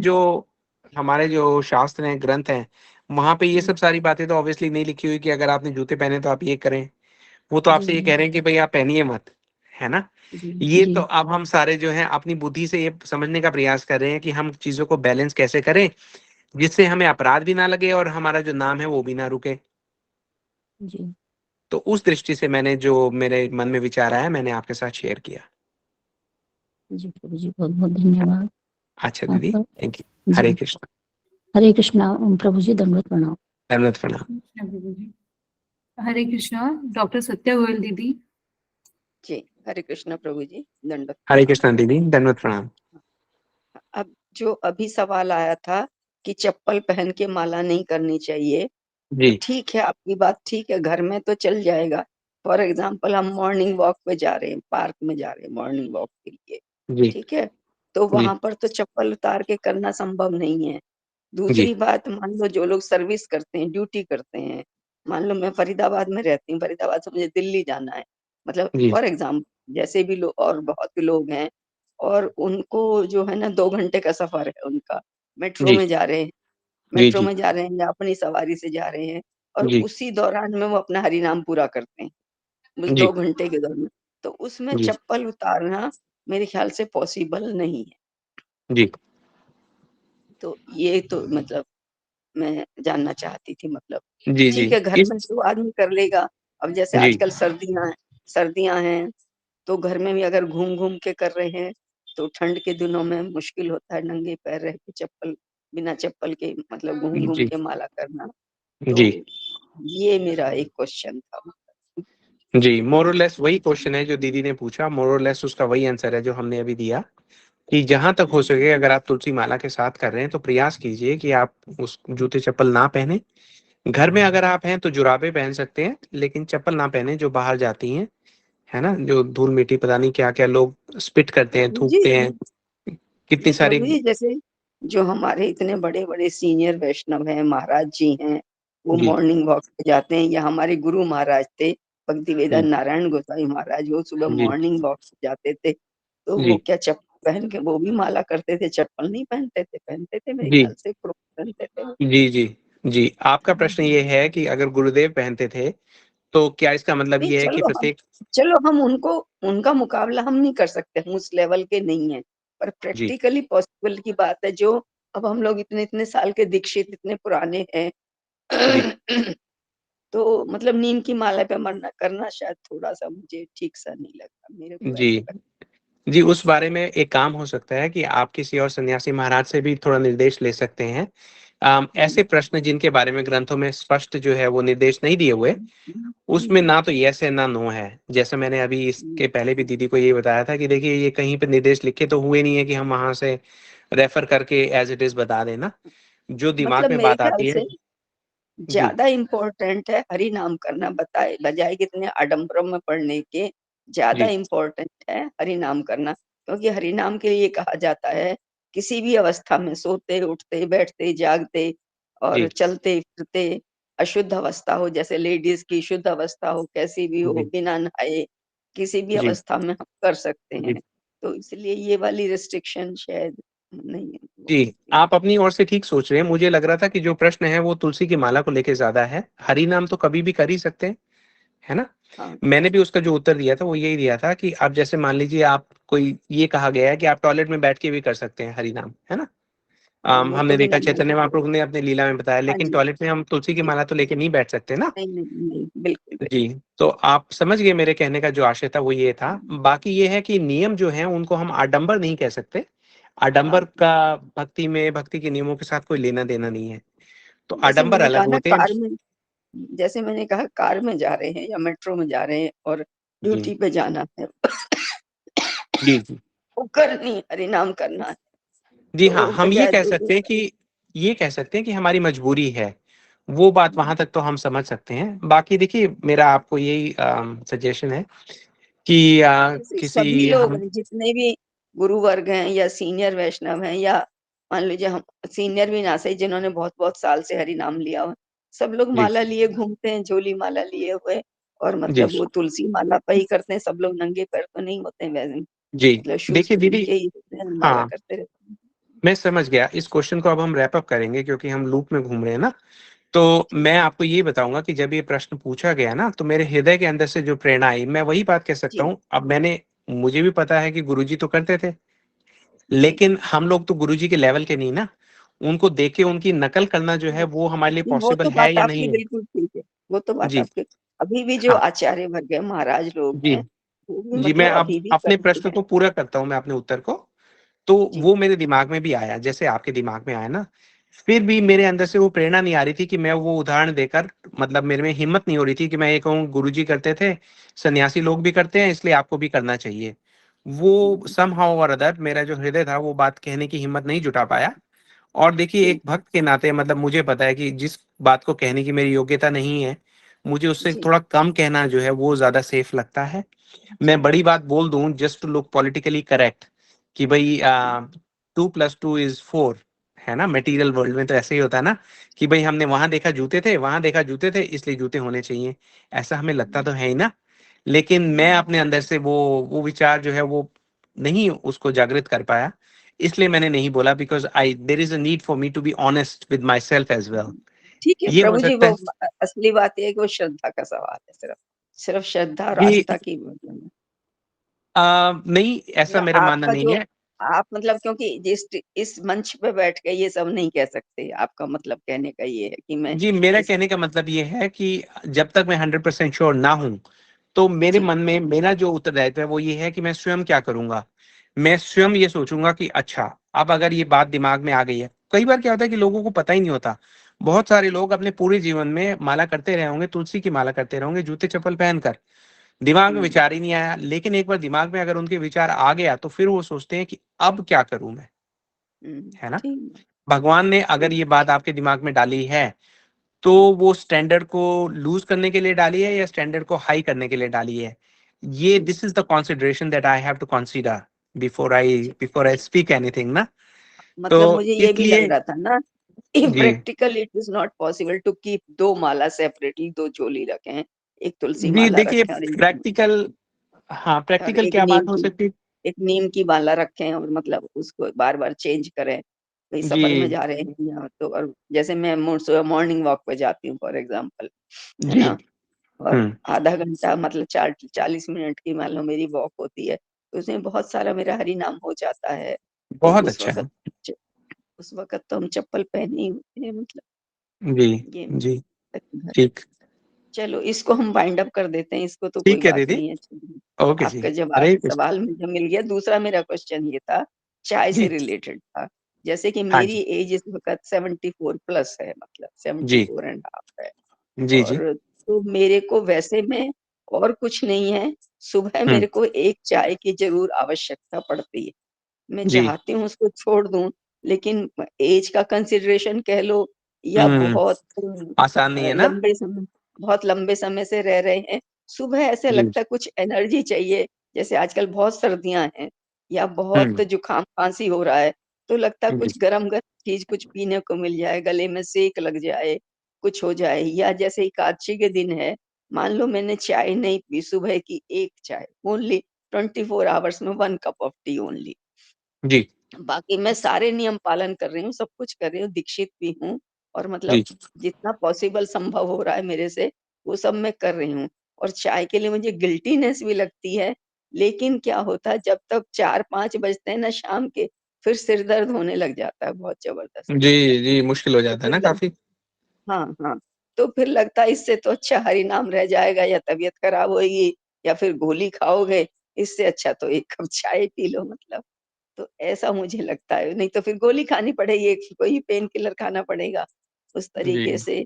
हमारे जो शास्त्र हैं, ग्रंथ हैं, वहाँ पे ये जी सब सारी बातें तो ऑब्वियसली नहीं लिखी हुई कि अगर आपने जूते पहने तो आप ये करें। वो तो जी आपसे ये जी कह रहे हैं कि भई आप पहनिए मत, है ना? जी ये जी तो अब हम सारे जो हैं अपनी बुद्धि से ये समझने का प्रयास कर रहे हैं कि हम चीज़ों को बैलेंस कैसे करें, जिससे हमें अपराध भी ना लगे और हमारा जो नाम है वो भी ना रुके। जी तो उस दृष्टि से मैंने जो मेरे मन में विचार आया, मैंने आपके साथ शेयर किया। जी प्रभु जी, बहुत बहुत धन्यवाद अच्छा दीदी, आपका। Thank you. जी, हरे कृष्ण। हरे कृष्णा। प्रभु जी दंडवत प्रणाम। दंडवत प्रणाम। कृष्णा प्रभु जी। हरे कृष्णा। डॉक्टर सत्या गोयल दीदी। जी, हरे कृष्ण प्रभु जी, दंडवत हरे प्रणाम। कृष्ण दीदी, दंडवत प्रणाम। अब जो अभी सवाल आया था कि चप्पल पहन के माला नहीं करनी चाहिए, तो जी, ठीक है, आपकी बात ठीक है, घर में तो चल जाएगा। फॉर एग्जाम्पल हम मॉर्निंग वॉक पे जा रहे हैं, पार्क में जा रहे हैं मॉर्निंग वॉक के लिए, जी, ठीक है, तो जी, वहां पर तो चप्पल उतार के करना संभव नहीं है। जी, दूसरी बात, मान लो जो लोग सर्विस करते हैं, ड्यूटी करते हैं, मान लो मैं फरीदाबाद में रहती हूँ, फरीदाबाद से मुझे दिल्ली जाना है, मतलब जी, फॉर एग्जाम्पल जैसे भी लोग और बहुत भी लोग हैं, और उनको जो है ना 2 घंटे का सफर है उनका, मेट्रो जी, में जा रहे हैं, जी, मेट्रो जी, में जा रहे हैं या अपनी सवारी से जा रहे हैं, और जी, उसी दौरान में वो अपना हरि नाम पूरा करते हैं, उस जी, 2 घंटे के दौरान, तो उसमें जी, चप्पल उतारना मेरे ख्याल से पॉसिबल नहीं है। जी, तो ये तो मतलब मैं जानना चाहती थी, मतलब जी, जी, ठीक है, घर इस में तो आदमी कर लेगा। अब जैसे जी, आजकल सर्दियां हैं, तो घर में भी अगर घूम घूम के कर रहे हैं, तो ठंड के दिनों में मुश्किल होता है नंगे पैर रह के चप्पल, बिना चप्पल के, मतलब घूम घूम जी, के माला करना। जी, तो ये मेरा एक क्वेश्चन था। जी, मोर और थैंक लेस वही क्वेश्चन है जो दीदी ने पूछा, मोर और लेस उसका वही आंसर है जो हमने अभी दिया, कि जहां तक हो सके अगर आप तुलसी माला के साथ कर रहे हैं तो प्रयास कीजिए कि आप उस जूते चप्पल ना पहने। घर में अगर आप हैं तो जुराबे पहन सकते हैं, लेकिन चप्पल ना पहने जो बाहर जाती हैं, है ना? जो धूल मिट्टी पता नहीं क्या-क्या लोग स्पिट करते हैं, यू। जी थूकते हैं, कितनी जी सारी। प्रभु जी, जैसे जो हमारे इतने बड़े बड़े सीनियर वैष्णव हैं, महाराज जी हैं, वो जी, मॉर्निंग वॉक पे जाते हैं, या हमारे गुरु महाराज थे भक्ति जी, वेदांत नारायण गोसाई महाराज, वो सुबह जी, मॉर्निंग वॉक पे जाते थे, तो वो जी, क्या चप्पल पहन के वो भी माला करते थे? चप्पल नहीं पहनते थे? पहनते थे, मेरे जी, ख्याल से क्रोक्स पहनते थे वो। जी, जी, जी। आपका प्रश्न ये है कि अगर गुरुदेव पहनते थे, तो क्या इसका मतलब नहीं, ये है कि प्रत्येक। चलो हम उनको, उनका मुकाबला हम नहीं कर सकते, हम उस लेवल के नहीं है, पर जी, प्रैक्टिकली पॉसिबल की बात है, जो अब हम लोग इतने इतने साल के दीक्षित, इतने पुराने हैं, जी, तो मतलब नीम की माला पे मरना करना शायद थोड़ा-सा मुझे ठीक सा नहीं लगता, मेरे को जी, ऐसा लगता जी, उस बारे में एक काम हो सकता है कि आप किसी और सन्यासी महाराज से भी थोड़ा निर्देश ले सकते हैं। है। ऐसे प्रश्न जिनके बारे में ग्रंथों में स्पष्ट जो है वो निर्देश नहीं दिए हुए, उसमें ना तो येस है ना नो है। जैसे मैंने अभी इसके पहले भी दीदी को ये बताया था कि देखिए ये कहीं पे निर्देश लिखे तो हुए नहीं है कि हम वहां से रेफर करके एज इट इज बता दें ना। जो दिमाग मतलब में मेरे बात ख्याल आती है। से जी, ज्यादा इम्पोर्टेंट है हरि नाम करना, बताए बजाय कितने आडंबरों में पढ़ने के, ज्यादा जी, इम्पोर्टेंट है हरि नाम करना। क्योंकि हरि नाम के लिए कहा जाता है किसी भी अवस्था में, सोते उठते बैठते जागते और जी, चलते फिरते, अशुद्ध अवस्था हो जैसे लेडीज की, शुद्ध अवस्था हो कैसी भी हो, जी, बिना नहाए किसी भी जी, अवस्था में हम कर सकते जी। हैं। तो इसलिए ये वाली रिस्ट्रिक्शन शायद नहीं है वो जी, होती। आप अपनी ओर से ठीक सोच रहे हैं। मुझे लग रहा था कि जो प्रश्न है वो तुलसी की माला को लेके ज़्यादा है। हरि नाम तो कभी भी कर ही सकते हैं, है ना? हाँ मैंने भी उसका जो उत्तर दिया था वो यही दिया था कि आप जैसे मान लीजिए आप कोई ये कहा गया है कि आप टॉयलेट में बैठ के भी कर सकते हैं हरि नाम, है ना? हाँ, वो हमने तो देखा बिना चैतन्य नहाए। महाप्रभु ने अपनी लीला में बताया, हाँ लेकिन जी, टॉयलेट में हम तुलसी की जी, माला तो लेके नहीं बैठ सकते ना। नहीं नहीं नहीं, बिल्कुल बिल्कुल। जी, तो आप समझ गए मेरे कहने का जो आशय था वो ये था। बाकी ये है कि नियम जो हैं उनको हम आडंबर नहीं कह सकते। हाँ, आडंबर का भक्ति के नियमों के साथ कोई लेना-देना नहीं है। तो जैसे आडंबर मैंने कहा अलग ना होते हैं। कार में, जैसे मैंने कहा कार में जा रहे हैं या मेट्रो में जा रहे हैं और जी, ड्यूटी पे जाना है जी, जी। वो करनी हरि नाम करना है, जी हाँ, तो हम ये बजाय कह दो सकते हैं कि हमारी मजबूरी है। वो बात वहाँ तक तो हम समझ सकते हैं। बाकी देखिए मेरा आपको यही सजेशन है कि जैसे सभी किसी लोग हम हैं, जितने भी गुरु वर्ग हैं या सीनियर वैष्णव हैं या मान लीजिए हम सीनियर भी ना सही, जिन्होंने बहुत बहुत साल से हरि नाम लिया हो, सब लोग जी, माला लिए घूमते हैं, झोली माला लिए हुए, और जी, मतलब वो तुलसी माला पे ही करते हैं। सब लोग नंगे पैर तो नहीं होते हैं वैसे, जी। मतलब शूज देखिए पहन दीदी, के ही होते हैं, माला हाँ, करते रहते हैं। मैं समझ गया। इस क्वेश्चन को अब हम रैप अप करेंगे क्योंकि हम लूप में घूम रहे हैं ना। तो ठीक मैं है आपको ये बताऊँगा कि जब ये प्रश्न पूछा गया ना, तो मेरे हृदय के अंदर से जो प्रेरणा आई, मैं वही बात कह सकता जी हूँ। अब मुझे भी पता है कि गुरुजी तो करते थे, जी। लेकिन हम लोग तो गुरुजी के लेवल के नहीं ना। उनको देख के उनकी नकल करना जो है वो हमारे लिए नहीं, वो पॉसिबल तो है बात या आपकी नहीं है? बिल्कुल ठीक है, वो तो बात जी, आपकी। अभी भी जो हाँ, आचार्य वर्ग है, महाराज लोग जी। हैं, वो भी जी, मैं मतलब अब अभी भी अपने करते प्रश्न हैं। को पूरा करता हूँ, मैं अपने उत्तर को। तो जी वो मेरे दिमाग में भी आया, जैसे आपके दिमाग में आया ना, फिर भी मेरे अंदर से वो प्रेरणा नहीं आ रही थी कि मैं वो उदाहरण देकर, मतलब मेरे में हिम्मत नहीं हो रही थी कि मैं ये कहूँ गुरुजी करते थे, सन्यासी लोग भी करते हैं इसलिए आपको भी करना चाहिए। वो समहाउ और अदर मेरा जो हृदय था वो बात कहने की हिम्मत नहीं जुटा पाया। और देखिए जी एक भक्त के नाते मतलब मुझे पता है कि जिस बात को कहने की मेरी योग्यता नहीं है, मुझे उससे जी थोड़ा कम कहना जो है वो ज़्यादा सेफ लगता है। जी मैं बड़ी बात बोल दूँ just to look politically correct कि भई 2 + 2 इज़ 4, है ना? मटेरियल वर्ल्ड में तो ऐसे ही होता है ना कि भई हमने वहाँ देखा जूते थे, वहाँ देखा जूते थे इसलिए जूते होने चाहिए। ऐसा हमें लगता तो है ही ना। लेकिन मैं अपने अंदर से वो विचार जो है वो नहीं उसको जागृत कर पाया। इसलिए मैंने नहीं बोला because I there is a need for me to be honest with myself as well. ठीक है ये हो प्रभु जी, सकता वो है। असली बात ये है कि वो श्रद्धा का सवाल है, सिर्फ सिर्फ श्रद्धा और जी, आस्था की मतलब नहीं ऐसा मतलब मेरा मानना आपका नहीं जो है। आप मतलब, क्योंकि जिस इस मंच पे बैठ के ये सब नहीं कह सकते, आपका मतलब कहने का ये है कि मैं जी, मेरा इस कहने का मतलब ये है कि जब तक मैं 100% श्योर ना हूँ, तो मेरे जी मन में मेरा जो उत्तरदायित्व है वो ये है कि मैं स्वयं क्या करूँगा? मैं स्वयं ये सोचूँगा कि अच्छा, अब अगर ये बात दिमाग में आ गई है, कई बार क्या होता है कि लोगों को पता ही नहीं होता। बहुत सारे लोग अपने पूरे जीवन में माला करते रहे होंगे, तुलसी की माला करते रहे होंगे, जूते-चप्पल पहनकर। दिमाग में हम्म विचार ही नहीं आया, लेकिन एक बार दिमाग में अगर उनके विचार आ गया, तो फिर वो सोचते हैं कि अब क्या करूँ मैं? है ना? ठीक भगवान ने अगर ठीक ये बात आपके दिमाग में डाली है, तो वो स्टैंडर्ड को लूज़ करने के लिए डाली है या स्टैंडर्ड को हाई करने के लिए डाली है? ये ठीक this is the consideration that I have to consider ठीक। बिफोर आई स्पीक एनीथिंग ना। मतलब तो मुझे ये भी लग इसलिए रहा था ना, जी। Practical it is not possible to keep दो माला सेपरेटली, दो चोली रखें, एक तुलसी जी, माला देखिए रखें प्रैक्टिकल हाँ, और प्रैक्टिकल क्या बात हो सकती है? एक नीम की माला रखें और मतलब उसको बार बार चेंज करें, कहीं सफर में जी, जा रहे हैं या तो, और जैसे मैं सुबह मॉर्निंग वॉक पे जाती हूँ फॉर एग्जाम्पल, है जी। ना, और हुँ, आधा घंटा मतलब 40 मिनट की मान लो मेरी वॉक होती है, तो उसमें बहुत सारा मेरा हरि नाम हो जाता है। तो बहुत अच्छा है। उस वक़्त तो हम चप्पल पहने ही होते हैं, मतलब जी, ये जी, घर। ठीक। चलो इसको हम वाइंड अप कर देते हैं, इसको तो कोई ठीक है बात दीदी। नहीं है। चलिए, ओके जी। आपका जवाब हरे कृष्ण। सवाल मुझे मिल गया। दूसरा मेरा क्वेश्चन ये था, चाय से जी, रिलेटेड था। जैसे कि हाँ मेरी जी। एज इस वक़्त 74 प्लस है, मतलब जी, 74 एंड हाफ है, जी, जी। और तो मेरे को वैसे में और कुछ नहीं है, सुबह हुँ, मेरे को एक चाय की ज़रूर आवश्यकता पड़ती है। मैं जी, चाहती हूँ उसको छोड़ दूँ, लेकिन एज का कंसिडरेशन कह लो या बहुत आसान नहीं है ना? बहुत लंबे समय से रह रहे हैं, सुबह ऐसे जी। लगता है कुछ एनर्जी चाहिए, जैसे आजकल बहुत सर्दियां हैं या बहुत जुकाम खांसी हो रहा है, तो लगता है जी। कुछ गरम गरम चीज कुछ पीने को मिल जाए, गले में सेक लग जाए, कुछ हो जाए। या जैसे एकादशी के दिन है, मान लो मैंने चाय नहीं पी, सुबह की एक चाय ओनली, 24 आवर्स में 1 कप ऑफ टी ओनली। जी। बाकी मैं सारे नियम पालन कर रही हूँ, सब कुछ कर रही हूँ, दीक्षित भी हूँ और मतलब जी। जितना पॉसिबल संभव हो रहा है मेरे से, वो सब मैं कर रही हूँ। और चाय के लिए मुझे गिल्टीनेस भी लगती है, लेकिन क्या होता है जब तक 4-5 बजते हैं ना शाम के, फिर सिर दर्द होने लग जाता है बहुत जबरदस्त। जी, जी, मुश्किल हो तो जाता है फिर ना काफ़ी? हाँ, हाँ। तो फिर लगता है इससे तो अच्छा हरि नाम रह जाएगा या तबीयत खराब होएगी या फिर गोली खाओगे, इससे अच्छा तो 1 कप चाय पी लो मतलब। तो ऐसा मुझे लगता है, नहीं तो फिर गोली खानी पड़ेगी, एक कोई पेन किलर खाना पड़ेगा, उस तरीके जी। से।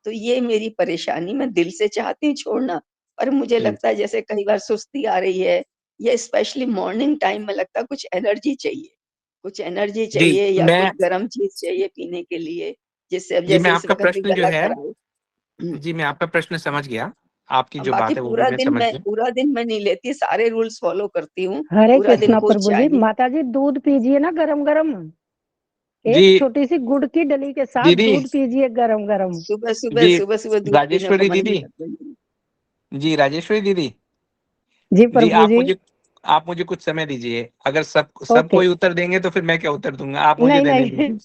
तो ये मेरी परेशानी, मैं दिल से चाहती हूँ छोड़ना, पर मुझे जी। लगता है जैसे कई बार सुस्ती आ रही है या स्पेशली मॉर्निंग टाइम में लगता है कुछ एनर्जी जी, चाहिए या कुछ मैं गरम चीज़ चाहिए पीने के लिए, जिससे अब जी, मैं जैसे इस आपका वक़्त भी प्रश्न जो गला है खराब है। जी, मैं आपका प्रश्न समझ गया। आपकी अब जो बाकी बात है वो भी मैं समझ गया। पूरा दिन मैं नहीं लेती, सारे रूल्स फॉलो करती हूँ, हरे पूरा दिन कृष्णा कोई प्रभु चाय जी, नहीं। माता जी दूध पीजिए ना गरम गरम, जी। एक छोटी सी गुड़ की डली के साथ दीदी। दूध पीजिए गरम गरम। जी, सुबह दूध पीने को राजेश्वरी मन नहीं दीदी। करता है। जी, राजेश्वरी दीदी। जी जी, प्रभु जी। आप मुझे कुछ समय दीजिए। अगर सब ओके। कोई उत्तर देंगे तो फिर मैं क्या उत्तर दूँगा? आप मुझे नहीं देने नहीं दीजिए।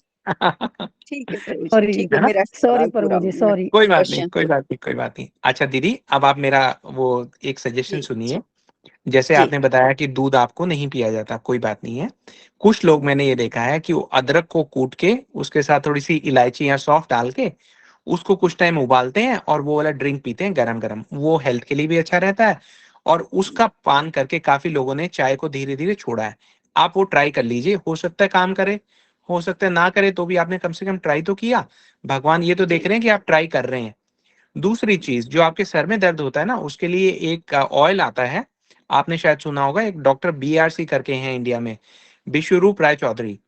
ठीक है प्रभु जी, सॉरी ठीक है, है ना? मेरा सॉरी सवाल पूरा प्रभु जी हो गया, सॉरी। कोई बात नहीं, क्वेश्चन। कोई बात नहीं, कोई बात नहीं। अच्छा दीदी, अब आप मेरा वो एक सजेशन जी, सुनिए। जैसे जी, आपने बताया कि दूध आपको नहीं पिया जाता, कोई बात नहीं है। कुछ लोग मैंने ये देखा है कि वो अदरक को कूट के, उसके साथ थोड़ी-सी इलायची या सौंफ डाल के, उसको कुछ टाइम उबालते हैं और वो वाला ड्रिंक पीते हैं गरम-गरम। वो हेल्थ के लिए भी अच्छा रहता है और उसका पान करके काफ़ी लोगों ने चाय को धीरे-धीरे छोड़ा है। आप वो ट्राई कर लीजिए, हो सकता है काम करे, हो सकता है ना करे, तो भी आपने कम से कम ट्राई तो किया। भगवान ये तो देख जी, रहे हैं कि आप ट्राई कर रहे हैं। दूसरी चीज़, जो आपके सर में दर्द होता है ना, उसके लिए एक ऑयल आता है, आपने शायद सुना होगा, एक डॉक्टर बीआरसी करके हैं इंडिया में, विश्वरूप राय चौधरी।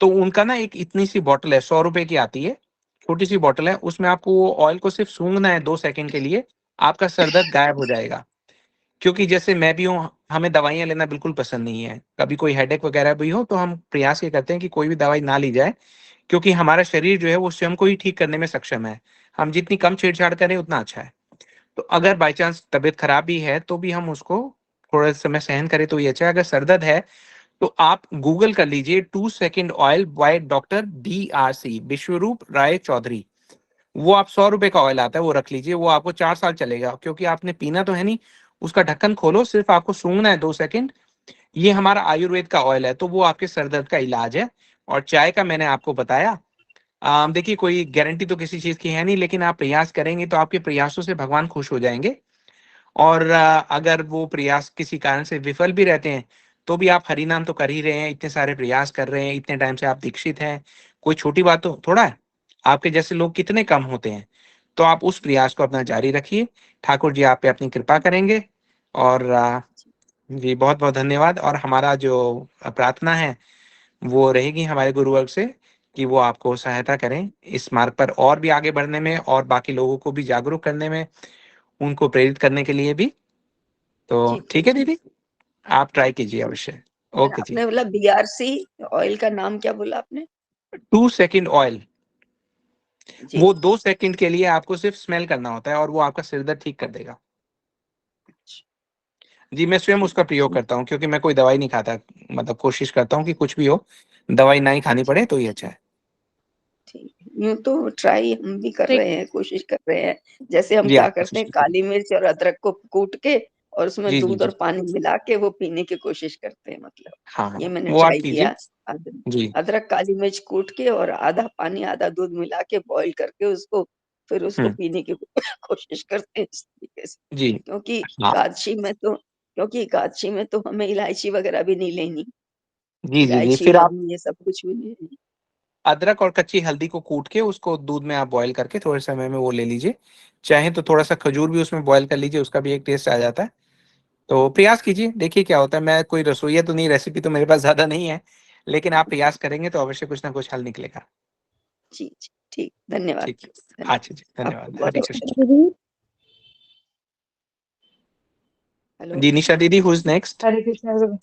तो उनका ना एक इतनी सी बॉटल है, ₹100 की आती है, छोटी-सी बॉटल है, उसमें आपको वो ऑयल को सिर्फ़ सूँघना है 2 सेकंड के लिए, आपका सर दर्द गायब हो जाएगा। क्योंकि जैसे मैं भी हूँ, हमें दवाइयाँ लेना बिल्कुल पसंद नहीं है। कभी कोई हेडेक वगैरह भी हो, तो हम प्रयास ये करते हैं कि कोई भी दवाई ना ली जाए, क्योंकि हमारा शरीर जो है, वो स्वयं को ही ठीक करने में सक्षम है। हम जितनी कम छेड़-छाड़ करें, उतना अच्छा है। तो अगर बाय चांस तबीयत खराब भी है, तो भी हम उसको थोड़ा समय सहन करें तो ये अच्छा है। अगर सर दर्द है, तो आप गूगल कर लीजिए 2 second oil by doctor BRC, Vishwaroop Roy Chowdhury. वो आप ₹100 का ऑयल आता है, वो रख लीजिए, वो आपको 4 साल चलेगा, क्योंकि आपने पीना तो है नहीं, उसका ढक्कन खोलो, सिर्फ़ आपको सूँघना है 2 सेकंड। ये हमारा आयुर्वेद का ऑयल है, तो वो आपके सर दर्द का इलाज है। और चाय का मैंने आपको बताया। देखिए, कोई गारंटी तो किसी चीज़ की है नहीं, लेकिन आप प्रयास करेंगे तो आपके प्रयासों से भगवान खुश हो जाएँगे। और अगर वो प्रयास किसी कारण से विफल भी रहते हैं, तो भी आप हरि नाम तो कर ही रहे हैं, इतने सारे प्रयास कर रहे हैं, इतने टाइम से आप दीक्षित हैं, कोई छोटी बात तो थोड़ा है? आपके जैसे लोग कितने कम होते हैं। तो आप उस प्रयास को अपना जारी रखिए, ठाकुर जी आप पे अपनी कृपा करेंगे। और जी, बहुत-बहुत धन्यवाद। और हमारा जो प्रार्थना है, वो रहेगी हमारे गुरुवर्ग से कि वो आपको सहायता करें इस मार्ग पर और भी आगे बढ़ने में और बाकी लोगों को भी जागरूक करने में, उनको प्रेरित करने के लिए भी। तो जी ठीक है प्रभु दीदी, आप ट्राई कीजिए अवश्य। जी। ओके जी। आपने बोला बीआरसी ऑयल का नाम क्या बोला आपने? 2 सेकंड ऑयल, जी, वो 2 सेकंड के लिए आपको सिर्फ़ स्मेल करना होता है और वो आपका सिर दर्द ठीक कर देगा। अच्छा, जी, मैं स्वयं ठीक उसका है, प्रयोग करता हूँ, क्योंकि मैं कोई दवाई नहीं खाता। मतलब कोशिश करता हूँ कि कुछ भी हो, दवाई ना ही खानी अच्छा, पड़े तो ही अच्छा है। ठीक है। यूँ तो ट्राई हम भी कर तो एक रहे हैं, कोशिश कर रहे हैं। जैसे हम जी, क्या आप करते कोशिश हैं, कीजिए। काली मिर्च और अदरक को कूट के और उसमें जी, जी, दूध और जी। पानी मिला के वो पीने की कोशिश करते हैं मतलब। हाँ, ये हाँ, मैंने वो आप ट्राई कीजिए। किया। अद जी। अदरक, काली मिर्च कूट के और आधा पानी, आधा दूध मिला के बॉयल करके उसको फिर उसको हुँ, पीने की कोशिश करते हैं इस तरीके से। जी। हाँ। क्योंकि एकादशी में तो हमें इलायची वगैरह भी नहीं लेनी। जी, जी, जी, इलायची, फिर आप लौंग ये सब कुछ भी नहीं लेनी। अदरक और कच्ची हल्दी को कूट के उसको दूध में आप बॉयल करके थोड़े समय में वो ले लीजिए। चाहें तो थोड़ा-सा खजूर भी उसमें बॉयल कर लीजिए, उसका भी एक टेस्ट आ जाता है। तो प्रयास कीजिए, देखिए क्या होता है। मैं कोई रसोइया तो नहीं, रेसिपी तो मेरे पास ज़्यादा नहीं है, लेकिन आप प्रयास करेंगे तो अवश्य कुछ ना कुछ हल निकलेगा। जी, जी। ठीक, धन्यवाद। ठीक है। धन्यवाद। अच्छा जी, धन्यवाद। आपको हरे बहुत कृष्ण। दीदी हेलो, जी, निशा दीदी, हु इज नेक्स्ट? हरे कृष्ण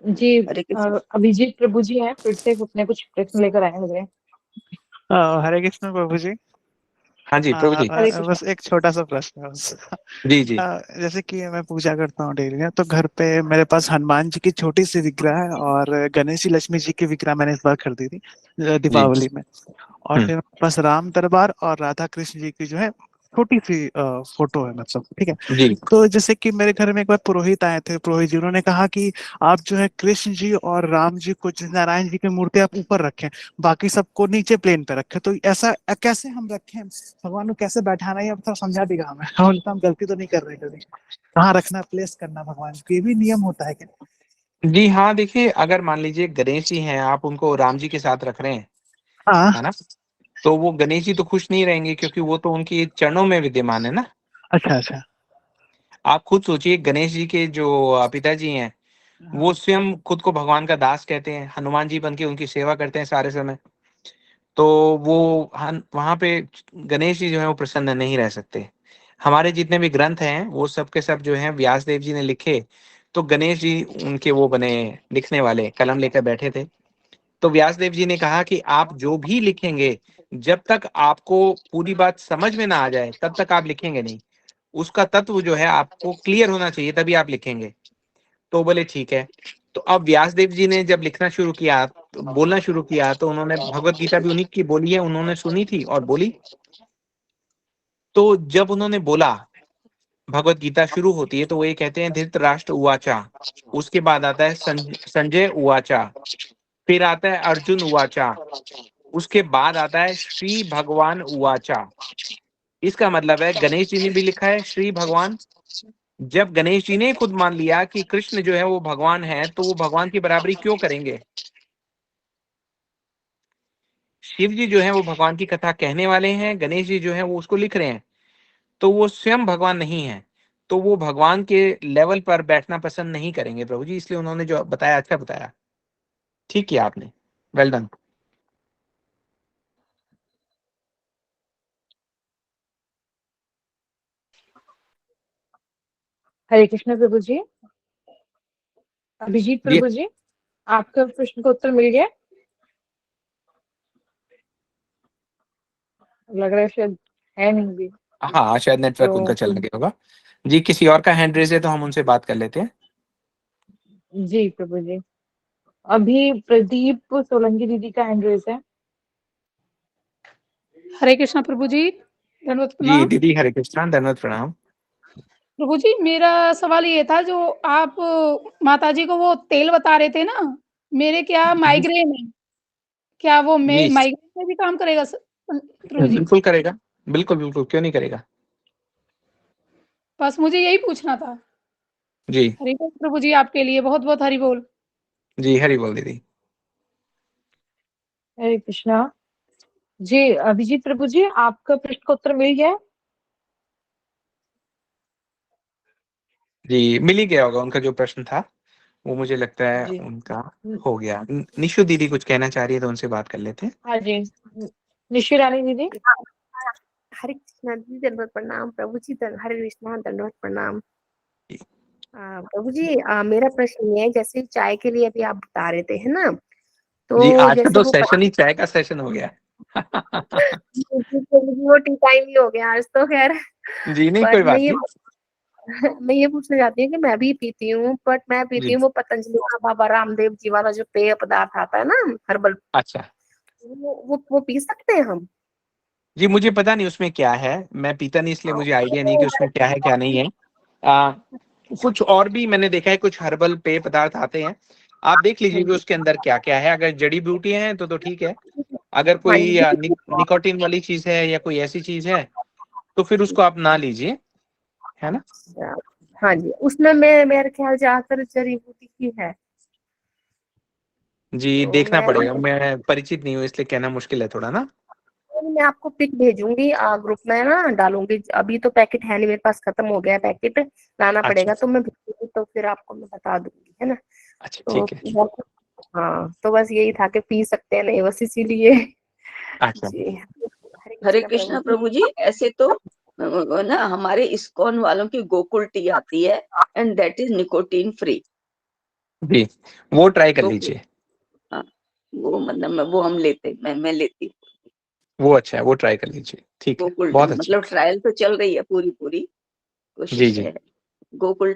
जी। हरे कृष्ण। अभिजीत प्रभु जी हैं, फिर से अपने कुछ प्रश्न लेकर आए हुए हैं। हरे कृष्ण प्रभु जी। हाँ जी, प्रभु जी। हरे कृष्ण। बस एक छोटा सा प्रश्न है बस। जी, जी। जैसे कि मैं पूजा करता हूँ डेली ना, तो घर पे मेरे पास हनुमान जी की छोटी सी विग्रह है और गणेश जी लक्ष्मी जी की विग्रह मैंने इस बार खरीदी थी जी। दीपावली में। और हुँ। फिर मेरे पास राम दरबार और राधा कृष्ण जी की जो है छोटी सी फोटो है, मतलब ठीक है। जी। तो जैसे कि मेरे घर में एक बार पुरोहित आए थे, पुरोहित जी उन्होंने कहा कि आप जो है कृष्ण जी और राम जी को, नारायण जी की मूर्ति आप ऊपर रखें, बाकी सबको नीचे प्लेन पे रखें। तो ऐसा कैसे हम रखें, भगवान को कैसे बैठाना है, अब थोड़ा समझा देगा हमें। हम गलती तो नहीं कर रहे कभी, कहाँ रखना, प्लेस करना भगवान को, ये भी नियम होता है क्या? जी हाँ, देखिए, अगर मान लीजिए गणेश जी हैं, आप उनको राम जी के साथ रख रहे हैं, हाँ। है ना? तो वो गणेश जी तो खुश नहीं रहेंगे, क्योंकि वो तो उनके चरणों में विद्यमान है ना। अच्छा अच्छा। आप खुद सोचिए, गणेश जी के जो पिताजी हैं, वो स्वयं खुद को भगवान का दास कहते हैं, हनुमान जी बन के उनकी सेवा करते हैं सारे समय। तो वो वहाँ पे गणेश जी जो है वो प्रसन्न नहीं रह सकते। हमारे जितने भी ग्रंथ हैं, वो सब के सब जो हैं व्यास देव जी ने लिखे, तो गणेश जी उनके वो बने लिखने वाले, कलम लेकर बैठे थे। तो व्यास देव जी ने कहा कि आप जो भी लिखेंगे, जब तक आपको पूरी बात समझ में ना आ जाए, तब तक आप लिखेंगे नहीं। उसका तत्व जो है आपको क्लियर होना चाहिए, तभी आप लिखेंगे। तो बोले ठीक है। तो अब व्यास देव जी ने जब लिखना शुरू किया, तो बोलना शुरू किया, तो उन्होंने भगवत गीता भी उन्हीं की बोली है, उन्होंने सुनी थी और बोली। तो जब उन्होंने बोला, भगवत गीता शुरू होती है तो वो ये कहते हैं, धृतराष्ट्र उवाचा। उसके बाद आता है संजय उवाचा। फिर आता है अर्जुन उवाचा। उसके बाद आता है श्री भगवान उवाचा। इसका मतलब है गणेश जी ने भी लिखा है श्री भगवान। जब गणेश जी ने खुद मान लिया कि कृष्ण जो है वो भगवान है, तो वो भगवान की बराबरी क्यों करेंगे? शिव जी जो है वो भगवान की कथा कहने वाले हैं, गणेश जी जो है वो उसको लिख रहे हैं, तो वो स्वयं भगवान नहीं है। तो वो भगवान के लेवल पर बैठना पसंद नहीं करेंगे प्रभु जी, इसलिए उन्होंने जो बताया, अच्छा बताया, ठीक किया आपने, वेल डन। हरे कृष्ण प्रभु जी। अभिजीत जी प्रभु जी, आपका प्रश्न का उत्तर मिल गया? लग रहा है शायद है नहीं भी। हाँ, शायद नेटवर्क उनका चल तो गया होगा। जी, किसी और का हैंड रेज है तो हम उनसे बात कर लेते हैं। जी प्रभु जी, अभी प्रदीप सोलंकी दीदी का हैंड रेज है। हरे कृष्णा प्रभु जी, धन्यवाद जी प्रणाम। दीदी, हरे कृष्णा, धन्यवाद, प्रणाम। प्रभु जी, मेरा सवाल ये था, जो आप माता जी को वो तेल बता रहे थे ना, मेरे क्या माइग्रेन है, क्या वो जी माइग्रेन में भी काम करेगा प्रभु जी? बिल्कुल करेगा, बिल्कुल बिल्कुल, क्यों नहीं करेगा। बस मुझे यही पूछना था। जी। हरि बोल प्रभु जी, आपके लिए बहुत बहुत हरि बोल। जी, हरि बोल दीदी। हरे कृष्णा जी। अभिजीत प्रभु जी, आपका प्रश्न का उत्तर मिल गया? जी, मिल ही गया होगा, उनका जो प्रश्न था वो मुझे लगता है जी। उनका हो गया। निशु दीदी कुछ कहना चाह रही है तो उनसे बात कर लेते हैं। हाँ जी, निशु रानी दीदी। हरे कृष्णा दीदी, दंडवत प्रणाम। प्रभु जी हरे कृष्णा, दंडवत प्रणाम। प्रभु जी, मेरा प्रश्न ये है, जैसे चाय के लिए अभी आप बता रहे थे, है ना, जी, तो आज का जैसे तो वो सेशन ही चाय का सेशन हो गया। वो टी टाइम ही हो गया आज तो, खैर। जी नहीं, कोई बट बात नहीं। मैं ये पूछना चाहती हूँ कि मैं भी पीती हूँ, बट मैं पीती जी। हूँ वो पतंजलि का बाबा रामदेव जी वाला जो पेय पदार्थ आता है ना, हर्बल, अच्छा। वो पी सकते हैं हम? जी, मुझे पता नहीं उसमें क्या है, मैं पीता नहीं, इसलिए मुझे आइडिया नहीं कि उसमें क्या है क्या नहीं है। कुछ और भी मैंने देखा है, कुछ हर्बल पेय पदार्थ आते हैं, आप देख लीजिए कि उसके अंदर क्या क्या है। अगर जड़ी बूटियां हैं तो ठीक है। अगर हाँ कोई जी। निकोटीन वाली चीज है या कोई ऐसी चीज है तो फिर उसको आप ना लीजिए, है ना। हाँ जी, उसमें मैं मेरे ख्याल ज्यादातर जड़ी बूटी की है, जी, तो देखना मैं पड़ेगा, मैं परिचित नहीं हूँ, इसलिए कहना मुश्किल है थोड़ा ना। मैं आपको पिक भेजूंगी, ग्रुप में ना डालूंगी। अभी तो पैकेट है नहीं मेरे पास, खत्म हो गया है पैकेट, लाना अच्छा पड़ेगा, तो मैं भेजूंगी, तो फिर आपको मैं बता दूंगी, है ना। अच्छा, तो ठीक है। हाँ, तो बस यही था कि पी सकते हैं नहीं, बस इसीलिए। अच्छा जी हरे कृष्णा प्रभु जी। ऐसे तो ना हमारे इस्कॉन वालों की गोकुल टी आती है and that is nicotine free. जी, वो ट्राई कर गोकुल, लीजिए, हाँ, वो मतलब वो हम लेते, मैं लेती हूँ वो अच्छा है, वो ट्राई कर लीजिए, ठीक है, गोकुल टी। बहुत अच्छा। मतलब ट्रायल तो चल रही है, पूरी जी, कोशिश जी। है। गोकुल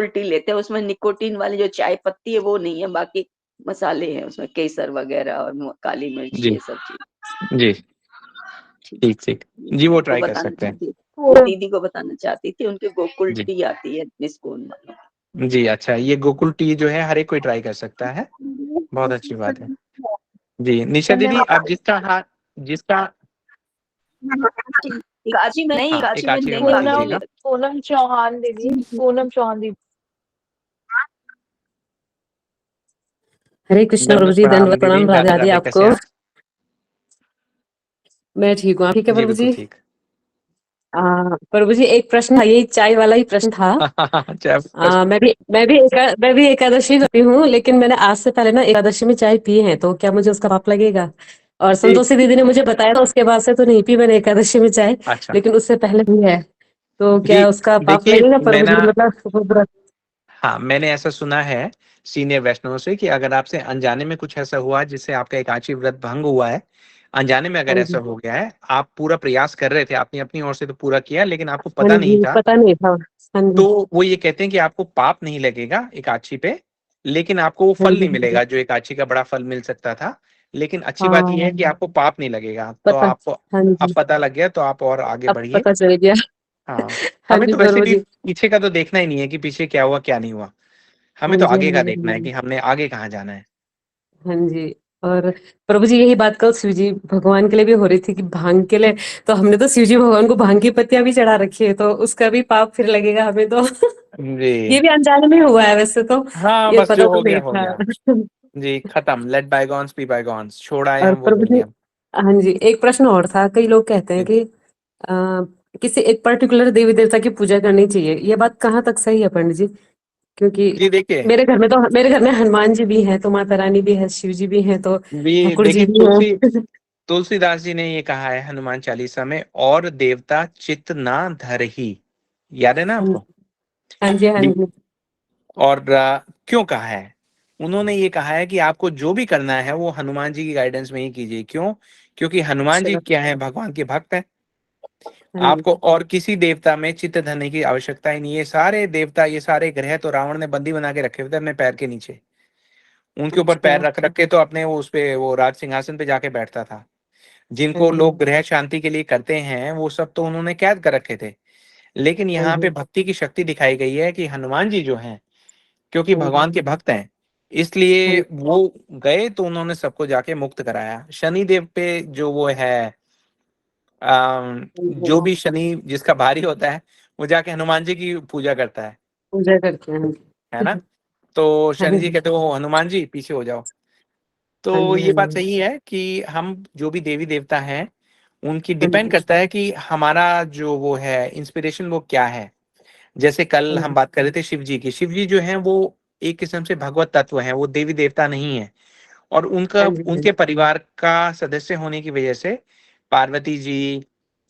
टी लेते हैं, उसमें निकोटीन वाली जो चाय पत्ती है वो नहीं है, बाकी मसाले हैं उसमें, केसर वगैरह और काली मिर्च, जी, ये सब चीज। जी, ठीक, ठीक। जी, वो उनको ट्राई कर बताना सकते हैं। चाहती थी, दीदी को बताना चाहती थी, उनकी गोकुल जी, टी आती है निस्कोन वालों जी, अच्छा, ये गोकुल टी जो है हर एक कोई ट्राई कर सकता है, बहुत अच्छी बात है। जी, निशा दीदी आप जिसका की। इकाची में नहीं, हाँ, इकाची में एकाची में नहीं मत भाग कीजिएगा। लेते। पूनम चौहान दीदी, पूनम चौहान दीदी। हरे कृष्णा प्रभु दंडवत जी, प्रणाम दंडवत दीदी, प्रणाम, राधे राधे राधे राधे, कैसे आपको। हैं आप? मैं ठीक हूँ, आप ठीक है जी, प्रभु बिल्कुल जी? ठीक। प्रभु जी एक प्रश्न था, यही चाय वाला ही प्रश्न था। चाय फर्स्ट मैं भी एकादशी करती हूँ, लेकिन मैंने आज से पहले ना एकादशी में चाय पी है, तो क्या मुझे उसका पाप लगेगा? और जी, संतोषी दीदी ने मुझे बताया था, उसके बाद से तो नहीं पी मैंने एकादशी में चाय, अच्छा। लेकिन उससे पहले भी है, तो जी, क्या उसका पाप देखिए लगेगा मैं प्रभु जी? ना मतलब हाँ, मैंने ऐसा सुना है सीनियर वैष्णव से कि अगर आपसे अनजाने में कुछ ऐसा हुआ जिससे आपका एकादशी व्रत भंग हुआ है, अनजाने में हाँ अगर ऐसा जी, हो गया है, आप पूरा प्रयास कर रहे थे, आपने अपनी ओर से तो पूरा किया लेकिन आपको हाँ पता नहीं जी, था, पता नहीं था। हाँ जी, तो वो ये कहते हैं कि आपको पाप नहीं लगेगा एकादशी पे, लेकिन आपको वो हाँ फल जी, नहीं हाँ जी, मिलेगा जो एकादशी का बड़ा फल मिल सकता था। लेकिन अच्छी बात ये है कि हाँ, आपको पाप नहीं लगेगा, तो पता, आपको हाँ अब जी, पता लग गया तो आप और आगे अब बढ़िए। पता चल गया। हाँ, हाँ हमें जी तो वैसे प्रभु भी जी, पीछे का तो देखना ही नहीं है कि पीछे क्या हुआ, क्या नहीं हुआ। हाँ हमें तो जी, हाँ आगे का जी, देखना है कि हमने आगे कहाँ जाना है। हाँ जी। और प्रभु जी यही बात कल शिव जी भगवान के लिए भी हो रही थी कि भांग के लिए, तो हमने तो शिव जी भगवान को भांग की पत्तियां भी चढ़ा रखी है, तो उसका भी पाप फिर लगेगा हमें तो। जी, ये भी अनजाने में हुआ है वैसे तो, हाँ, ये बस पता जो तो हो गया नहीं हो था। गया। जी, खत्म, लेट बायगॉन्स बी बायगॉन्स, छोड़ आए और हम, वो प्रभु जी, बढ़िया। हाँ जी, एक प्रश्न और था, कई लोग कहते हैं जी, कि किसी एक पर्टिकुलर देवी देवता की पूजा करनी चाहिए, ये बात कहाँ तक सही है पंडित जी? क्योंकि जी, देखिए मेरे घर में हनुमान जी भी हैं, तो माता रानी भी है, शिव जी भी हैं, तो भी ठाकुर जी देखिए भी हैं। तुलसीदास जी ने ये कहा है हनुमान चालीसा में, और देवता चित्त ना धरही, याद है ना हाँ आपको? जी, हाँ जी, जी, और क्यों कहा है? उन्होंने ये कहा है कि आपको जो भी करना है वो हनुमान जी की गाइडेंस में ही कीजिए। क्यों? क्योंकि हनुमान जी अच्छा, क्या है, भगवान के भक्त हैं। हाँ जी, आपको और किसी देवता में चित्त धरने की आवश्यकता ही नहीं है। सारे देवता, ये सारे ग्रह तो रावण ने बंदी बना के रखे हुए थे अपने पैर के नीचे। उनके ऊपर पैर अच्छा, रख रख के तो अपने वो उस पे वो राज सिंहासन पे जाके बैठता था। हाँ जिनको जी, लोग ग्रह शांति के लिए करते हैं वो सब तो उन्होंने कैद कर रखे थे। लेकिन हाँ यहाँ जी, पे भक्ति की शक्ति दिखाई गई है कि हनुमान जी जो हैं, क्योंकि हाँ जी, भगवान के भक्त हैं, हाँ इसलिए जी, वो गए तो उन्होंने सबको जाके मुक्त कराया। शनि देव पे जो वो है, हाँ जी, जो भी शनि जिसका भारी होता है, वो जाके हनुमान जी की पूजा करता पूजा करते हैं, है ना? तो हाँ शनि जी जी, कहते हो हनुमान जी पीछे हो जाओ। हाँ तो जी, हाँ ये बात जी, सही है कि हम जो भी देवी देवता हैं, उनकी हाँ डिपेंड जी, करता है कि हमारा जो वो है इंस्पिरेशन वो क्या है। जैसे कल हाँ हम जी, बात कर रहे थे शिव जी की। शिव जी जो हैं वो एक किस्म से भगवत तत्व हैं, वो देवी देवता नहीं है। और उनका हाँ जी, हाँ उनके परिवार का सदस्य होने की वजह से पार्वती जी,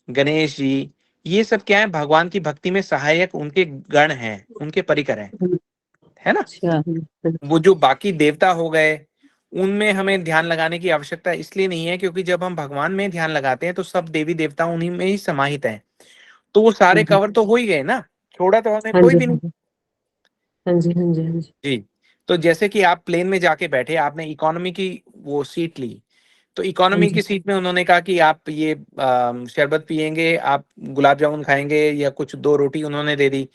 गणेश जी, ये सब क्या है, भगवान की भक्ति में सहायक उनके गण हैं, उनके परिकर हैं, जी, है ना? अच्छा, वो जो बाकी देवता हो गए, उनमें हमें ध्यान लगाने की आवश्यकता इसलिए नहीं है क्योंकि जब हम भगवान में ध्यान लगाते हैं तो सब देवी देवता उन्हीं में ही समाहित हैं। तो वो हाँ सारे जी, कवर तो हो ही गए ना, छोड़ा तो हमें हाँ कोई जी, भी नहीं। हाँ जी, हाँ जी, हाँ जी, जी, तो जैसे कि आप प्लेन में जाके बैठे, आपने इकोनॉमी की वो सीट ली, तो हाँ इकोनॉमी जी, की सीट में उन्होंने कहा कि आप ये शरबत पिएंगे, आप गुलाब जामुन खाएंगे या कुछ 2 रोटी उन्होंने दे दी।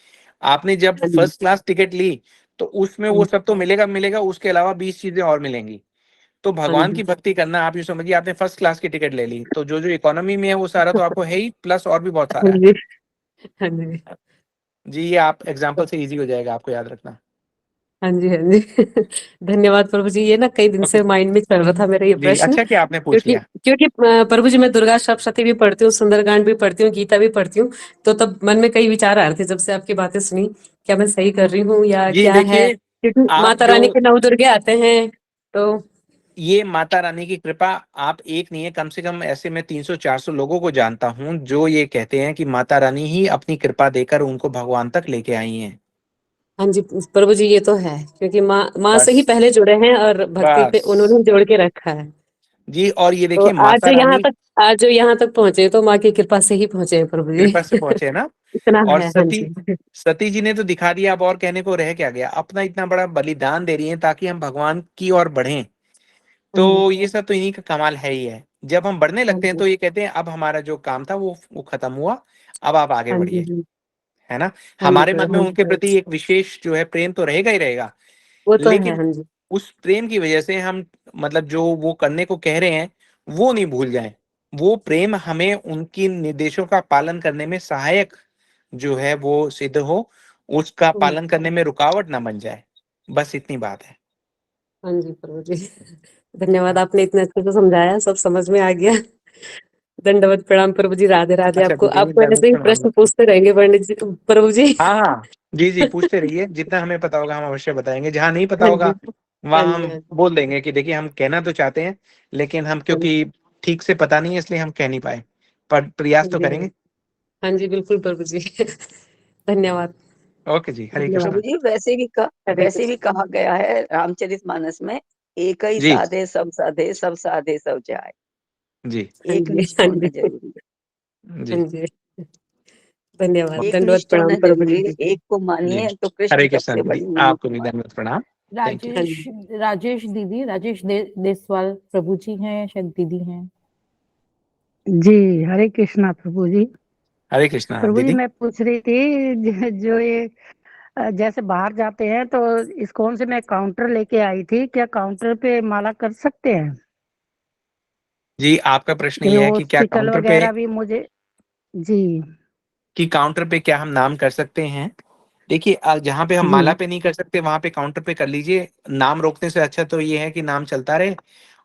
आपने जब हाँ जी, फर्स्ट क्लास टिकट ली, तो उसमें हाँ वो जी, सब तो मिलेगा मिलेगा, उसके अलावा 20 चीजें और मिलेंगी। तो हाँ भगवान जी, की भक्ति करना, आप ये समझिए आपने फर्स्ट क्लास की टिकट ले ली, तो जो इकोनॉमी में है वो सारा तो आपको है ही, प्लस और भी बहुत हाँ सारा है। जी, हाँ जी, जी, ये आप एग्जाम्पल से इजी हो जाएगा, आपको याद रखना। हाँ जी, हाँ जी। धन्यवाद प्रभु जी, ये ना कई दिन ओके से माइंड में चल रहा था मेरा ये जी, प्रश्न, अच्छा कि आपने पूछ क्योंकि लिया। क्योंकि प्रभु जी मैं दुर्गा सप्तशती भी पढ़ती हूँ, सुंदरकांड भी पढ़ती हूँ, गीता भी पढ़ती हूँ, तो तब मन में कई विचार आ रहे थे जब से आपकी बातें सुनी, क्या मैं सही कर रही हूँ या जी, क्या है, देखिए क्योंकि आप माता जो रानी के 9 दुर्गे आते हैं, तो ये माता रानी की कृपा, आप एक नहीं है, कम से कम ऐसे मैं 300-400 लोगों को जानता हूँ जो ये कहते हैं कि माता रानी ही अपनी कृपा देकर उनको भगवान तक लेके आई हैं। हाँ जी प्रभु जी, ये तो है, क्योंकि माँ से ही बस पहले जुड़े हैं और भक्ति पे बस उन्होंने जोड़ के रखा है। जी। और ये तो देखिए माता रानी आज जो यहाँ तक पहुंचे तो माँ की कृपा से ही पहुंचे हैं प्रभु जी। कृपा से पहुंचे ना। इतना और है। हाँ जी। सती जी ने तो दिखा दिया, अब और कहने को रह क्या गया। अपना इतना बड़ा बलिदान दे रही है ताकि हम भगवान की ओर बढ़ें। तो ये सब तो इन्हीं का कमाल है ही है। जब हम बढ़ने लगते हैं तो ये कहते हैं अब हमारा जो काम था वो खत्म हुआ, अब आप आगे हाँ बढ़िए, जी। है ना। हाँ जी हमारे मन में प्रभु, उनके प्रति एक विशेष जो है प्रेम तो रहेगा ही रहेगा, वो तो है। लेकिन हाँ जी। उस प्रेम की वजह से हम मतलब जो वो करने को कह रहे हैं वो नहीं भूल जाएं। वो प्रेम हमें उनकी निर्देशों का पालन करने में सहायक जो है वो सिद्ध हो, उसका पालन करने में रुकावट ना बन जाए। बस इतनी बात है। हाँ जी प्रभु जी, धन्यवाद, आपने इतने अच्छे से समझाया, सब समझ में आ गया। दंडवत प्रणाम प्रभु जी, राधे राधे। अच्छा आपको दीदी जी, ऐसे ही प्रश्न पूछते रहेंगे पंडित जी, प्रभु जी। हाँ हाँ जी जी, पूछते रहिए, जितना हमें पता होगा हम अवश्य बताएंगे, जहाँ नहीं पता हाँ होगा जी। वहाँ हाँ हम जी। हाँ जी। बोल देंगे कि देखिए हम कहना तो चाहते हैं लेकिन हम क्योंकि ठीक से पता नहीं है इसलिए हम कह नहीं पाए, पर प्रयास तो हाँ जी। करेंगे। हाँ जी बिल्कुल प्रभु जी। धन्यवाद। ओके जी, हरे धन्यवाद। कृष्णा। प्रभु जी वैसे हरे भी कृष्ण। कहा गया है रामचरितमानस में, एक ही जी साधे सब साधे, सब साधे सब जाए। जी हाँ एक जी। निष्ठ हाँ होना जी। जरूरी है। जी। हाँ जी। धन्यवाद, एक दंडवत निष्ठ प्रणाम होना प्रभु जरूरी जी। है, एक को जी मानिए तो कृष्ण हरे कृष्णा सबसे दीदी, बड़ी आपको भी बात। धन्यवाद प्रणाम। Thank you. राजेश दीदी, राजेश देसवाल प्रभु जी हैं, शायद दीदी हैं। जी हरे कृष्णा प्रभु जी। हरे कृष्णा प्रभु जी दीदी। मैं पूछ रही थी जो ये जैसे बाहर जाते हैं तो इस्कॉन से मैं काउंटर लेके आई थी, क्या काउंटर पे माला कर सकते हैं? जी आपका प्रश्न कि ये है कि क्या हॉस्पिटल काउंटर पे, वगैरह भी मुझे जी कि काउंटर पे क्या हम नाम कर सकते हैं। देखिए जहाँ पे हम जी माला पे नहीं कर सकते वहां पे काउंटर पे कर लीजिए। नाम रोकने से अच्छा तो ये है कि नाम चलता रहे,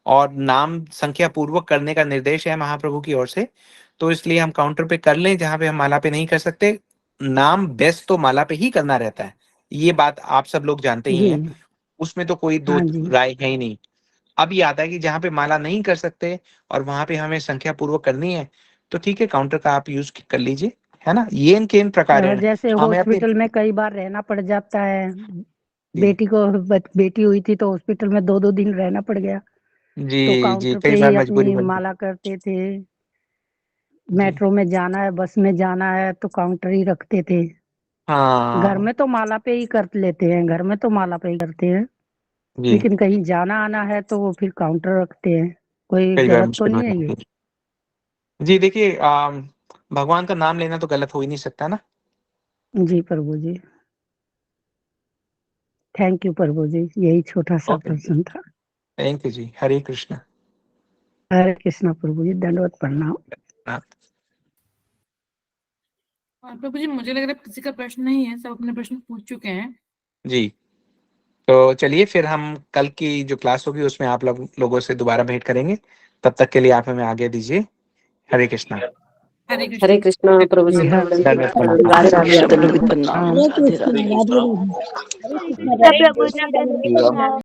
और नाम संख्या पूर्वक करने का निर्देश है महाप्रभु की ओर से, तो इसलिए हम काउंटर पे कर लें जहाँ पे हम माला पे नहीं कर सकते। नाम बेस्ट तो माला पे ही करना रहता है, ये बात आप सब लोग जानते ही जी हैं, उसमें तो कोई दो हाँ जी राय है ही नहीं। अब ये आता है कि जहाँ पे माला नहीं कर सकते और वहां पे हमें संख्या पूर्वक करनी है तो ठीक है, काउंटर का आप यूज कर लीजिए, है ना। ये इन प्रकार जैसे हमें अपनी हॉस्पिटल में कई बार रहना पड़ जाता है, जी बेटी को बेटी हुई थी तो हॉस्पिटल में 2-2 दिन रहना पड़ गया, तो जी जी, काउंटर कई पे बार ही मजबूरी अपनी बनती माला करते थे। है। जी मेट्रो में जाना है, बस में जाना है तो काउंटर ही रखते थे। घर हाँ में तो माला पे ही कर लेते हैं, घर में तो माला पे ही करते हैं, जी, लेकिन कहीं जाना आना है तो वो फिर काउंटर रखते हैं। कोई कई बार गलत तो मुश्किल हो नहीं है ये? जाती है। जी देखिए भगवान का नाम लेना तो गलत हो ही नहीं सकता ना। जी प्रभु जी, थैंक यू प्रभु जी, यही छोटा सा ओके, प्रश्न था। थैंक यू जी, हरे कृष्णा। हरे कृष्णा प्रभु जी, दंडवत प्रणाम। हाँ, और प्रभु जी मुझे लग रहा है किसी का प्रश्न नहीं है, सब अपने प्रश्न पूछ चुके हैं। जी तो चलिए फिर हम कल की जो क्लास होगी उसमें आप लोगों से दोबारा भेंट करेंगे। तब तक के लिए आप हमें आगे दीजिए। हरे कृष्णा। हरे हरे कृष्ण। कृष्णा प्रभु जी जी, हरे दंडवत कृष्णा प्रणाम। राधे राधे। दंडवत प्रणाम, हरे राधे राधे। कृष्णा, राधे राधे। कृष्ण प्रभु जी, हरे कृष्ण।